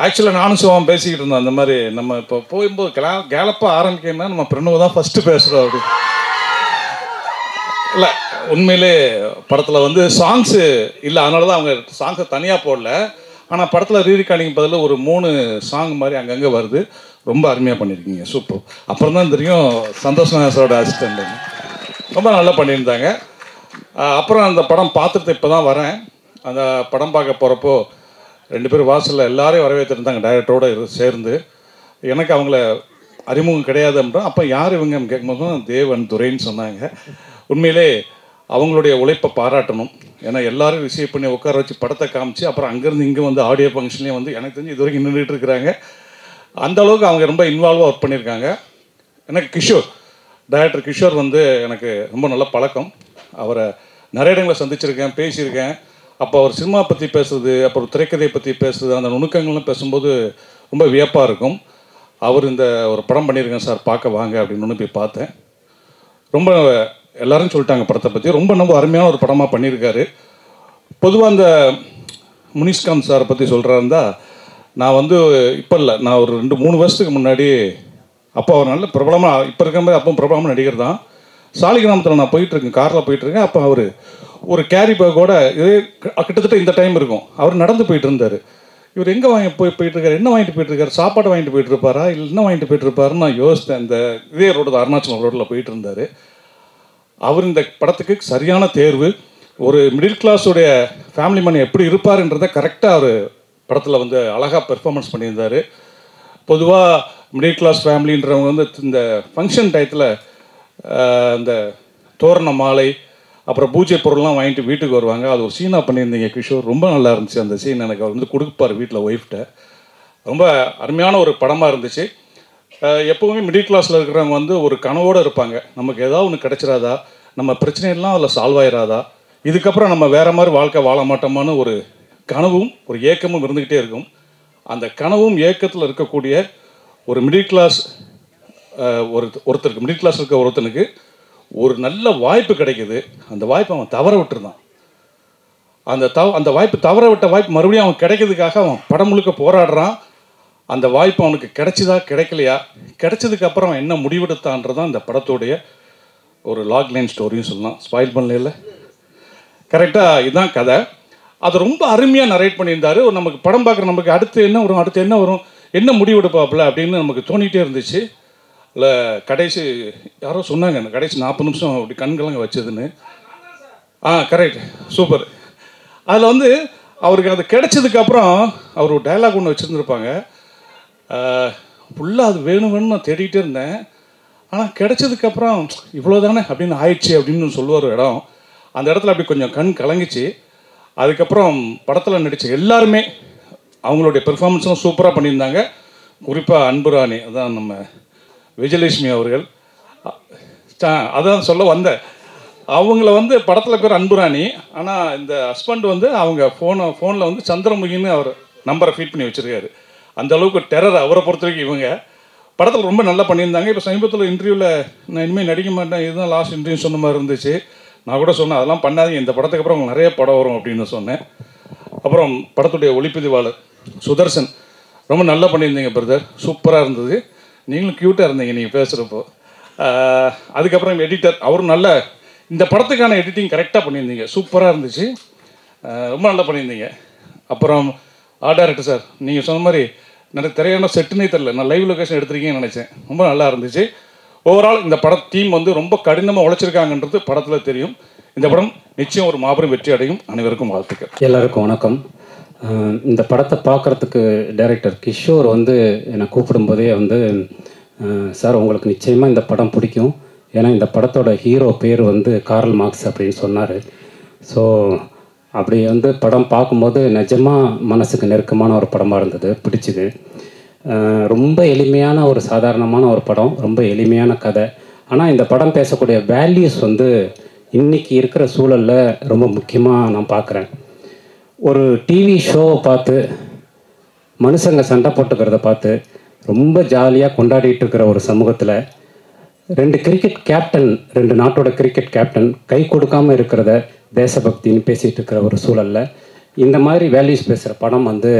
ஆக்சுவலாக நானும் சிவாவும் பேசிக்கிட்டு இருந்தோம். அந்த மாதிரி நம்ம இப்போ போகும்போது கேலப்பாக ஆரம்பிக்கணும்னா நம்ம பிரணவ் தான் ஃபஸ்ட்டு பேசுகிறோம் அப்படி இல்லை. உண்மையிலே படத்தில் வந்து சாங்ஸு இல்லை, அதனால தான் அவங்க சாங்ஸை தனியாக போடல. ஆனால் படத்தில் ரீரிகார்டிங் பதில் ஒரு 3 சாங் மாதிரி அங்கங்கே வருது. ரொம்ப அருமையாக பண்ணியிருக்கீங்க, சூப்பர். அப்புறம் தான் தெரியும் சந்தோஷ் நாயசரோட அசிஸ்டண்ட் ரொம்ப நல்லா பண்ணியிருந்தாங்க. அப்புறம் அந்த படம் பார்த்துட்டு இப்போ தான் வரேன். அந்த படம் பார்க்க போகிறப்போ 2 பேர் வாசலில் எல்லாரையும் வரவேற்றிருந்தாங்க டைரக்டரோடு சேர்ந்து. எனக்கு அவங்கள அறிமுகம் கிடையாது அப்படின்னா, அப்போ யார் இவங்க கேட்கும்போது தான் தேவன் துரைன்னு சொன்னாங்க. உண்மையிலே அவங்களுடைய உழைப்பை பாராட்டணும். ஏன்னா எல்லோரும் ரிசீவ் பண்ணி உட்கார வச்சு படத்தை காமிச்சு அப்புறம் அங்கேருந்து இங்கே வந்து ஆடியோ ஃபங்க்ஷன்லேயும் வந்து எனக்கு தெரிஞ்சு இது வரைக்கும் நின்றுட்டு இருக்கிறாங்க. அந்தளவுக்கு அவங்க ரொம்ப இன்வால்வாக ஒர்க் பண்ணியிருக்காங்க. எனக்கு கிஷோர், டைரக்டர் கிஷோர் வந்து எனக்கு ரொம்ப நல்ல பழக்கம். அவரை நிறைய இடங்களை சந்திச்சிருக்கேன், பேசியிருக்கேன். அப்போ அவர் சினிமா பற்றி பேசுறது, அப்புறம் திரைக்கதையை பற்றி பேசுறது, அந்த நுணுக்கங்கள்லாம் பேசும்போது ரொம்ப வியப்பாக இருக்கும். அவர் இந்த ஒரு படம் பண்ணியிருக்கேன் சார் பார்க்க வாங்க அப்படின்னு போய் பார்த்தேன். ரொம்ப எல்லாரும் சொல்லிட்டாங்க படத்தை பற்றி, ரொம்ப அருமையான ஒரு படமாக பண்ணியிருக்காரு. பொதுவாக அந்த முனிஷ்காந்த் சாரை பற்றி சொல்கிறாருந்தா, நான் வந்து இப்போ இல்லை, நான் ஒரு 2-3 வருஷத்துக்கு முன்னாடி, அப்போ அவர் நல்ல பிரபலமாக, இப்போ இருக்கிற மாதிரி அப்போ பிரபலமாக நடிகர் தான். சாலிகிராமத்தில் நான் போயிட்டுருக்கேன், காரில் போயிட்டுருக்கேன். அப்போ அவர் ஒரு கேரி பேக்கோட, இதே கிட்டத்தட்ட இந்த டைம் இருக்கும், அவர் நடந்து போயிட்டு இருந்தார். இவர் எங்கே போயிட்டுருக்காரு, என்ன வாங்கிட்டு போயிட்டுருக்காரு, சாப்பாடு வாங்கிட்டு போயிட்டுருப்பாரா இல்லை என்ன வாங்கிட்டு போயிட்டுருப்பாருன்னு நான் யோசித்தேன். இந்த இதே ரோடு அருணாச்சலம் ரோட்டில் போயிட்டு இருந்தார். அவர் இந்த படத்துக்கு சரியான தேர்வு. ஒரு மிடில் கிளாஸுடைய ஃபேமிலி மேன் எப்படி இருப்பார்ன்றதை கரெக்டாக அவர் படத்தில் வந்து அழகாக பெர்ஃபார்மன்ஸ் பண்ணியிருந்தார். பொதுவாக மிடில் கிளாஸ் ஃபேமிலின்றவங்க வந்து இந்த ஃபங்க்ஷன் டயத்தில் இந்த தோரண மாலை அப்புறம் பூஜை பொருள்லாம் வாங்கிட்டு வீட்டுக்கு வருவாங்க. அது ஒரு சீனாக பண்ணியிருந்தீங்க கிஷோர், ரொம்ப நல்லா இருந்துச்சு அந்த சீன். எனக்கு அவர் வந்து கொடுப்பார் வீட்டில் ஒய்ஃப்ட்ட. ரொம்ப அருமையான ஒரு படமாக இருந்துச்சு. எப்போவுமே மிடில் கிளாஸில் இருக்கிறவங்க வந்து ஒரு கனவோடு இருப்பாங்க, நமக்கு ஏதாவது ஒன்று கிடச்சிடாதா, நம்ம பிரச்சனையெல்லாம் அதில் சால்வ் ஆயிடாதா, இதுக்கப்புறம் நம்ம வேறு மாதிரி வாழ்க்கை வாழ மாட்டோமான்னு ஒரு கனவும் ஒரு ஏக்கமும் இருந்துக்கிட்டே இருக்கும். அந்த கனவும் ஏக்கத்தில் இருக்கக்கூடிய ஒரு மிடில் கிளாஸ் ஒருத்தருக்கு, மிடில் கிளாஸ் இருக்க ஒருத்தனுக்கு ஒரு நல்ல வாய்ப்பு கிடைக்குது. அந்த வாய்ப்பை அவன் தவற விட்டுருந்தான். அந்த வாய்ப்பு தவற விட்ட வாய்ப்பு மறுபடியும் அவன் கிடைக்கிறதுக்காக அவன் படம் முழுக்க போராடுறான். அந்த வாய்ப்பு அவனுக்கு கிடைச்சதா கிடைக்கலையா, கிடைச்சதுக்கப்புறம் அவன் என்ன முடிவெடுத்தான்றதான் இந்த படத்தோடைய ஒரு லாக் லைன் ஸ்டோரியும் சொல்லலாம். ஸ்பாயில் பண்ணல, கரெக்டாக இதுதான் கதை. அது ரொம்ப அருமையாக நரேட் பண்ணியிருந்தார். நமக்கு படம் பார்க்குற நமக்கு அடுத்து என்ன வரும் என்ன முடிவெடுப்பாப்புல அப்படின்னு நமக்கு தோணிகிட்டே இருந்துச்சு. இல்லை கடைசி யாரோ சொன்னாங்க, கடைசி 40 நிமிஷம் அப்படி கண்கலங்க வச்சதுன்னு. Correct, super. அதில் வந்து அவருக்கு அது கிடைச்சதுக்கப்புறம் அவர் ஒரு டைலாக் ஒன்று வச்சுருந்துருப்பாங்க, ஃபுல்லாக அது வேணும்னு நான் தேடிகிட்டே இருந்தேன், ஆனால் கிடைச்சதுக்கப்புறம் இவ்வளோ தானே அப்படின்னு ஆயிடுச்சு அப்படின்னு சொல்லுவார் இடம். அந்த இடத்துல அப்படி கொஞ்சம் கண் கலங்கிச்சு. அதுக்கப்புறம் படத்தில் நடித்த எல்லாருமே அவங்களுடைய பெர்ஃபார்மன்ஸும் சூப்பராக பண்ணியிருந்தாங்க. குறிப்பாக அன்புராணி, அதான் நம்ம விஜயலட்சுமி அவர்கள், அதான் சொல்ல வந்தேன். அவங்கள வந்து படத்தில் பேர் அன்புராணி, ஆனால் இந்த ஹஸ்பண்ட் வந்து அவங்க ஃபோனில் வந்து சந்திரமுகின்னு அவர் நம்பரை ஃபீட் பண்ணி வச்சுருக்காரு. அந்த அளவுக்கு டெரர் அவரை பொறுத்த வரைக்கும். இவங்க படத்தில் ரொம்ப நல்லா பண்ணியிருந்தாங்க. இப்போ சமீபத்தில் இன்டர்வியூவில் நான் இனிமேல் நடிக்க மாட்டேன், இதுதான் லாஸ்ட் இன்டர்வியூ சொன்ன மாதிரி இருந்துச்சு. நான் கூட சொன்னேன் அதெல்லாம் பண்ணாதீங்க, இந்த படத்துக்கு அப்புறம் உங்களுக்கு நிறைய படம் வரும் அப்படின்னு சொன்னேன். அப்புறம் படத்துடைய ஒளிப்பதிவாளர் சுதர்சன் ரொம்ப நல்லா பண்ணியிருந்தீங்க பிரதர், சூப்பராக இருந்தது. நீங்களும் க்யூட்டாக இருந்தீங்க நீங்கள் பேசுகிறப்போ. அதுக்கப்புறம் எடிட்டர், அவரும் நல்ல இந்த படத்துக்கான எடிட்டிங் கரெக்டாக பண்ணியிருந்தீங்க, சூப்பராக இருந்துச்சு, ரொம்ப நல்லா பண்ணியிருந்தீங்க. அப்புறம் ஆர்ட் டைரக்டர் சார், நீங்கள் சொன்ன மாதிரி நிறைய திரையான செட்டுன்னே தெரில, நான் லைவ் லொக்கேஷன் எடுத்திருக்கீங்கன்னு நினச்சேன், ரொம்ப நல்லா இருந்துச்சு. ஓவரால் இந்த பட டீம் வந்து ரொம்ப கடினமாக உழைச்சிருக்காங்கன்றது படத்தில் தெரியும். இந்த படம் நிச்சயம் ஒரு மாபெரும் வெற்றி அடையும். அனைவருக்கும் வாழ்த்துக்கள். எல்லாருக்கும் வணக்கம். இந்த படத்தை பார்க்குறதுக்கு டைரக்டர் கிஷோர் வந்து என்னை கூப்பிடும்போதே வந்து, சார் உங்களுக்கு நிச்சயமாக இந்த படம் பிடிக்கும், ஏன்னா இந்த படத்தோட ஹீரோ பேர் வந்து கார்ல் மார்க்ஸ் அப்படின்னு சொன்னார். ஸோ அப்படி வந்து படம் பார்க்கும்போது நிஜமாக மனசுக்கு நெருக்கமான ஒரு படமாக இருந்தது, பிடிச்சிது. ரொம்ப எளிமையான ஒரு சாதாரணமான ஒரு படம், ரொம்ப எளிமையான கதை. ஆனால் இந்த படம் பேசக்கூடிய வேல்யூஸ் வந்து இன்றைக்கி இருக்கிற சூழலில் ரொம்ப முக்கியமாக நான் பார்க்குறேன். ஒரு டிவி ஷோவை பார்த்து மனுஷங்க சண்டை போட்டுக்கிறத பார்த்து ரொம்ப ஜாலியாக கொண்டாடிட்டு இருக்கிற ஒரு சமூகத்தில் 2 கிரிக்கெட் கேப்டன், 2 நாட்டோட கிரிக்கெட் கேப்டன் கை கொடுக்காமல் இருக்கிறத தேசபக்தின்னு பேசிகிட்டு இருக்கிற ஒரு சூழலில் இந்த மாதிரி வேல்யூஸ் பேசுகிற படம் வந்து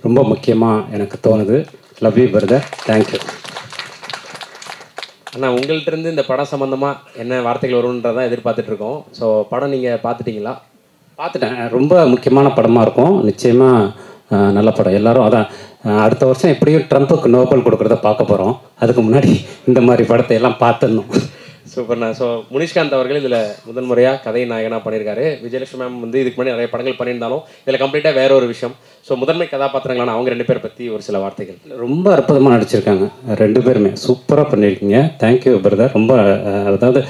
ரொம்ப முக்கியமாக எனக்கு தோணுது. Love you brother, thank you. ஆனால் உங்கள்கிட்ட இருந்து இந்த படம் சம்மந்தமாக என்ன வார்த்தைகள் வரும்ன்றதான் எதிர்பார்த்துட்ருக்கோம். ஸோ படம் நீங்கள் பார்த்துட்டிங்களா? பார்த்துட்டேன். ரொம்ப முக்கியமான படமாக இருக்கும், நிச்சயமாக நல்ல படம். எல்லாரும் அதான் அடுத்த வருஷம் எப்படியும் ட்ரம்ப்புக்கு நோபல் கொடுக்குறத பார்க்க போகிறோம். அதுக்கு முன்னாடி இந்த மாதிரி படத்தை எல்லாம் பார்த்துடணும். சூப்பர்ண்ணா. ஸோ முனிஷ்காந்த் அவர்கள் இதில் முதல் முறையாக கதை நாயகனாக பண்ணியிருக்காரு. விஜயலட்சுமி மேம் வந்து இதுக்கு முன்னாடி நிறைய படங்கள் பண்ணியிருந்தாலும் இதில் கம்ப்ளீட்டாக வேற ஒரு விஷயம். ஸோ முதன்மை கதாபாத்திரங்களான அவங்க 2 பேரை பற்றி ஒரு சில வார்த்தைகள். ரொம்ப அற்புதமாக நடிச்சிருக்காங்க 2 பேருமே, சூப்பராக பண்ணியிருக்கீங்க. Thank you brother. ரொம்ப அதாவது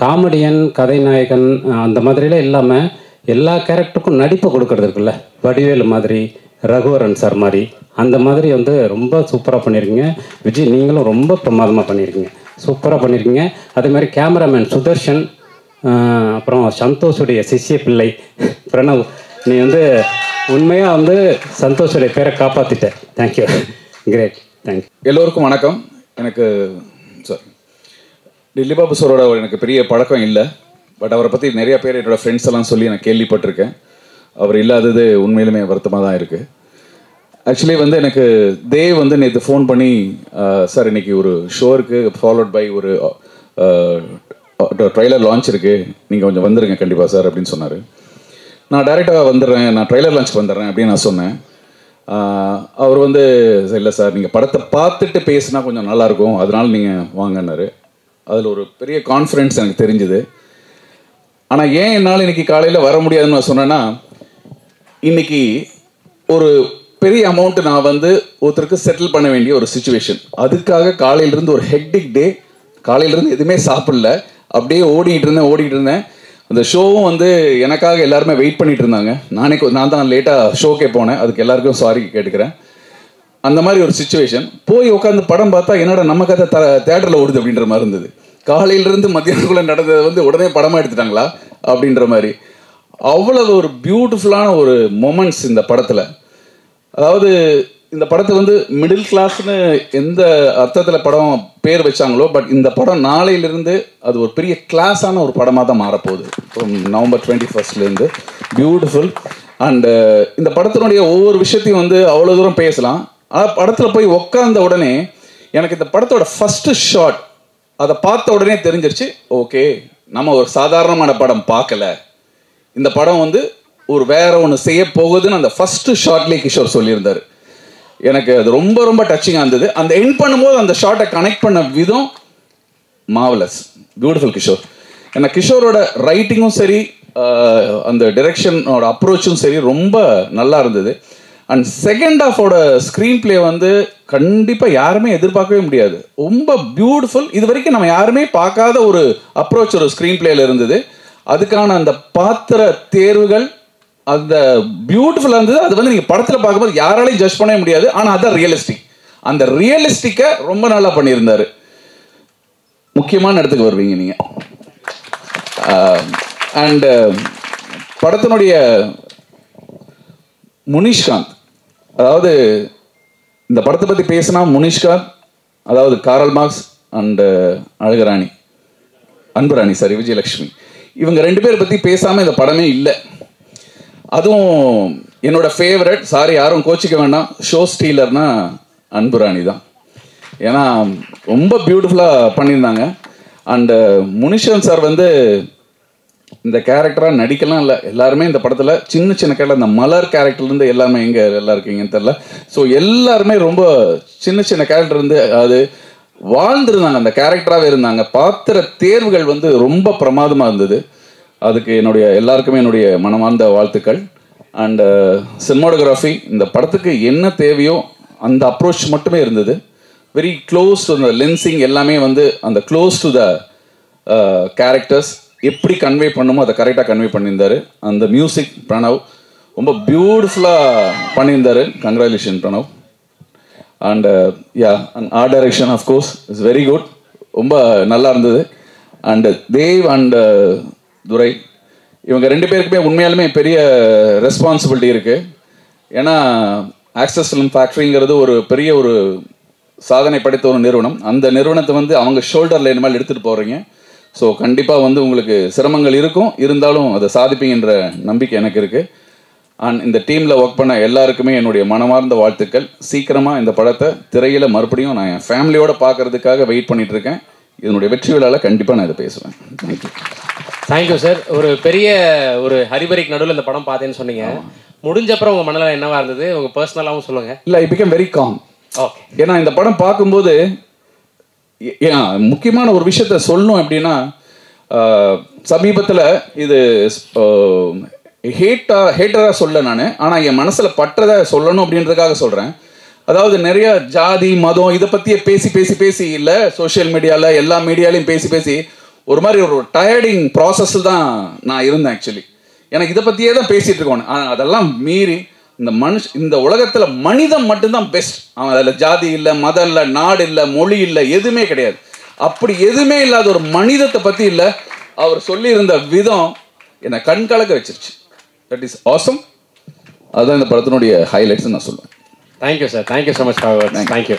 காமெடியன், கதை நாயகன் அந்த மாதிரிலாம் இல்லாமல் எல்லா கேரக்டருக்கும் நடிப்பை கொடுக்கறது இருக்குல்ல, வடிவேலு மாதிரி, ரகுவரன் சார் மாதிரி, அந்த மாதிரி வந்து ரொம்ப சூப்பராக பண்ணியிருக்கீங்க. விஜய் நீங்களும் ரொம்ப பிரமாதமாக பண்ணியிருக்கீங்க, சூப்பராக பண்ணியிருக்கீங்க. அதே மாதிரி கேமராமேன் சுதர்ஷன், அப்புறம் சந்தோஷுடைய சிஷ்ய பிள்ளை பிரணவ், நீ வந்து உண்மையாக வந்து சந்தோஷுடைய பேரை காப்பாற்றிட்ட. Thank you, great. தேங்க்யூ. எல்லோருக்கும் வணக்கம். எனக்கு சார் டில்லி பாபு சாரோட எனக்கு பெரிய பழக்கம் இல்லை. பட் அவரை பற்றி நிறைய பேர் என்னோட ஃப்ரெண்ட்ஸ் எல்லாம் சொல்லி நான் கேள்விப்பட்டிருக்கேன். அவர் இல்லாதது உண்மையிலுமே வருத்தமாக தான் இருக்குது. ஆக்சுவலி வந்து எனக்கு தேவ் வந்து நேற்று ஃபோன் பண்ணி சார் இன்னைக்கு ஒரு ஷோ இருக்குது, ஃபாலோட் பை ஒரு ட்ரைலர் லான்ச் இருக்குது, நீங்கள் கொஞ்சம் வந்துடுங்க கண்டிப்பாக சார் அப்படின்னு சொன்னார். நான் டைரெக்டாக வந்துடுறேன், நான் ட்ரைலர் லான்ச்சுக்கு வந்துடுறேன் அப்படின்னு நான் சொன்னேன். அவர் வந்து இல்லை சார் நீங்கள் படத்தை பார்த்துட்டு பேசினா கொஞ்சம் நல்லாயிருக்கும், அதனால நீங்கள் வாங்கினார். அதில் ஒரு பெரிய கான்ஃபிடென்ஸ் எனக்கு தெரிஞ்சுது. ஆனால் ஏன் என்னால் இன்னைக்கு காலையில் வர முடியாதுன்னு நான் சொன்னேன்னா, இன்னைக்கு ஒரு பெரிய அமௌண்ட்டு நான் வந்து ஒருத்தருக்கு செட்டில் பண்ண வேண்டிய ஒரு சுச்சுவேஷன். அதுக்காக காலையிலேருந்து ஒரு ஹெக்டிக் டே, காலையிலேருந்து எதுவுமே சாப்பிடல, அப்படியே ஓடிக்கிட்டு இருந்தேன். அந்த ஷோவும் வந்து எனக்காக எல்லாருமே வெயிட் பண்ணிட்டு இருந்தாங்க. நான் தான் லேட்டாக ஷோக்கே போனேன், அதுக்கு எல்லாருக்கும் சாரி கேட்டுக்கிறேன். அந்த மாதிரி ஒரு சுச்சுவேஷன். போய் உட்காந்து படம் பார்த்தா என்னோட நம்ம கதை தேட்டரில் ஓடுது அப்படின்ற மாதிரி இருந்தது. காலையிலேருந்து மத்தியானக்குள்ளே நடந்ததை வந்து உடனே படமாக எடுத்துட்டாங்களா அப்படின்ற மாதிரி. அவ்வளவு ஒரு பியூட்டிஃபுல்லான ஒரு மொமெண்ட்ஸ் இந்த படத்தில். அதாவது இந்த படத்தை வந்து மிடில் கிளாஸ்னு எந்த அர்த்தத்தில் படம் பேர் வச்சாங்களோ, பட் இந்த படம் நாளையிலிருந்து அது ஒரு பெரிய கிளாஸான ஒரு படமாக தான் மாறப்போகுது. November 21 beautiful. அண்டு இந்த படத்தினுடைய ஒவ்வொரு விஷயத்தையும் வந்து அவ்வளோ தூரம் பேசலாம். ஆனால் படத்தில் போய் உட்கார்ந்த உடனே எனக்கு இந்த படத்தோட ஃபஸ்ட்டு ஷாட் அதை பார்த்த உடனே தெரிஞ்சிருச்சு, ஓகே நம்ம ஒரு சாதாரணமான படம் பார்க்கல, இந்த படம் வந்து ஒரு வேற ஒன்று செய்ய போகுதுன்னு அந்த ஃபஸ்ட்டு ஷாட்லேயே கிஷோர் சொல்லியிருந்தார். எனக்கு அது ரொம்ப ரொம்ப டச்சிங்காக இருந்தது. அந்த எண்ட் பண்ணும்போது அந்த ஷார்ட்டை கனெக்ட் பண்ண விதம் மாவலஸ், பியூட்டிஃபுல் கிஷோர். ஏன்னா கிஷோரோட ரைட்டிங்கும் சரி, அந்த டிரெக்ஷனோட அப்ரோச்சும் சரி ரொம்ப நல்லா இருந்தது. அண்ட் செகண்ட் ஹாஃபோட ஸ்க்ரீன் பிளே வந்து கண்டிப்பாக யாருமே எதிர்பார்க்கவே முடியாது, ரொம்ப பியூட்டிஃபுல். இது வரைக்கும் நம்ம யாருமே பார்க்காத ஒரு அப்ரோச் ஒரு ஸ்க்ரீன் பிளேல இருந்தது. அதுக்கான அந்த பாத்திர தேர்வுகள் அந்த பியூட்டிஃபுல்லாக இருந்தது. அது வந்து நீங்கள் படத்தில் பார்க்கும்போது யாராலையும் ஜட்ஜ் பண்ணவே முடியாது. ஆனால் அதான் ரியலிஸ்டிக். அந்த ரியலிஸ்டிக்கை ரொம்ப நல்லா பண்ணியிருந்தாரு. முக்கியமான இடத்துக்கு வருவீங்க நீங்கள். அண்ட் படத்தினுடைய முனிஷ்காந்த், அதாவது இந்த படத்தை பற்றி பேசினா முனிஷ்காந்த், அதாவது Karl Marx and Alagurani Anburani sorry Vijayalakshmi, இவங்க 2 பேரை பற்றி பேசாமல் இந்த படமே இல்லை. அதுவும் என்னோட ஃபேவரட், சாரி யாரும் கோச்சிக்க வேண்டாம், ஷோ ஸ்டீலர்னா அன்புராணி தான். ஏன்னா ரொம்ப பியூட்டிஃபுல்லாக பண்ணியிருந்தாங்க. அண்டு முனிஷன் சார் வந்து இந்த கேரக்டராக நடிக்கலாம் இல்லை, எல்லாருமே இந்த படத்தில் சின்ன சின்ன கேரக்டர், இந்த மலர் கேரக்டர்லேருந்து எல்லாருமே எங்கே எல்லாம் இருக்கீங்கன்னு தெரில. ஸோ எல்லாருமே ரொம்ப சின்ன சின்ன கேரக்டர் இருந்து அது வாழ்ந்துருந்தாங்க, அந்த கேரக்டராகவே இருந்தாங்க. பாத்திர தேர்வுகள் வந்து ரொம்ப பிரமாதமாக இருந்தது. அதுக்கு எல்லாருக்குமே என்னுடைய மனமார்ந்த வாழ்த்துக்கள். அண்டு சினிமாட்டோகிராஃபி, இந்த படத்துக்கு என்ன தேவையோ அந்த அப்ரோச் மட்டுமே இருந்தது. Very close to the lensing, எல்லாமே வந்து அந்த க்ளோஸ் டு த கேரக்டர்ஸ் எப்படி கன்வே பண்ணுமோ அதை கரெக்டாக கன்வே பண்ணியிருந்தாரு. அந்த மியூசிக் பிரணவ் ரொம்ப பியூட்டிஃபுல்லாக பண்ணியிருந்தாரு. Congratulation Pranav. And art direction of course is very good, ரொம்ப நல்லா இருந்தது. அண்டு தேவ் அண்டு துரை, இவங்க 2 பேருக்குமே உண்மையாலுமே பெரிய ரெஸ்பான்சிபிலிட்டி இருக்குது. ஏன்னா ஆக்சஸ் ஃபிலிம் ஃபேக்ட்ரிங்கிறது ஒரு பெரிய ஒரு சாதனை படைத்த ஒரு நிறுவனம். அந்த நிறுவனத்தை வந்து அவங்க ஷோல்டரில் இனிமேல் எடுத்துகிட்டு போகிறீங்க. ஸோ கண்டிப்பாக வந்து உங்களுக்கு சிரமங்கள் இருக்கும், இருந்தாலும் அதை சாதிப்பீங்கன்ற நம்பிக்கை எனக்கு இருக்குது. அண்ட் இந்த டீமில் ஒர்க் பண்ண எல்லாருக்குமே என்னுடைய மனமார்ந்த வாழ்த்துக்கள். சீக்கிரமாக இந்த படத்தை திரையில் மறுபடியும் நான் என் ஃபேமிலியோடு பார்க்கறதுக்காக வெயிட் பண்ணிட்டு இருக்கேன். இதனுடைய வெற்றி விழாவில் கண்டிப்பாக நான் இதை பேசுவேன். தேங்க்யூ. Thank you sir. ஒரு பெரிய ஒரு ஹரிபரிக்கு நடுவில் இந்த படம் பார்த்தேன்னு சொன்னீங்க. முடிஞ்சப்பறம் உங்கள் மனதில் என்னவா இருந்தது, உங்கள் பர்சனலாகவும் சொல்லுங்கள். இல்லை, I become very com. Okay. ஏன்னா இந்த படம் பார்க்கும்போது முக்கியமான ஒரு விஷயத்த சொல்லணும் அப்படின்னா, சமீபத்தில் இது ஹேட்டராக சொல்ல நான், ஆனால் என் மனசில் பற்றதை சொல்லணும் அப்படின்றதுக்காக சொல்கிறேன். அதாவது நிறைய ஜாதி மதம் இதை பற்றியே பேசி இல்லை, சோஷியல் மீடியாவில் எல்லா மீடியாலையும் பேசி ஒரு மாதிரி ஒரு டயர்டிங் ப்ராசஸில் தான் நான் இருந்தேன். ஆக்சுவலி எனக்கு இதை பற்றியே தான் பேசிகிட்டு இருக்கோம். ஆனால் அதெல்லாம் மீறி இந்த உலகத்தில் மனிதன் மட்டும்தான் பெஸ்ட். அவன் அதில் ஜாதி இல்லை, மதம் இல்லை, நாடு இல்லை, மொழி இல்லை, எதுவுமே கிடையாது. அப்படி எதுவுமே இல்லாத ஒரு மனிதத்தை பற்றி இல்லை, அவர் சொல்லியிருந்த விதம் என்னை கண் கலக்க வச்சிருச்சு. That is awesome. அதுதான் இந்த படத்தினுடைய ஹைலைட்ஸ் நான் சொல்லுவேன். Thank you sir. Thank you so much for thank you.